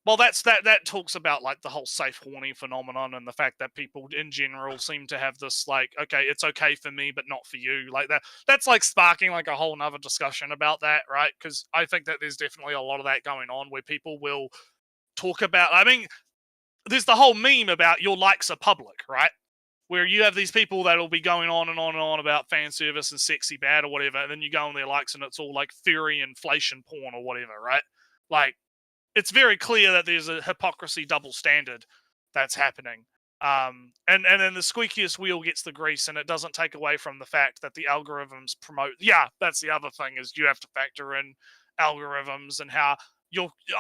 Well, that talks about like the whole safe horny phenomenon and the fact that people in general seem to have this like, okay, it's okay for me, but not for you. Like that's like sparking like a whole nother discussion about that, right? Because I think that there's definitely a lot of that going on where people will talk about, I mean, there's the whole meme about your likes are public, right? Where you have these people that'll be going on and on and on about fan service and sexy bad or whatever, and then you go on their likes and it's all like furry inflation porn or whatever, right? Like, it's very clear that there's a hypocrisy double standard that's happening. And then the squeakiest wheel gets the grease, and it doesn't take away from the fact that the algorithms promote. Yeah, that's the other thing, is you have to factor in algorithms and how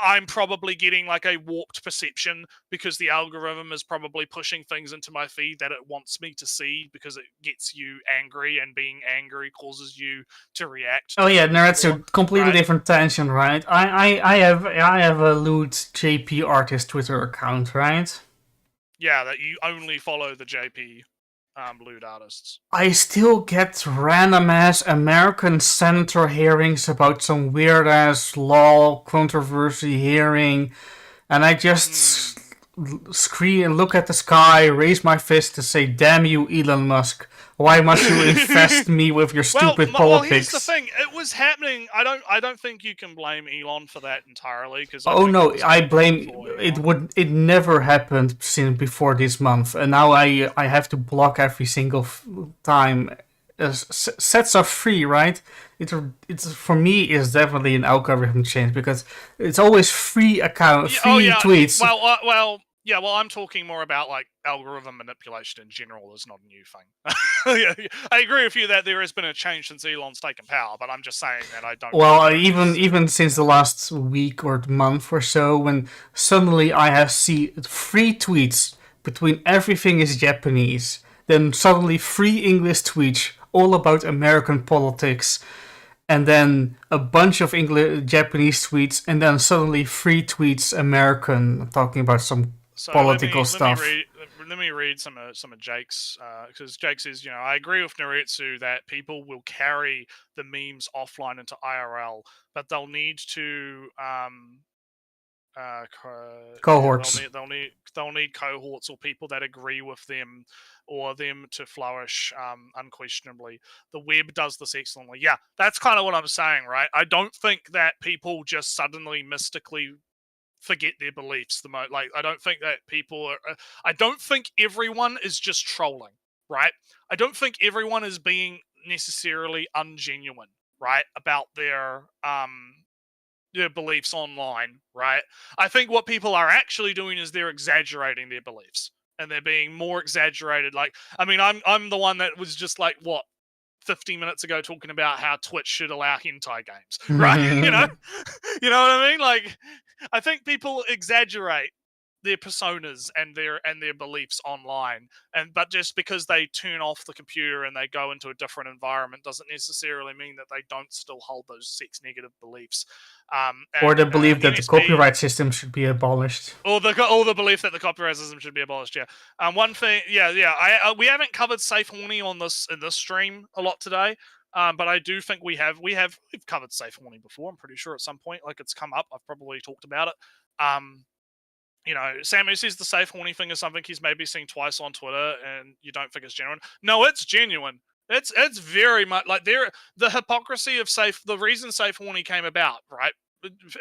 I'm probably getting like a warped perception because the algorithm is probably pushing things into my feed that it wants me to see because it gets you angry, and being angry causes you to react. Oh yeah, no, that's a completely different tension, right? I have a lewd JP artist Twitter account, right? Yeah, that you only follow the JP lewd artists. I still get random ass American senator hearings about some weird ass law controversy hearing, and I just scream and look at the sky, raise my fist to say, "Damn you, Elon Musk! Why must you infest me with your stupid politics?" Well, here's the thing: it was happening. I don't think you can blame Elon for that entirely. Because I blame it. It never happened since before this month, and now I have to block every single time. Sets are free, right? It's for me is definitely an algorithm change because it's always free tweets. Well, I'm talking more about like algorithm manipulation in general is not a new thing. I agree with you that there has been a change since Elon's taken power, but I'm just saying that I don't. Well, even since the last week or month or so, when suddenly I have seen free tweets between everything is Japanese, then suddenly free English tweets all about American politics, and then a bunch of Japanese tweets, and then suddenly free tweets American talking about some political stuff. Let me read some of Jake's, because Jake says, I agree with NRETSREW that people will carry the memes offline into IRL, but they'll need to cohorts. They'll need cohorts or people that agree with them, or them to flourish. Unquestionably, the web does this excellently. Yeah, that's kind of what I'm saying, right? I don't think that people just suddenly mystically forget their beliefs. I don't think that people are. I don't think everyone is just trolling, right? I don't think everyone is being necessarily ungenuine, right, about their beliefs online, right? I think what people are actually doing is they're exaggerating their beliefs, and they're being more exaggerated. Like, I mean, I'm the one that was just like, what, 15 minutes ago talking about how Twitch should allow hentai games, right? You know what I mean? Like, I think people exaggerate personas and their beliefs online, but just because they turn off the computer and they go into a different environment doesn't necessarily mean that they don't still hold those sex negative beliefs. Or the belief that the NSP, copyright system should be abolished. or the belief that the copyright system should be abolished. Yeah. One thing. Yeah. We haven't covered safe horny on this in this stream a lot today. But I do think we've covered safe horny before. I'm pretty sure at some point, like it's come up. I've probably talked about it. Samu says the safe horny thing is something he's maybe seen twice on Twitter, and you don't think it's genuine. No, it's genuine. It's very much like the hypocrisy of safe. The reason safe horny came about, right?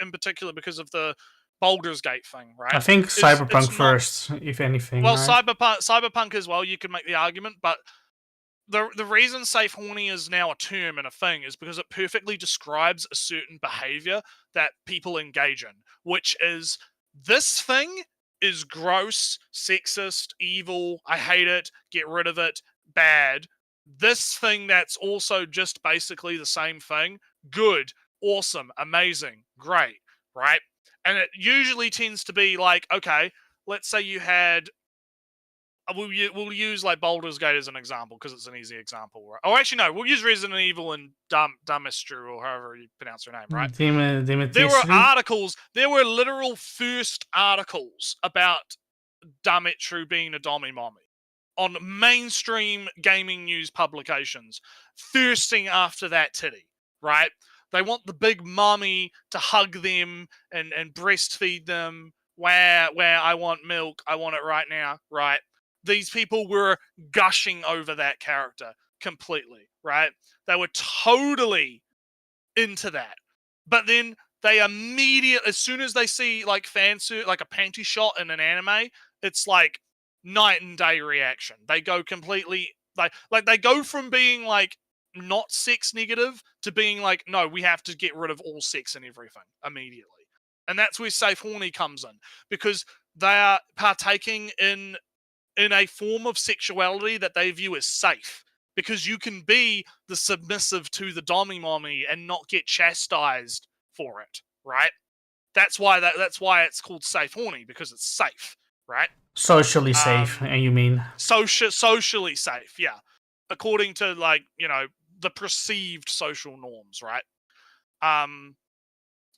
In particular because of the Baldur's Gate thing, right? I think Cyberpunk it's first, if anything. Well, right? Cyberpunk as well. You could make the argument, but the reason safe horny is now a term and a thing is because it perfectly describes a certain behavior that people engage in, which is this thing is gross, sexist, evil, I hate it, get rid of it, bad. This thing that's also just basically the same thing, good, awesome, amazing, great, right? And it usually tends to be like, okay, let's say you had we'll use like Baldur's Gate as an example because it's an easy example, right? Oh, actually, no. We'll use Resident Evil and NRETSREW or however you pronounce her name, right? There were articles. There were literal first articles about NRETSREW being a dommy mommy on mainstream gaming news publications, thirsting after that titty, right? They want the big mummy to hug them and breastfeed them. Where I want milk, I want it right now, right? These people were gushing over that character completely, right? They were totally into that. But then they immediately, as soon as they see like like a panty shot in an anime, it's like night and day reaction. They go completely like they go from being like not sex negative to being like, no, we have to get rid of all sex and everything immediately. And that's where safe horny comes in, because they are partaking in a form of sexuality that they view as safe, because you can be the submissive to the dommy mommy and not get chastised for it, right? That's why it's called safe horny, because it's safe, right? Socially safe, and you mean? Socially safe, yeah. According to like, the perceived social norms, right?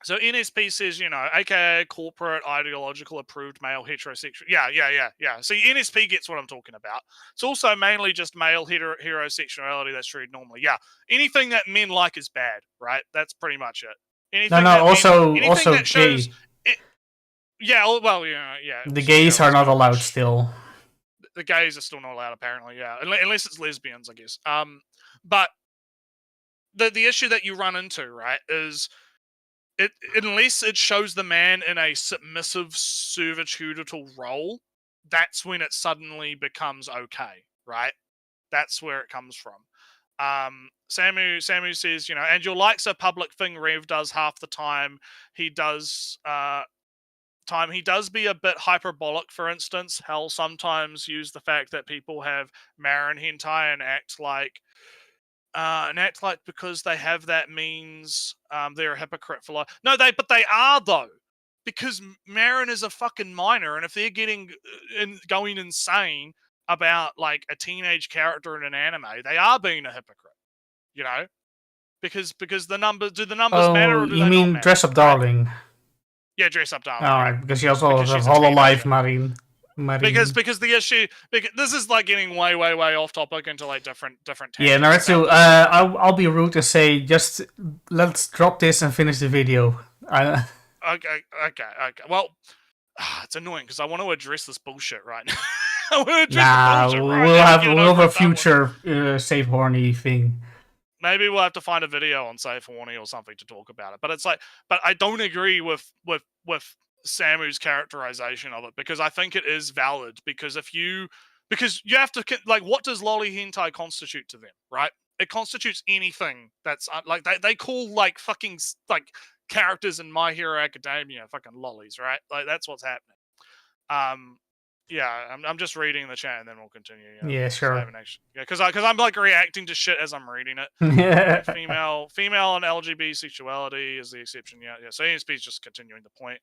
So NSP says, aka corporate, ideological, approved male heterosexual. Yeah. See, NSP gets what I'm talking about. It's also mainly just male heterosexuality that's treated normally. Yeah. Anything that men like is bad, right? That's pretty much it. Anything also that shows gay. Yeah. The gays are not allowed still. The gays are still not allowed, apparently, yeah. Unless it's lesbians, I guess. But the issue that you run into, right, is unless it shows the man in a submissive servitudical role, that's when it suddenly becomes okay, right? That's where it comes from. Samu says, and your likes a public thing. Rev does half the time. He does be a bit hyperbolic. For instance, he'll sometimes use the fact that people have Marin hentai and act like because they have that means they're a hypocrite for life. No, but they are though, because Marin is a fucking minor, and if they're going insane about like a teenage character in an anime, they are being a hypocrite, because the numbers matter, or do you they mean not matter, Dress Up Darling? Yeah, Dress Up Darling. All right, because she also has a Hololive Marine. Because the issue, this is like getting way off topic into like different yeah, NRETSREW, I'll be rude and say just let's drop this and finish the video. Okay. Well, it's annoying because I want to address this bullshit right now. I want to address the bullshit right now. We'll have a future safe horny thing. Maybe we'll have to find a video on safe horny or something to talk about it. But it's like, but I don't agree with Samu's characterization of it, because I think it is valid, because you have to, like, what does lolly hentai constitute to them, right? It constitutes anything that's like they call like fucking like characters in My Hero Academia fucking lollies, right? Like that's what's happening. Yeah, I'm just reading the chat and then we'll continue. Yeah, sure. I haven't actually, because I'm like reacting to shit as I'm reading it. Yeah. Female and LGBT sexuality is the exception. Yeah. So ESP is just continuing the point.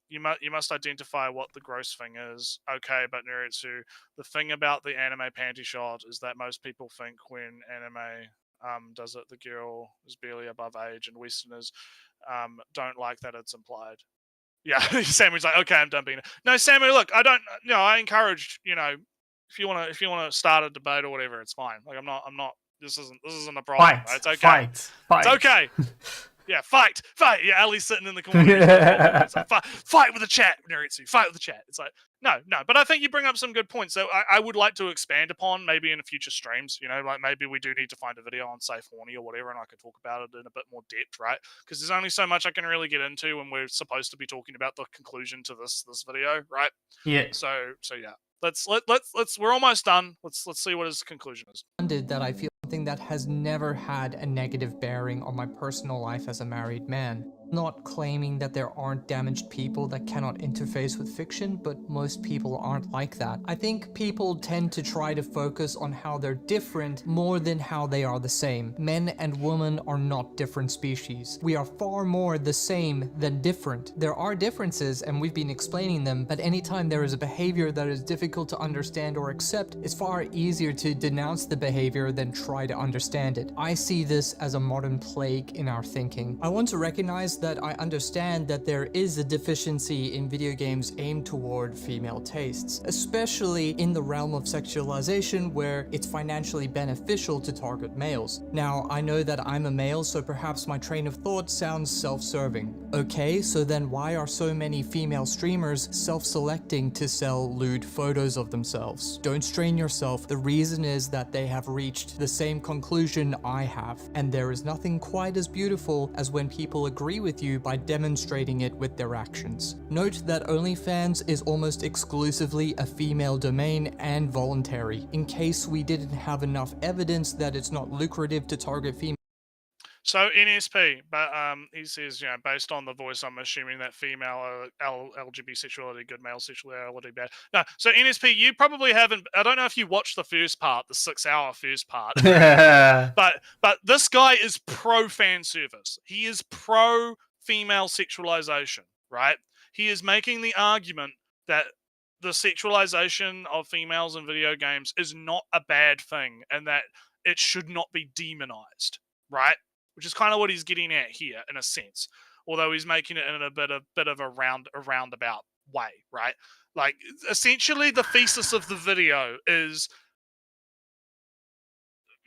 You must identify what the gross thing is. Okay, but NRETSREW, the thing about the anime panty shot is that most people think when anime does it, the girl is barely above age, and Westerners don't like that it's implied. Yeah, Samuel's like, okay, I'm done being. No, Samuel, look, I don't. I encourage. If you wanna start a debate or whatever, it's fine. Like, I'm not. This isn't a problem. Fight. Right? It's okay. Fight. It's okay. Yeah, fight. Yeah, Ali's sitting in the corner. It's like, fight with the chat, NRETSREW. Fight with the chat. It's like, no. But I think you bring up some good points. So I would like to expand upon maybe in future streams. Like maybe we do need to find a video on Safe Horny or whatever, and I could talk about it in a bit more depth, right? Because there's only so much I can really get into when we're supposed to be talking about the conclusion to this video, right? Yeah. So yeah. Let's we're almost done. Let's see what his conclusion is. That I feel something that has never had a negative bearing on my personal life as a married man. Not claiming that there aren't damaged people that cannot interface with fiction, but most people aren't like that. I think people tend to try to focus on how they're different more than how they are the same. Men and women are not different species. We are far more the same than different. There are differences and we've been explaining them, but anytime there is a behavior that is difficult to understand or accept, it's far easier to denounce the behavior than try to understand it. I see this as a modern plague in our thinking. I want to recognize that I understand that there is a deficiency in video games aimed toward female tastes, especially in the realm of sexualization where it's financially beneficial to target males. Now, I know that I'm a male, so perhaps my train of thought sounds self-serving. Okay, so then why are so many female streamers self-selecting to sell lewd photos of themselves? Don't strain yourself. The reason is that they have reached the same conclusion I have, and there is nothing quite as beautiful as when people agree with you by demonstrating it with their actions. Note that OnlyFans is almost exclusively a female domain and voluntary, in case we didn't have enough evidence that it's not lucrative to target female. So NSP, but he says, based on the voice, I'm assuming that female LGBT sexuality, good male sexuality, bad. No, so NSP, you probably haven't. I don't know if you watched the first part, the 6-hour first part, but this guy is pro fan service. He is pro female sexualization, right? He is making the argument that the sexualization of females in video games is not a bad thing, and that it should not be demonized, right? Which is kind of what he's getting at here, in a sense. Although he's making it in a bit of a roundabout way, right? Like, essentially, the thesis of the video is,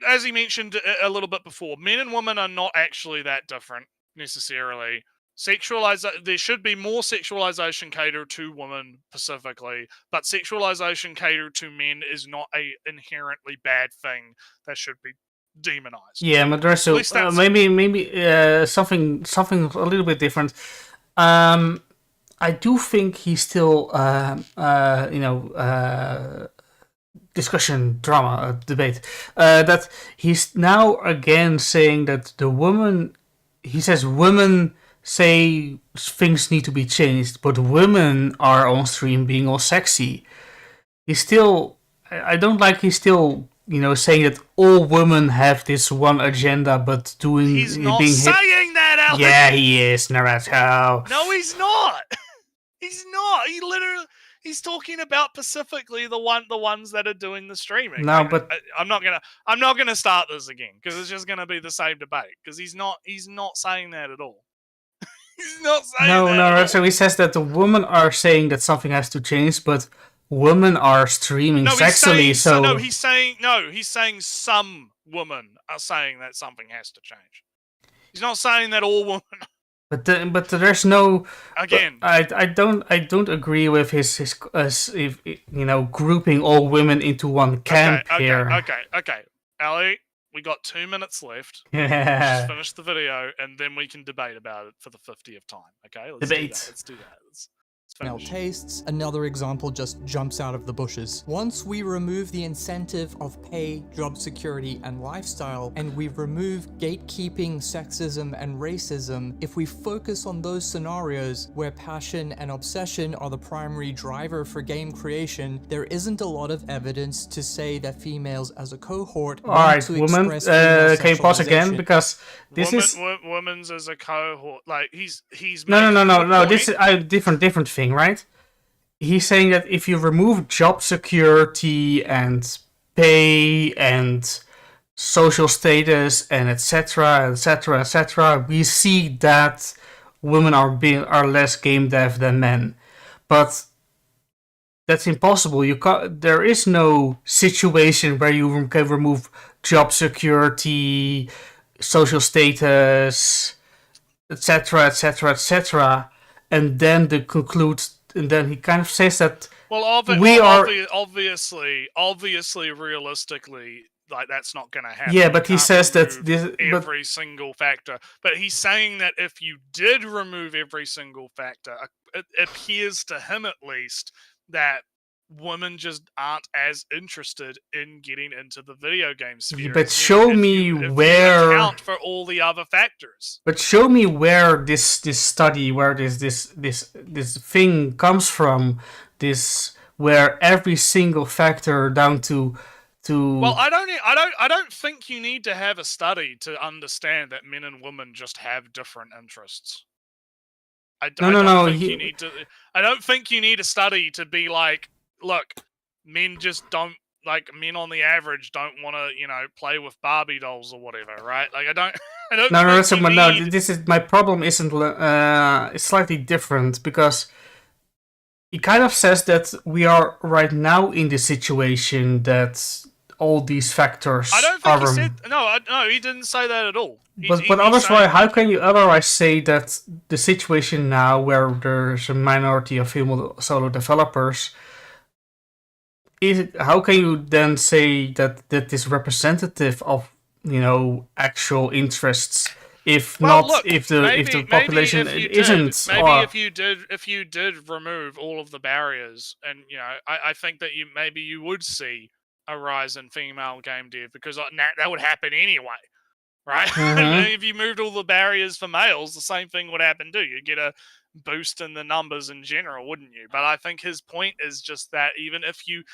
as he mentioned a little bit before, men and women are not actually that different necessarily. There should be more sexualization catered to women specifically, but sexualization catered to men is not a inherently bad thing that should be demonized. Yeah, Madraso, maybe something a little bit different. I do think he's still discussion, drama, debate. That he's now again saying that the woman. He says women say things need to be changed, but women are on stream being all sexy. He's still. I don't like. He's still. Saying that all women have this one agenda, but doing... He's not saying that, Alex! Yeah, he is, Naruto. No, he's not! He's not! He's talking about specifically the ones that are doing the streaming. No, but... I'm not gonna start this again, because it's just gonna be the same debate, because he's not saying that at all. He's not saying that at all. So he says that the women are saying that something has to change, but... women are streaming sexually, he's saying some women are saying that something has to change. He's not saying that all women. But there's no. Again, I don't agree with his grouping all women into one camp here. Okay, Ali, we got 2 minutes left. Yeah. Just finish the video and then we can debate about it for the 50th time. Okay, Debate. Let's do that. Male tastes, another example just jumps out of the bushes. Once we remove the incentive of pay, job security, and lifestyle, and we remove gatekeeping, sexism, and racism, if we focus on those scenarios where passion and obsession are the primary driver for game creation, there isn't a lot of evidence to say that females as a cohort want to woman, express female can you pause again? sexualization. Because this women's as a cohort. Like he's no. point. This is a different thing, right? He's saying that if you remove job security and pay and social status and etc., we see that women are less game dev than men, but that's impossible. There is no situation where you can remove job security, social status, etc., and then and then he kind of says that obviously, realistically, like that's not going to happen. Yeah, but he says that every single factor. But he's saying that if you did remove every single factor, it appears to him at least that women just aren't as interested in getting into the video game sphere. But show me where you account for all the other factors. But show me where this study, where this thing comes from, where every single factor down to. Well, I don't think you need to have a study to understand that men and women just have different interests. I don't think you need a study to be like, look, men just don't, like, men on the average don't want to, play with Barbie dolls or whatever, right? Like, I don't. This is my problem. Isn't it's slightly different because he kind of says that we are right now in the situation that all these factors. I don't think he said no. He didn't say that at all. But otherwise, how can you otherwise say that the situation now, where there's a minority of female solo developers, how can you then say that is representative of actual interests? If the population isn't. If you did remove all of the barriers, and I think that you would see a rise in female game dev, because that would happen anyway, right? Mm-hmm. If you moved all the barriers for males, the same thing would happen too. You'd get a boost in the numbers in general, wouldn't you? But I think his point is just that even if you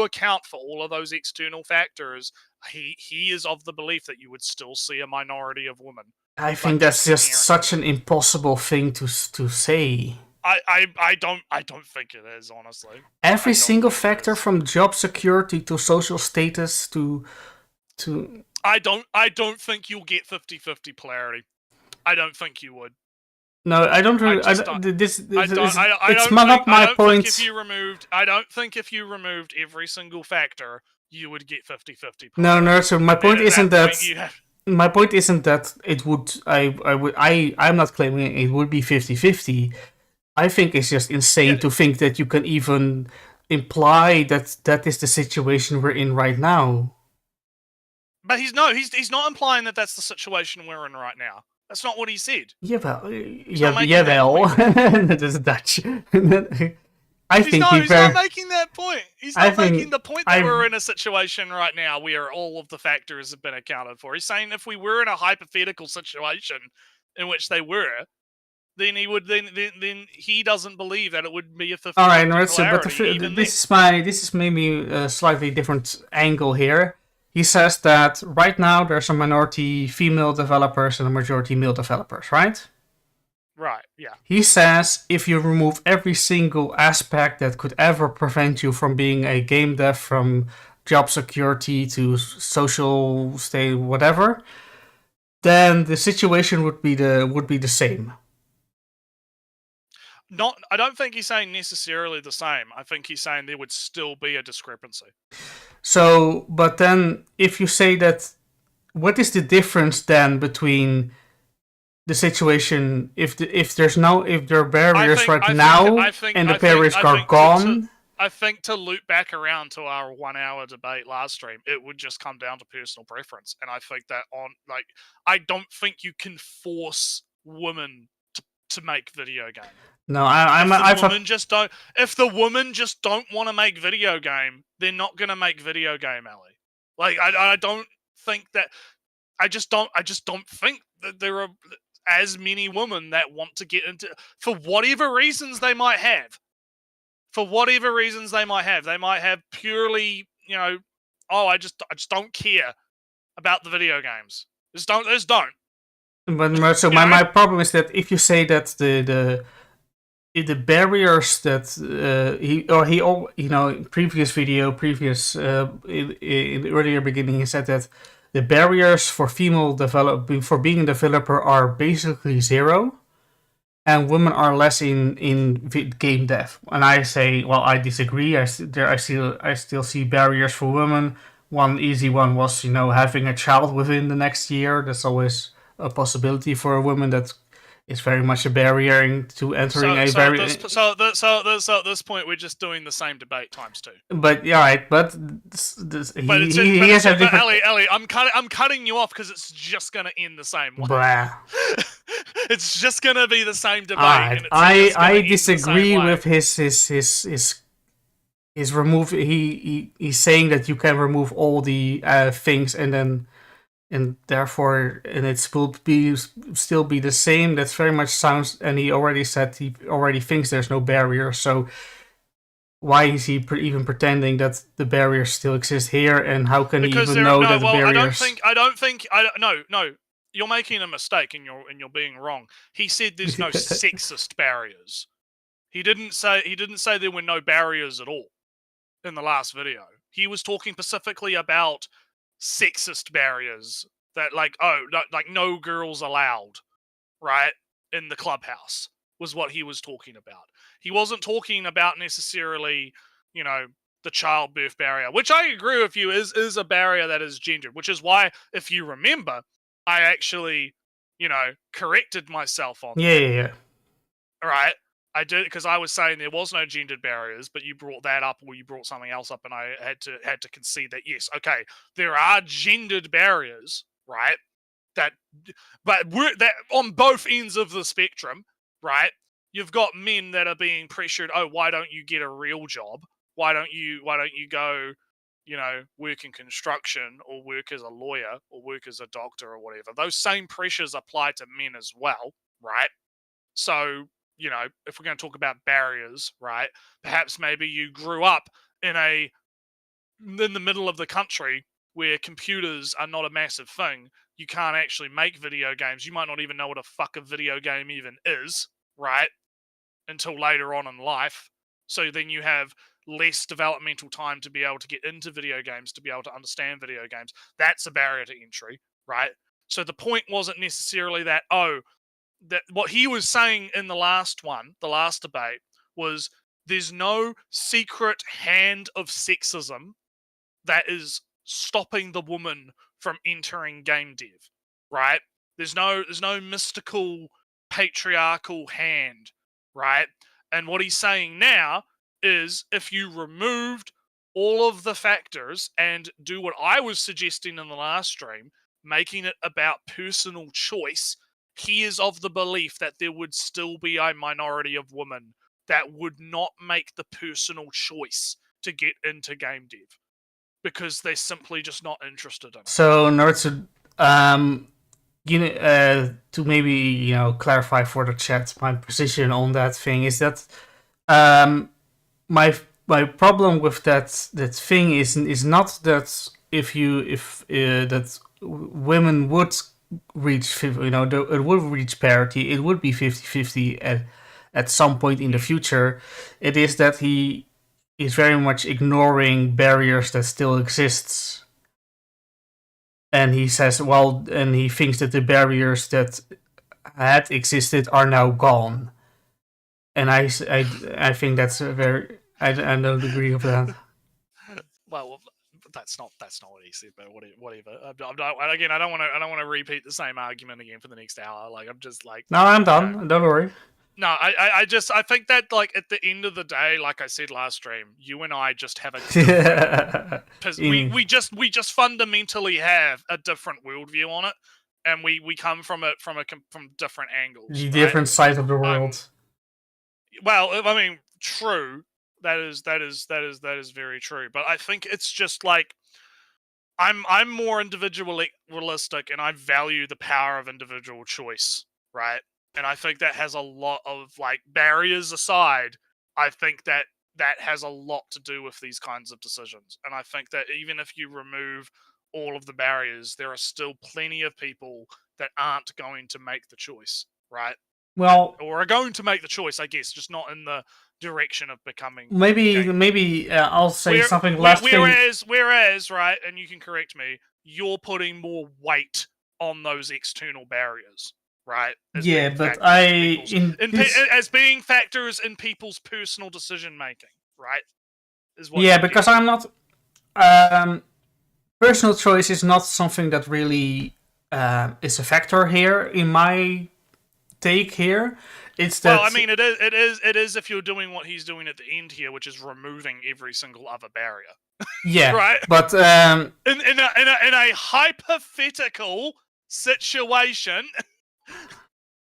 account for all of those external factors, he is of the belief that you would still see a minority of women. I think that's just such an impossible thing to say. I don't think it is, honestly. Every single factor from job security to social status to I don't think you'll get 50-50 polarity. I don't think you would. No, I don't really. I don't think if you removed every single factor, you would get 50-50 polarity. No. So my point isn't that. My point isn't that it would. I'm not claiming it would be 50-50. I think it's just insane to think that you can even imply that is the situation we're in right now. But he's not implying that that's the situation we're in right now. That's not what he said. Yeah, well, that is Dutch. He's not making that point. He's not making the point that we're in a situation right now where all of the factors have been accounted for. He's saying if we were in a hypothetical situation in which they were, then he doesn't believe that it would be a 50-50 All right, but this is maybe a slightly different angle here. He says that right now there's a minority female developers and a majority male developers, right? Right, yeah. He says if you remove every single aspect that could ever prevent you from being a game dev, from job security to social state, whatever, then the situation would be the same. I don't think he's saying necessarily the same. I think he's saying there would still be a discrepancy. So, but then if you say that, what is the difference then between the situation if there are barriers and the barriers are gone? I think to loop back around to our 1 hour debate last stream, it would just come down to personal preference. And I think that I don't think you can force women to make video game. No, I'm. If the women just don't want to make video game, they're not gonna make video game, Ellie. Like I don't think that. I just don't think that there are as many women that want to get into, for whatever reasons they might have. They might have purely, I just don't care about the video games. Just don't. But so my problem is that if you say that the barriers that in previous in the earlier beginning, he said that the barriers for being a developer are basically zero, and women are less in game dev. And I say, well, I disagree. I still see barriers for women. One easy one was having a child within the next year. That's always a possibility for a woman. That is very much a barrier to entering At this point, we're just doing the same debate times two. But yeah, right. But Ellie, I'm cutting you off because it's just gonna end the same way. Blah. It's just gonna be the same debate. Right. And I disagree with his remove. He's saying that you can remove all the things and therefore it will still be the same. That's very much sounds. And he already said he already thinks there's no barrier. So why is he even pretending that the barriers still exist here? And how can he even know that the barriers? No. You're making a mistake, and you're being wrong. He said there's no sexist barriers. He didn't say there were no barriers at all in the last video. He was talking specifically about sexist barriers that no girls allowed, right, in the clubhouse was what he was talking about. He wasn't talking about necessarily, the childbirth barrier, which I agree with you is a barrier that is gendered, which is why, if you remember, I actually, corrected myself on that. Yeah. All right. I did, because I was saying there was no gendered barriers, but you brought that up, or you brought something else up, and I had to concede that yes, okay, there are gendered barriers, right? But that on both ends of the spectrum, right? You've got men that are being pressured. Oh, why don't you get a real job? Why don't you go, work in construction, or work as a lawyer, or work as a doctor, or whatever? Those same pressures apply to men as well, right? So, if we're going to talk about barriers, right, perhaps maybe you grew up in the middle of the country where computers are not a massive thing. You can't actually make video games. You might not even know what a fuck a video game even is, right, until later on in life. So then you have less developmental time to be able to get into video games, to be able to understand video games. That's a barrier to entry, right? So the point wasn't necessarily that, that what he was saying in the last debate was there's no secret hand of sexism that is stopping the woman from entering game dev, right? There's no mystical patriarchal hand, right? And what he's saying now is if you removed all of the factors and do what I was suggesting in the last stream, making it about personal choice, he is of the belief that there would still be a minority of women that would not make the personal choice to get into game dev because they're simply just not interested in it. So, NRETSREW, to maybe clarify for the chat, my position on that thing is that my problem with that thing is not that if that women would reach, it would reach parity, it would be 50-50 at some point in the future. It is that he is very much ignoring barriers that still exists. And he says, and he thinks that the barriers that had existed are now gone. And I think that's I don't agree with that. Well, that's not what he said, but whatever. Again, I don't want to repeat the same argument again for the next hour. No, I'm done. Don't worry. No, I think that at the end of the day, like I said last stream, you and I just have a we just fundamentally have a different worldview on it, and we come from it from different angles. The right? different side of the world. Well, I mean, true. That is very true. But I think it's just like I'm more individualistic, and I value the power of individual choice, right? And I think that has a lot of like barriers aside. I think that has a lot to do with these kinds of decisions. And I think that even if you remove all of the barriers, there are still plenty of people that aren't going to make the choice, right? Well, Or are going to make the choice, I guess, just not in the direction of becoming. maybe I'll say something last thing. Whereas, right, and you can correct me, you're putting more weight on those external barriers, right? Yeah, but as being factors in people's personal decision making, right? Because I'm not. Personal choice is not something that really is a factor here in my take here. It's that. Well, I mean, it is if you're doing what he's doing at the end here, which is removing every single other barrier. Yeah, right. But in a hypothetical situation,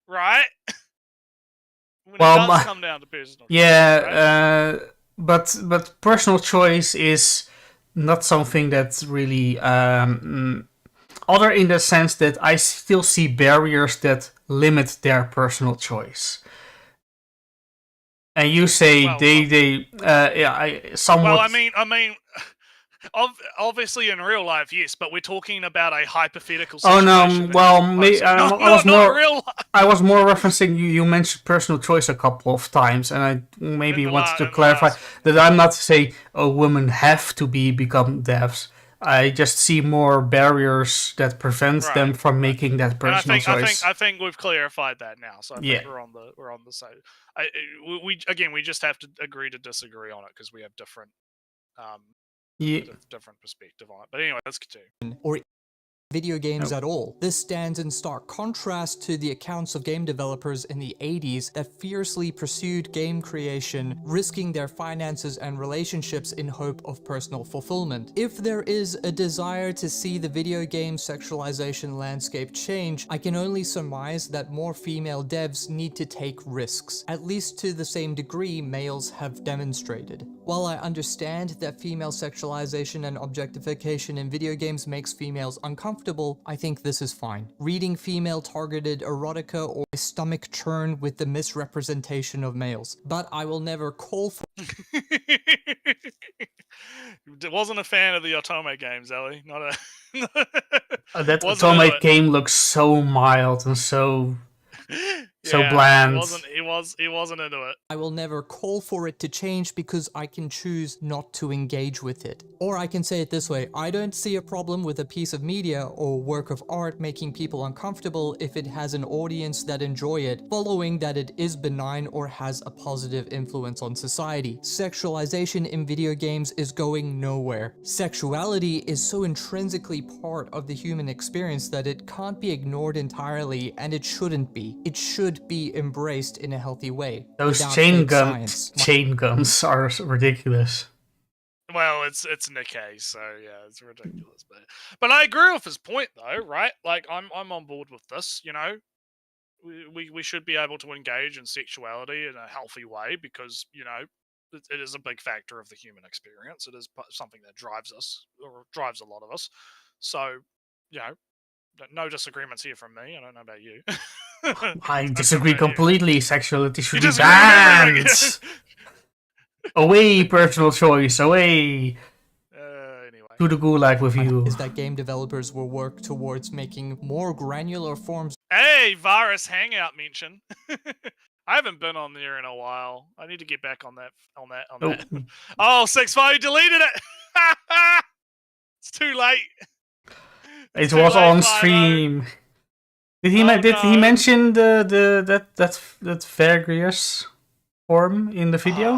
right? When it does come down to personal. Yeah, right? But personal choice is not something that's really other in the sense that I still see barriers that limit their personal choice. And you say somewhat. Well, I mean, obviously in real life, yes, but we're talking about a hypothetical situation. Oh no, well, I was more referencing you mentioned personal choice a couple of times, and I maybe wanted to clarify that I'm not saying women have to become devs. I just see more barriers that prevent them from making that personal choice. I think we've clarified that now, so I think we're on the side. We just have to agree to disagree on it because we have different different perspective on it. But anyway, let's continue. Or video games at all. This stands in stark contrast to the accounts of game developers in the 80s that fiercely pursued game creation, risking their finances and relationships in hope of personal fulfillment. If there is a desire to see the video game sexualization landscape change, I can only surmise that more female devs need to take risks, at least to the same degree males have demonstrated. While I understand that female sexualization and objectification in video games makes females uncomfortable, I think this is fine. Reading female-targeted erotica or my stomach churn with the misrepresentation of males. But I will never call for... Wasn't a fan of the Otome games, Ellie. Not a... that Otome game looks so mild and so bland. He wasn't into it. I will never call for it to change because I can choose not to engage with it. Or I can say it this way, I don't see a problem with a piece of media or work of art making people uncomfortable if it has an audience that enjoy it, following that it is benign or has a positive influence on society. Sexualization in video games is going nowhere. Sexuality is so intrinsically part of the human experience that it can't be ignored entirely, and it shouldn't be. It should be embraced in a healthy way. Those chain guns are ridiculous. Well, it's Nikkei, so yeah, it's ridiculous. But I agree with his point though, right? Like I'm on board with this. You know, we should be able to engage in sexuality in a healthy way because you know it is a big factor of the human experience. It is something that drives us or drives a lot of us. So you know, no disagreements here from me. I don't know about you. I disagree completely. Sexuality should be banned. Away, personal choice. Away. Anyway. To the gulag with you. Is that game developers will work towards making more granular forms. Hey, Virus Hangout mention. I haven't been on there in a while. I need to get back on that. Oh, 6-5, you deleted it. It's too late. It was on stream. Did he mention that various form in the video?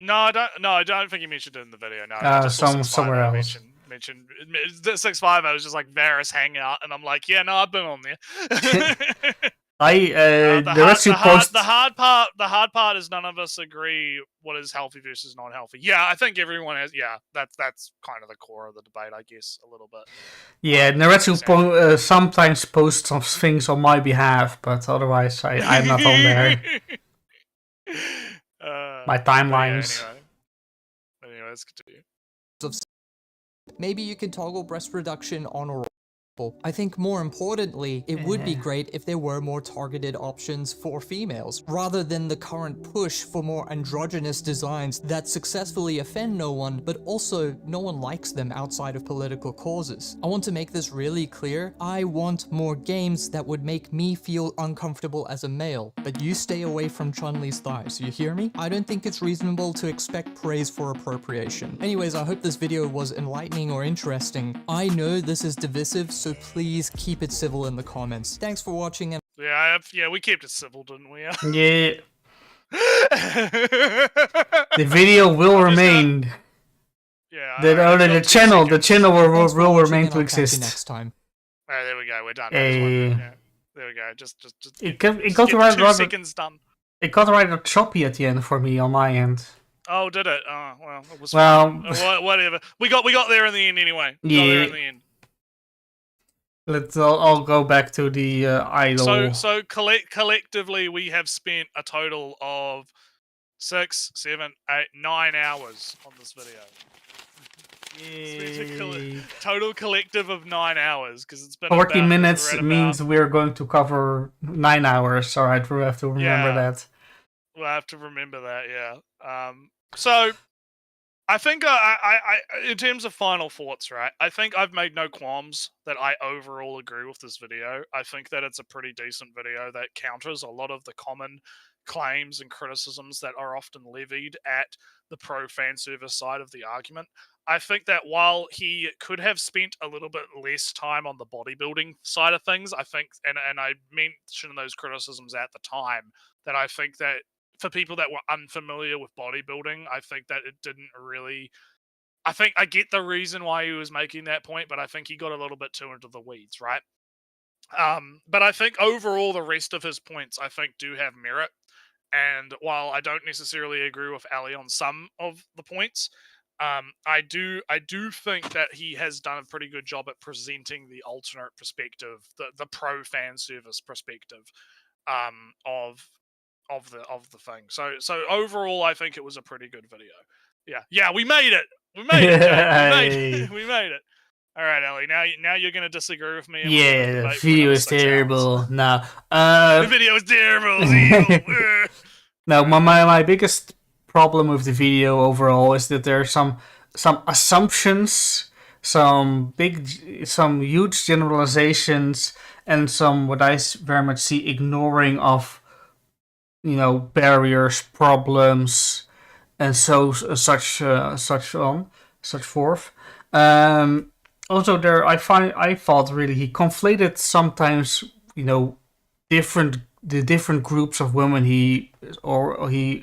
I don't think he mentioned it in the video. No, somewhere else. Mentioned 6-5. I was just like Varus Hangout, and I'm like, yeah, no, I've been on there. The NRETSREW post. hard part is none of us agree what is healthy versus not healthy. Yeah, I think everyone has. Yeah, that's kind of the core of the debate, I guess, a little bit. Yeah, NRETSREW sometimes posts some things on my behalf, but otherwise I'm not on there. My timelines. Yeah, anyway, let's continue. Maybe you could toggle breast reduction on or off. I think more importantly, it would be great if there were more targeted options for females, rather than the current push for more androgynous designs that successfully offend no one, but also no one likes them outside of political causes. I want to make this really clear. I want more games that would make me feel uncomfortable as a male, but you stay away from Chun-Li's thighs, you hear me? I don't think it's reasonable to expect praise for appropriation. Anyways, I hope this video was enlightening or interesting. I know this is divisive, so please keep it civil in the comments. Thanks for watching and yeah, we kept it civil, didn't we? Yeah. The video will remain. Yeah. The channel will remain to exist. Next time. Alright, there we go. We're done. Yeah. There we go. Just it got right 2 seconds done. It got rather choppy at the end for me on my end. Oh, did it? Oh, well, it was whatever. We got there in the end anyway. We got there in the end. Let's all go back to the idle. So collectively, we have spent a total of 6, 7, 8, 9 hours on this video. Total collective of 9 hours, because it's been 40 minutes means we're going to cover 9 hours. All right, we'll have to remember that. We'll have to remember that, yeah. So I think I in terms of final thoughts, right? I think I've made no qualms that I overall agree with this video. I think that it's a pretty decent video that counters a lot of the common claims and criticisms that are often levied at the pro fan service side of the argument. I think that while he could have spent a little bit less time on the bodybuilding side of things, I think, and I mentioned those criticisms at the time, that I think that for people that were unfamiliar with bodybuilding, I think that it didn't really... I think I get the reason why he was making that point, but I think he got a little bit too into the weeds, right? But I think overall the rest of his points, I think, do have merit. And while I don't necessarily agree with Ali on some of the points, I do think that he has done a pretty good job at presenting the alternate perspective, the pro fan service perspective of the thing. So overall, I think it was a pretty good video. Yeah, we made it. We made it, Jake. We made it. All right, Ellie. Now you're gonna disagree with me. Yeah, the video is terrible. No, the video is terrible. No, my biggest problem with the video overall is that there are some assumptions, some huge generalizations, and some what I very much see ignoring of, barriers, problems, and such forth. Also, I thought really he conflated sometimes, the different groups of women he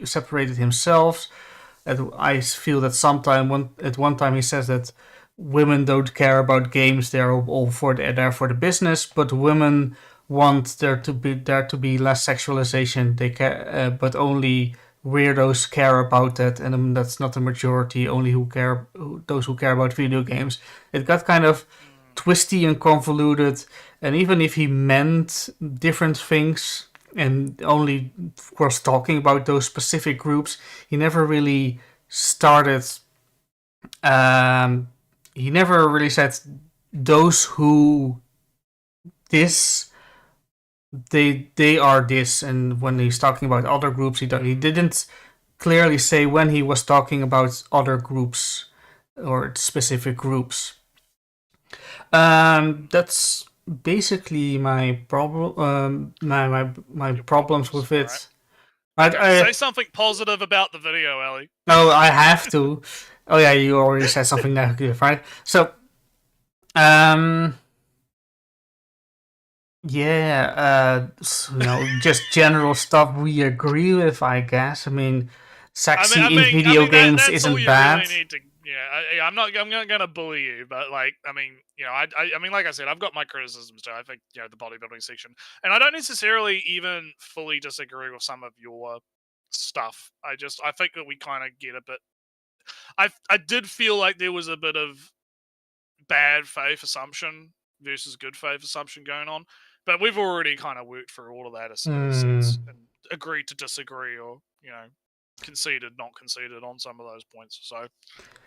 separated himself. I feel that at one time he says that women don't care about games; they're all there for the business, but women want there to be less sexualization. They care, but only weirdos care about that, and that's not the majority. Only those who care about video games. It got kind of twisty and convoluted, and even if he meant different things and only, of course, talking about those specific groups, he never really started. He never really said those who they are this, and when he's talking about other groups, he didn't clearly say when he was talking about other groups or specific groups. That's basically my problem. My problems with it. Say something positive about the video, Ellie. No, I have to. Oh yeah, you already said something negative, right? So, just general stuff we agree with, I guess. I mean, sexy in video games isn't bad. Really I'm not gonna bully you, but like, I mean, I mean, like I said, I've got my criticisms too. I think the bodybuilding section, and I don't necessarily even fully disagree with some of your stuff. I think that we kind of get a bit. I did feel like there was a bit of bad faith assumption versus good faith assumption going on, but we've already kind of worked through all of that since and agreed to disagree, or conceded, not conceded on some of those points. So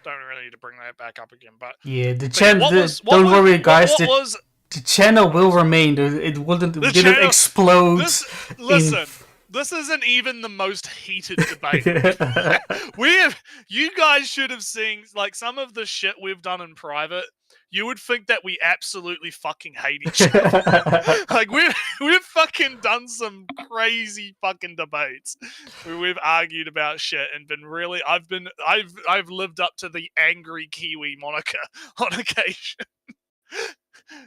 don't really need to bring that back up again. But yeah, the but yeah, channel. what was Don't worry, guys. what was The channel will remain. It wouldn't. the Didn't channel? explode. Listen. This isn't even the most heated debate. You guys should have seen like some of the shit we've done in private. You would think that we absolutely fucking hate each other. Like we've fucking done some crazy fucking debates where we've argued about shit and been really. I've lived up to the angry Kiwi moniker on occasion.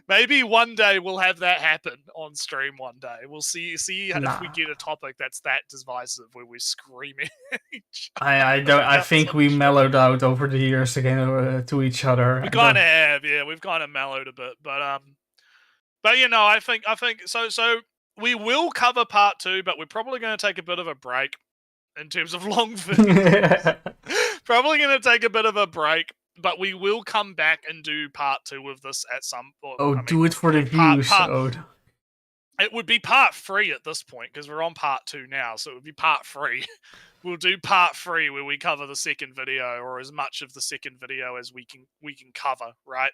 Maybe one day we'll have that happen on stream. One day we'll see if we get a topic that's that divisive where we're screaming at each other. I don't. I think we mellowed out over the years again to each other. We kind of have, yeah. We've kind of mellowed a bit, but I think so. So we will cover part 2, but we're probably going to take a bit of a break in terms of long videos. Probably going to take a bit of a break. But we will come back and do part 2 of this at some point. Do it for the views. It would be part 3 at this point, because we're on part 2 now, so it would be part 3. We'll do part 3 where we cover the second video, or as much of the second video as we can cover, right?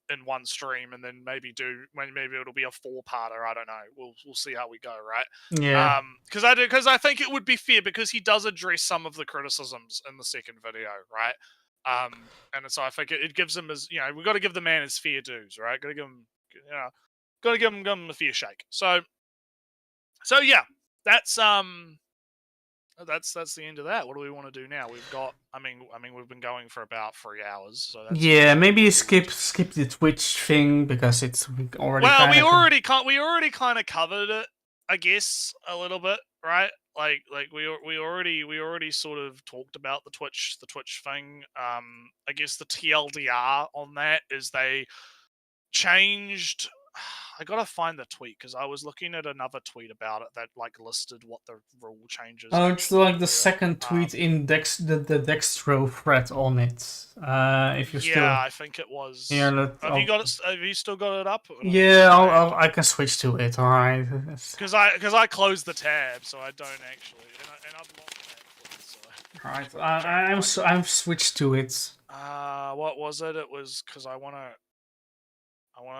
In one stream, and then maybe it'll be a 4-parter. I don't know. We'll see how we go, right? Yeah. Because I think it would be fair, because he does address some of the criticisms in the second video, right? And so I think it gives him his, we've got to give the man his fair dues, right? Got to give him a fair shake. So yeah, that's the end of that. What do we want to do now? We've got, I mean, we've been going for about 3 hours. So that's maybe skip the Twitch thing, because we already. Well, we already kind of covered it, I guess, a little bit, right? Like we already sort of talked about the Twitch thing. I guess the TLDR on that is they changed. I gotta find the tweet, because I was looking at another tweet about it that like listed what the rule changes. Oh, it's like the second tweet in the Dextro thread on it. If you still. Yeah, I think it was. Yeah, have you got it? Have you still got it up? Yeah, I can switch to it. All right. Because I closed the tab, so I don't actually. And I've locked that. So. All right. I'm switched to it. What was it? It was because I wanna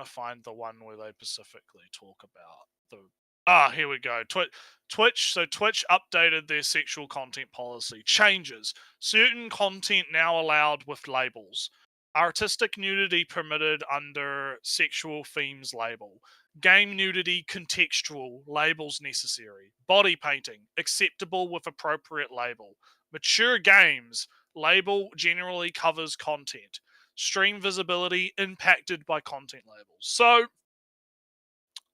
find the one where they specifically talk about the. Here we go. Twitch. So Twitch updated their sexual content policy. Changes. Certain content now allowed with labels. Artistic nudity permitted under sexual themes label. Game nudity contextual, labels necessary. Body painting, acceptable with appropriate label. Mature games, label generally covers content. Stream visibility impacted by content labels. So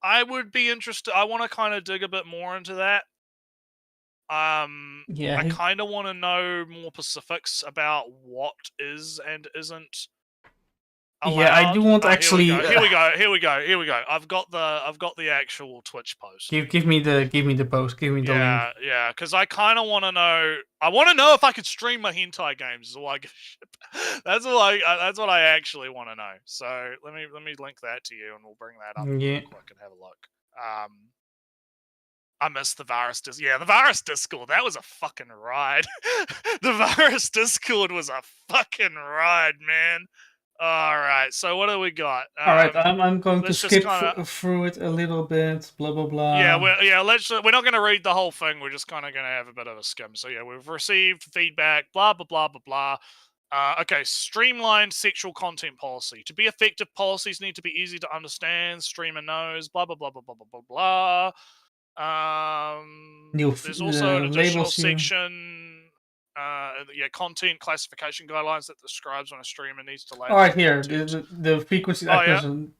I would be interested. I want to kind of dig a bit more into that. I kind of want to know more specifics about what is and isn't allowed. Yeah, I do want actually. Here we go. I've got the actual Twitch post. Give me the post. Give me the link. Yeah, because I kind of want to know. I want to know if I could stream my hentai games. Is all I give a shit. That's what I actually want to know. So let me link that to you, and we'll bring that up real quick and have a look. I missed the Varus Discord. Yeah, the Varus Discord. That was a fucking ride. The Varus Discord was a fucking ride, man. All right, so what do we got? All right, I'm going to skip through it a little bit. Blah blah blah. Yeah, we're not going to read the whole thing. We're just kind of going to have a bit of a skim. So yeah, we've received feedback. Blah blah blah blah blah. Okay, streamlined sexual content policy. To be effective, policies need to be easy to understand. Streamer knows. Blah blah blah blah blah blah blah blah. There's also an additional section. Content classification guidelines that describes when a streamer needs to label. All right, here the frequency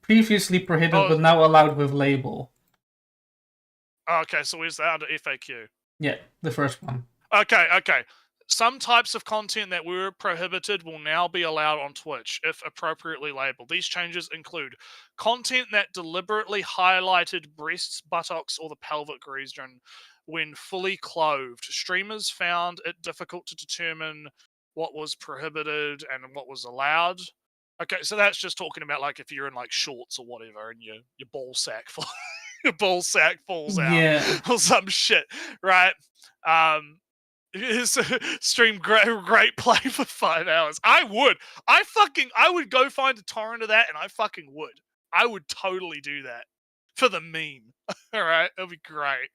previously prohibited but now allowed with label. Okay, so where's that under FAQ? Yeah, the first one. Okay. some types of content that were prohibited will now be allowed on Twitch if appropriately labeled. These changes include content that deliberately highlighted breasts, buttocks, or the pelvic region when fully clothed. Streamers found it difficult to determine what was prohibited and what was allowed. Okay, so that's just talking about like if you're in like shorts or whatever and your ball sack your ball sack falls out Yeah. or some shit, right? Stream great play for 5 hours. I would go find a torrent of that and I fucking would. I would totally do that for the meme. All right, it'll be great.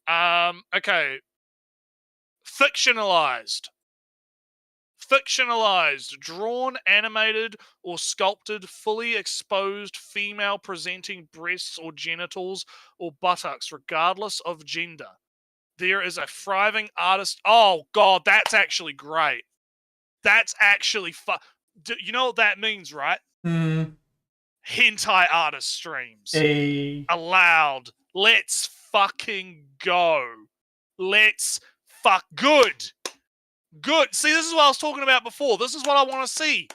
Okay. Fictionalized, drawn, animated, or sculpted, fully exposed female presenting breasts or genitals or buttocks, regardless of gender. There is a thriving artist. Oh, God, that's actually great. That's actually you know what that means, right? Hentai artist streams. Allowed. Let's fucking go. Let's good. Good. See, this is what I was talking about before. This is what I want to see.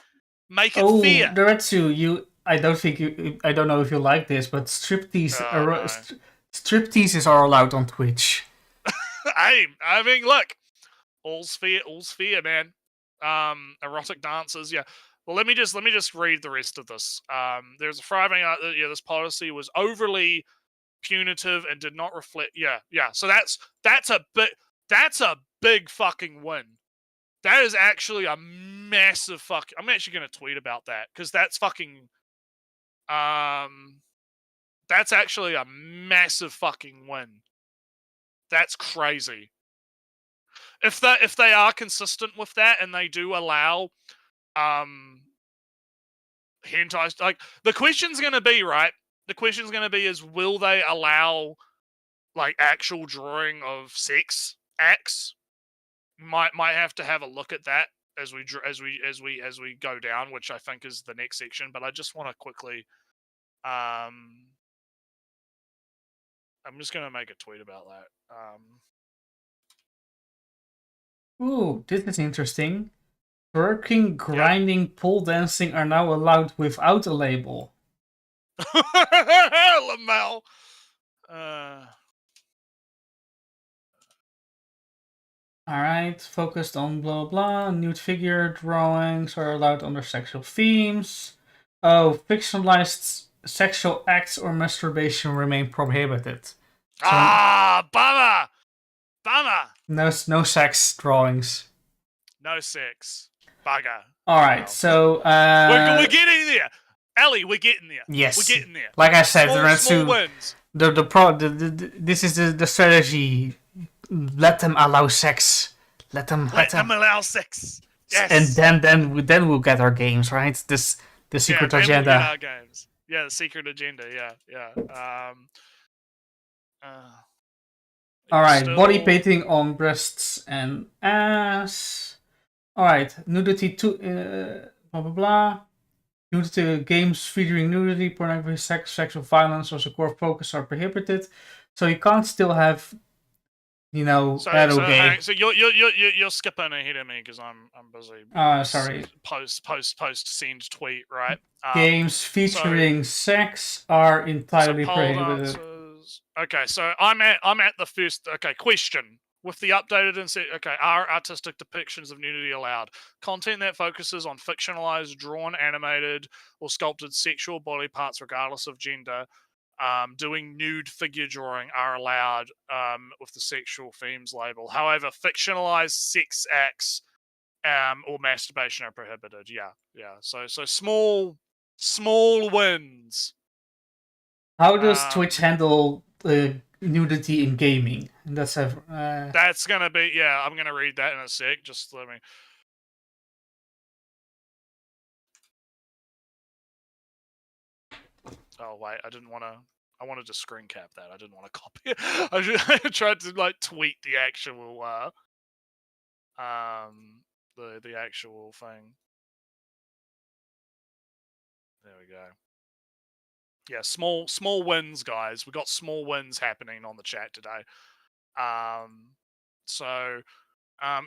Make it fair. NRETSREW, I don't know if you like this, but striptease stripteases are allowed on Twitch. I mean, look, all's fair, man. Erotic dances, yeah. Well, let me just read the rest of this. There's a thriving. This policy was overly punitive and did not reflect. Yeah. So that's a big fucking win. That is actually a massive fuck. I'm actually gonna tweet about that because that's fucking. That's actually a massive fucking win. That's crazy. If they are consistent with that and they do allow hentai, like the question's gonna be, right? The question's gonna be is will they allow like actual drawing of sex acts? Might have to have a look at that as we go down, which I think is the next section. But I just want to quickly, I'm just gonna make a tweet about that. Ooh, this is interesting. Twerking, grinding, pole dancing are now allowed without a label. lmao. Alright, focused on blah blah. Nude figure drawings are allowed under sexual themes. Oh, fictionalized sexual acts or masturbation remain prohibited. So, bummer! No sex drawings. No sex. Bugger. Alright, so we're getting there. Ellie, we're getting there. Yes. We're getting there. Like I said, small wins. This is the strategy. Let them allow sex. Let them allow sex. Yes. And then we'll get our games, right? The secret agenda. We'll get our games. Yeah, the secret agenda. Yeah. Alright, body painting on breasts and ass. Alright, nudity to blah blah blah. Nudity games featuring nudity, pornography, sex, sexual violence as a core focus are prohibited. So you can't still have, gay. So you're skipping ahead of me because I'm busy. Sorry. Post send tweet, right? Games featuring sex are entirely prohibited. Okay, so I'm at the first. Okay, question. With the updated are artistic depictions of nudity allowed? Content that focuses on fictionalized, drawn, animated, or sculpted sexual body parts, regardless of gender, doing nude figure drawing are allowed with the sexual themes label. However, fictionalized sex acts or masturbation are prohibited. Yeah. So small wins. How does Twitch handle nudity in gaming? That's gonna be I'm gonna read that in a sec. Just let me. Oh wait, I didn't want to. I wanted to screen cap that. I didn't want to copy it. I tried to like tweet the actual the actual thing. There we go. Yeah, small wins, guys. We got small wins happening on the chat today. So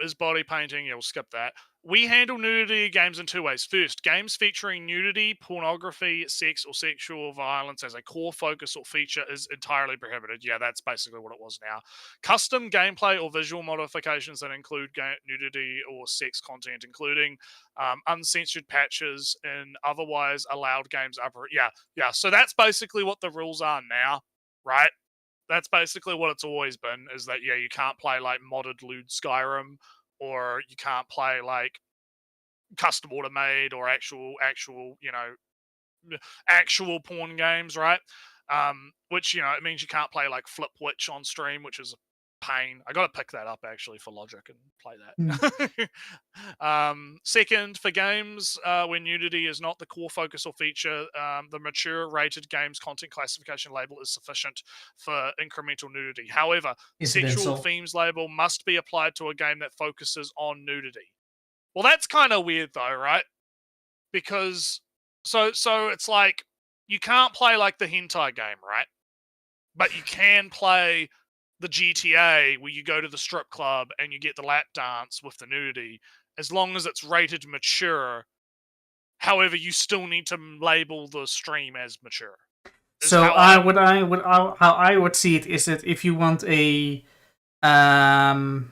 Is body painting? Yeah, we'll skip that. We handle nudity games in two ways. First, games featuring nudity, pornography, sex, or sexual violence as a core focus or feature is entirely prohibited. Yeah, that's basically what it was now. Custom gameplay or visual modifications that include nudity or sex content, including uncensored patches in otherwise allowed games. Yeah. So that's basically what the rules are now, right? That's basically what it's always been, is that, yeah, you can't play like modded lewd Skyrim, or you can't play like custom automade or actual actual porn games, right? Which, it means you can't play like Flip Witch on stream, which is a pain. I got to pick that up actually for Logic and play that. Second, for games where nudity is not the core focus or feature, the mature rated games content classification label is sufficient for incremental nudity. However, sexual Incidental. themes label must be applied to a game that focuses on nudity. Well, that's kind of weird though, right? Because so it's like you can't play like the hentai game, right? But you can play the GTA where you go to the strip club and you get the lap dance with the nudity, as long as it's rated mature. However, you still need to label the stream as mature. So how I would see it is that if you want a God,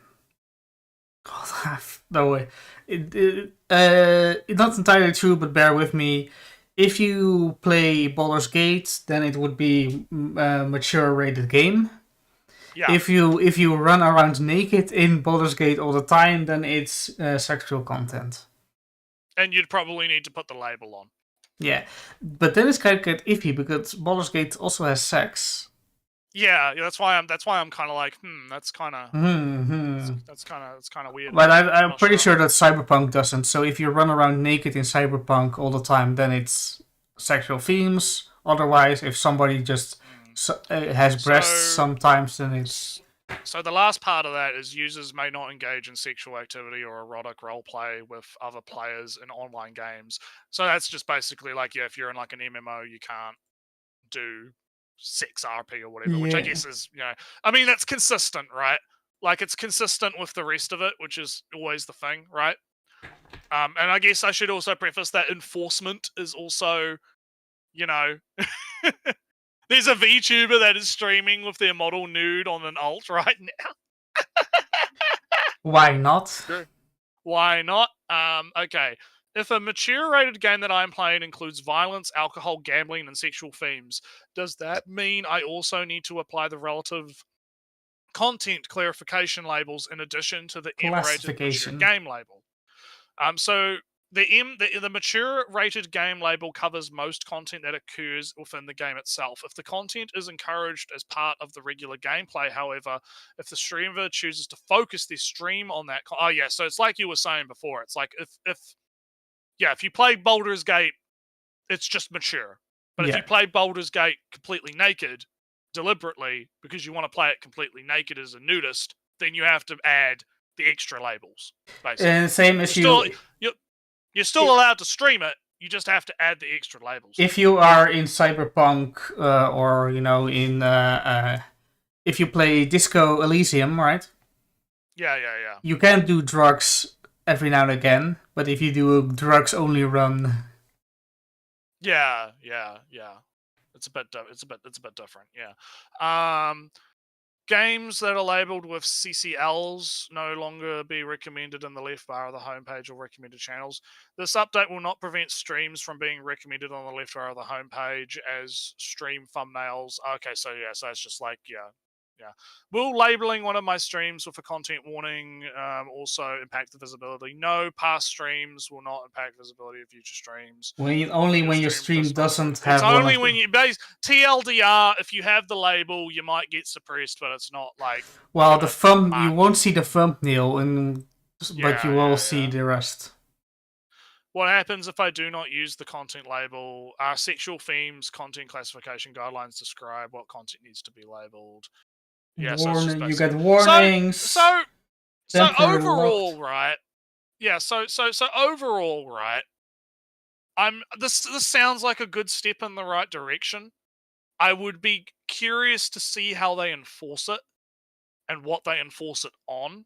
no way. It's not entirely true, but bear with me. If you play Baldur's Gate, then it would be a mature rated game. Yeah. If you run around naked in Baldur's Gate all the time, then it's sexual content. And you'd probably need to put the label on. Yeah, but then it's kind of iffy because Baldur's Gate also has sex. Yeah, that's why I'm kind of like, that's kind of that's kind of weird. But I'm pretty sure that Cyberpunk doesn't. So if you run around naked in Cyberpunk all the time, then it's sexual themes. Otherwise, if somebody just has breasts sometimes, then it's... So the last part of that is users may not engage in sexual activity or erotic roleplay with other players in online games. So that's just basically like, yeah, if you're in like an MMO, you can't do sex RP or whatever, which I guess is, I mean, that's consistent, right? Like, it's consistent with the rest of it, which is always the thing, right? And I guess I should also preface that enforcement is also, there's a VTuber that is streaming with their model nude on an alt right now. Why not? Sure. Why not? Okay. If a mature rated game that I'm playing includes violence, alcohol, gambling, and sexual themes, does that mean I also need to apply the relative content clarification labels in addition to the M-rated mature game label? So the mature rated game label covers most content that occurs within the game itself. If the content is encouraged as part of the regular gameplay, however, if the streamer chooses to focus their stream on that, so it's like you were saying before. It's like if you play Baldur's Gate, it's just mature. But if you play Baldur's Gate completely naked, deliberately, because you want to play it completely naked as a nudist, then you have to add the extra labels, basically. And same as you're still allowed to stream it, you just have to add the extra labels. If you are in Cyberpunk, or, if you play Disco Elysium, right? Yeah. You can do drugs every now and again, but if you do a drugs-only run... Yeah. It's a bit different, yeah. Games that are labeled with CCLs no longer be recommended in the left bar of the homepage or recommended channels. This update will not prevent streams from being recommended on the left bar of the homepage as stream thumbnails. Okay, so it's just like, yeah. Will labeling one of my streams with a content warning also impact the visibility? No, past streams will not impact visibility of future streams. When your stream doesn't have... It's only when you base TLDR. If you have the label, you might get suppressed, but it's not like... Well, you won't see the thumbnail, but you will see the rest. What happens if I do not use the content label? Sexual themes, content classification guidelines describe what content needs to be labeled. Yeah, you get warnings. So overall, right? Yeah, so overall, right? This sounds like a good step in the right direction. I would be curious to see how they enforce it and what they enforce it on,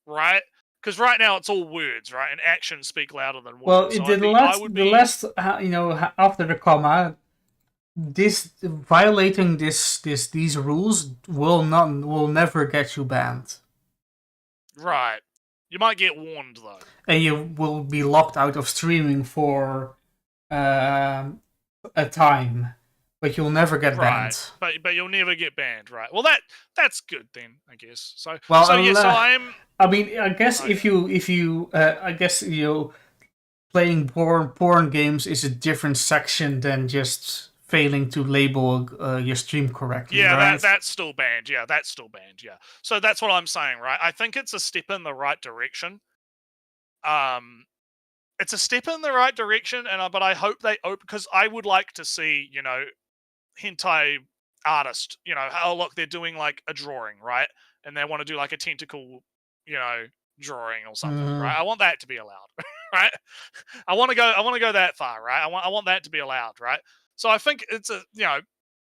right? Because right now it's all words, right? And actions speak louder than words. Well, So the last, after the comma, this violating these rules will never get you banned. Right. You might get warned though. And you will be locked out of streaming for a time, but you'll never get banned. But you'll never get banned, right? Well, that's good then, I guess. So I'm. I mean, I guess if you playing porn games is a different section than just failing to label your stream correctly. Yeah, right? that's still banned. Yeah, that's still banned. Yeah. So that's what I'm saying, right? I think it's a step in the right direction. It's a step in the right direction, but I hope they open, because I would like to see, hentai artist, oh look, they're doing like a drawing, right? And they want to do like a tentacle, drawing or something, right? I want that to be allowed, right? I want to go that far, right? I want that to be allowed, right? So I think it's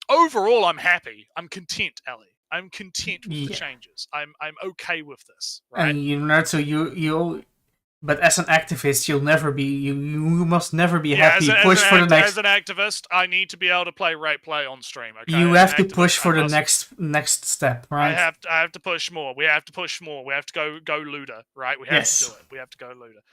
overall I'm happy. I'm content, Ellie. I'm content with the changes. I'm okay with this, right? And so you but as an activist, you'll never be. You must never be happy. Push for the next. As an activist, I need to be able to play rate play on stream. Okay? You have to push for the next step, right? I have to push more. We have to push more. We have to go looter, right? We have to do it. We have to go looter.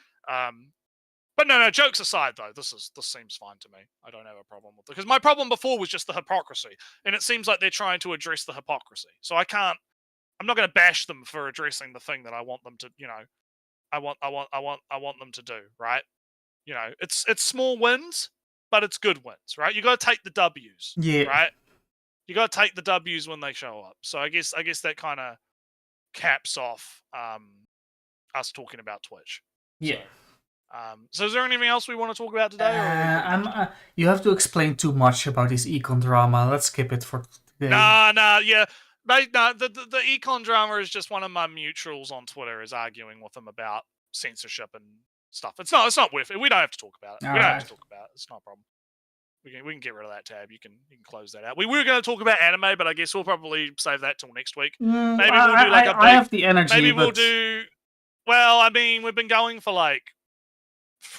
But no. Jokes aside, though, this seems fine to me. I don't have a problem with it, because my problem before was just the hypocrisy, and it seems like they're trying to address the hypocrisy. So I can't. I'm not going to bash them for addressing the thing that I want them to. I want them to do, right? It's small wins, but it's good wins, right? You got to take the W's, right? You got to take the W's when they show up. So I guess that kind of caps off us talking about Twitch. Yeah. So is there anything else we want to talk about today? You have to explain too much about this econ drama. Let's skip it for today. Nah, yeah. The econ drama is just one of my mutuals on Twitter is arguing with them about censorship and stuff. It's not worth it. We don't have to talk about it. We don't have to talk about it. It's not a problem. We can get rid of that tab. You can close that out. We were going to talk about anime, but I guess we'll probably save that till next week. Maybe we'll do like I have the energy. Maybe we'll do. Well, I mean, we've been going for like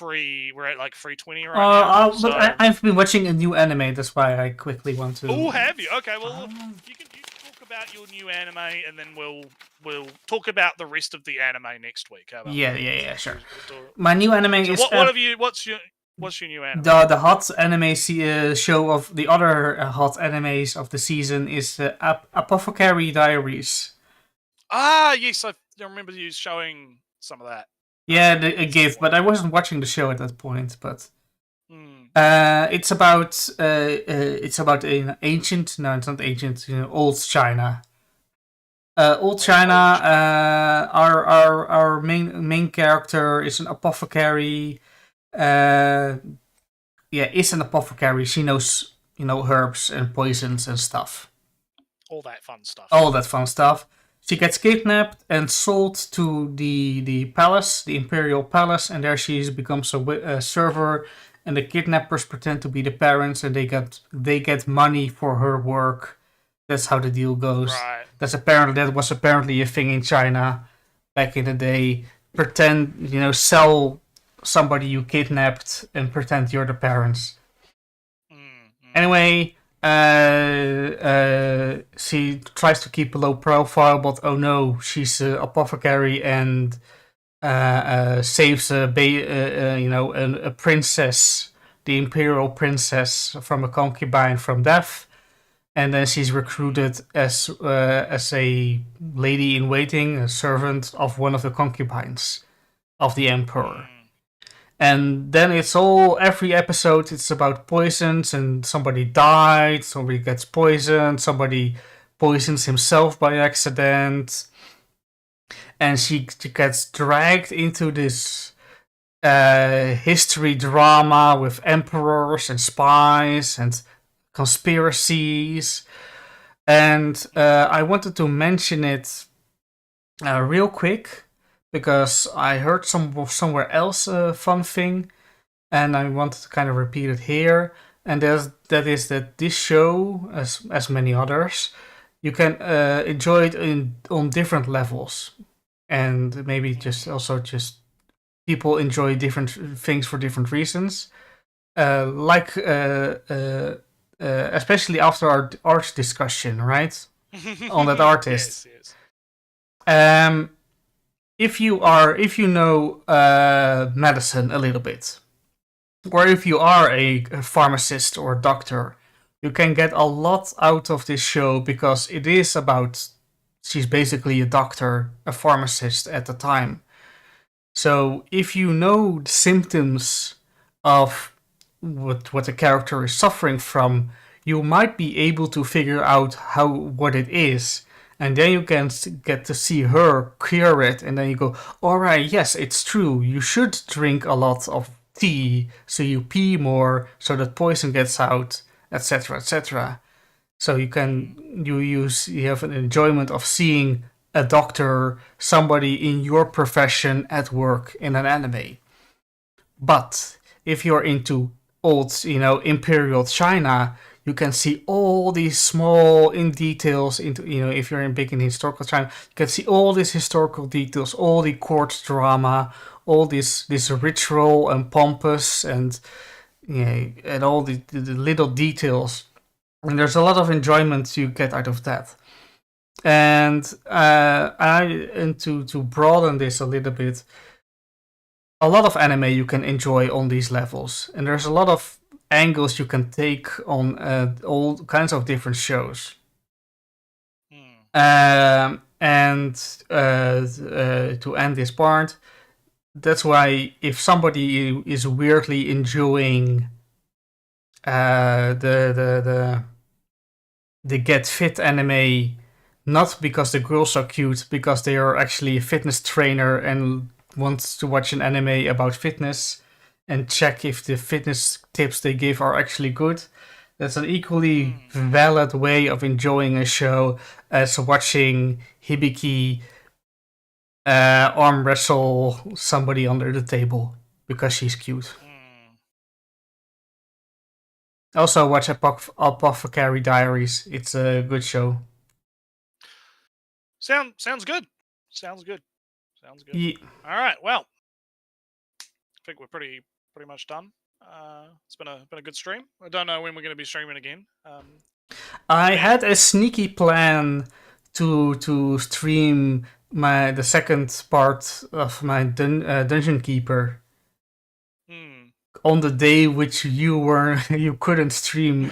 we're at like 320 right now. But I've been watching a new anime. That's why I quickly want to. Oh, have you? Okay, well, you can talk about your new anime, and then we'll talk about the rest of the anime next week. How about that? Sure. My new anime is. What have you? What's your new anime? The hot anime show of the other hot animes of the season is Apothecary Diaries. Ah, yes, I remember you showing some of that. Yeah, a GIF, but I wasn't watching the show at that point. But it's about an ancient. No, it's not ancient. Old China. Old China. Our main character is an apothecary. Is an apothecary. She knows herbs and poisons and stuff. All that fun stuff. She gets kidnapped and sold to the palace, the imperial palace, and there she becomes a server. And the kidnappers pretend to be the parents, and they get money for her work. That's how the deal goes. Right. That was apparently a thing in China back in the day. Pretend, sell somebody you kidnapped and pretend you're the parents. Anyway. She tries to keep a low profile, but oh no, she's an apothecary and saves a princess, the imperial princess, from a concubine from death, and then she's recruited as a lady in waiting, a servant of one of the concubines of the emperor. And then every episode it's about poisons, and somebody died, somebody gets poisoned, somebody poisons himself by accident. And she gets dragged into this history drama with emperors and spies and conspiracies. And I wanted to mention it real quick, because I heard somewhere else a fun thing, and I wanted to kind of repeat it here. And that is that this show, as many others, you can enjoy it on different levels. and maybe just people enjoy different things for different reasons. Especially after our art discussion, right? On that artist. Yes. If you know medicine a little bit, or if you are a pharmacist or doctor, you can get a lot out of this show because it is about, she's basically a doctor, a pharmacist at the time. So if you know the symptoms of what the character is suffering from, you might be able to figure out what it is, and then you can get to see her cure it, and then you go, all right, yes, it's true. You should drink a lot of tea so you pee more, so that poison gets out, etc., etc. So you have an enjoyment of seeing a doctor, somebody in your profession at work in an anime. But if you're into old, Imperial China, you can see all these small in details into, if you're big in historical China, you can see all these historical details, all the court drama, all this ritual and pompous and and all the little details. And there's a lot of enjoyment you get out of that. And to broaden this a little bit, a lot of anime you can enjoy on these levels, and there's a lot of angles you can take on all kinds of different shows. And to end this part, that's why if somebody is weirdly enjoying the Get Fit anime, not because the girls are cute, because they are actually a fitness trainer and wants to watch an anime about fitness and check if the fitness tips they give are actually good. That's an equally valid way of enjoying a show as watching Hibiki arm wrestle somebody under the table because she's cute. Also watch Apothecary Diaries. It's a good show. Sounds good. Sounds good. Yeah. All right. Well, I think we're pretty much done. It's been a good stream. I don't know when we're going to be streaming again. I had a sneaky plan to stream the second part of my Dungeon Keeper on the day which you couldn't stream.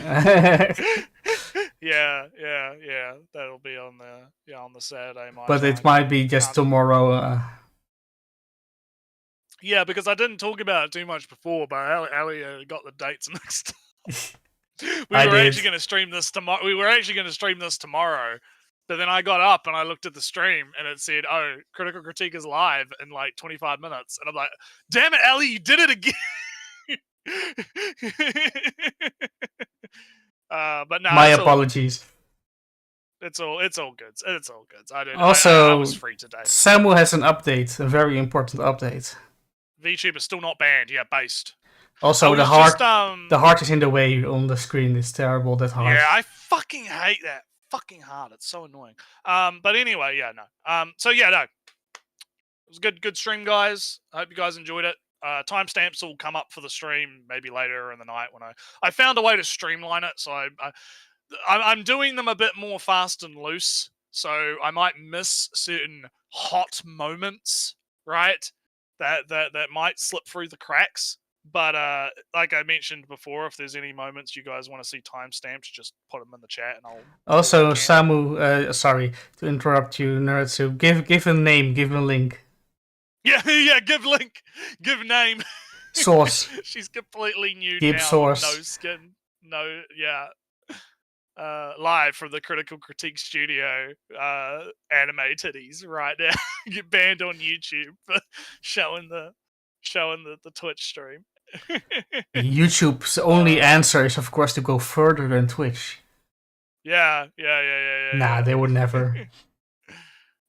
Yeah. That'll be on the Saturday. But it might be just tomorrow. Yeah, because I didn't talk about it too much before, but Ali got the dates mixed up. We were actually going to stream this tomorrow, but then I got up and I looked at the stream and it said, "Oh, Critical Critique is live in like 25 minutes," and I'm like, "Damn it, Ali, you did it again!" But no, my apologies. It's all good. It's all good. I was free today. Samu has an update, a very important update. VTuber is still not banned. Yeah, based. Also, the heart is in the way on the screen. It's terrible, that heart. Yeah, I fucking hate that. Fucking heart. It's so annoying. But anyway, yeah, no. So yeah, no. It was a good stream, guys. I hope you guys enjoyed it. Timestamps will come up for the stream maybe later in the night when I found a way to streamline it. So I'm doing them a bit more fast and loose. So I might miss certain hot moments, right? That might slip through the cracks. But like I mentioned before, if there's any moments you guys want to see timestamps, just put them in the chat, and I'll. Also, Samu, sorry to interrupt you, NRETSREW. Give a name, give a link. Yeah, give link, give name. Source. She's completely new give now. Source. No skin. No, yeah. Live from the Critical Critique Studio, anime titties right now. Get banned on YouTube for showing the Twitch stream. YouTube's only answer is, of course, to go further than Twitch. Yeah. Nah, they would never.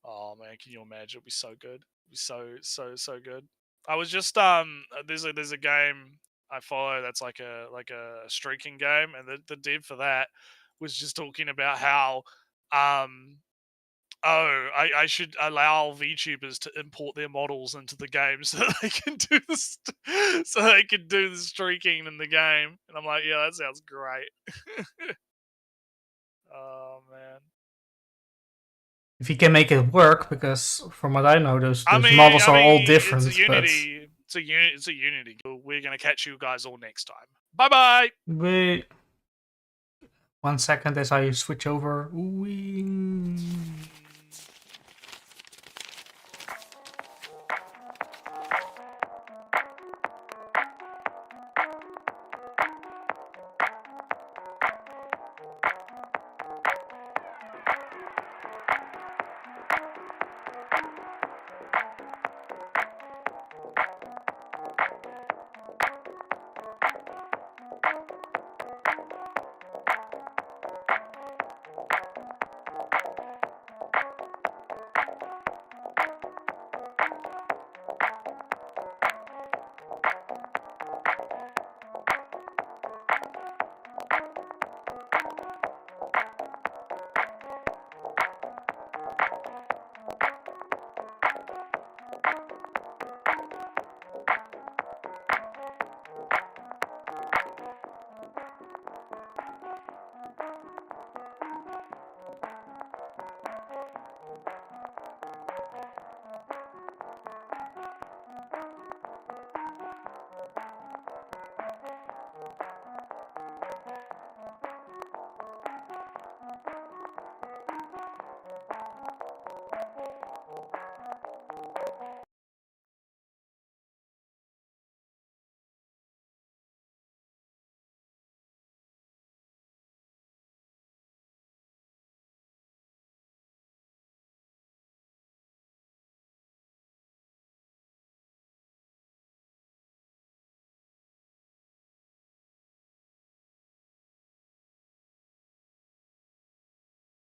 Oh man, can you imagine? It'd be so good. It'd be so good. I was just there's a game I follow that's like a streaking game, and the dev for that was just talking about how Oh, I should allow VTubers to import their models into the game so that they can do so they can do the streaking in the game. And I'm like, yeah, that sounds great. Oh man. If you can make it work, because from what I know, those I mean, models are all different. It's a Unity. It's a Unity. We're gonna catch you guys all next time. Bye bye. Wait 1 second as I switch over. Wee.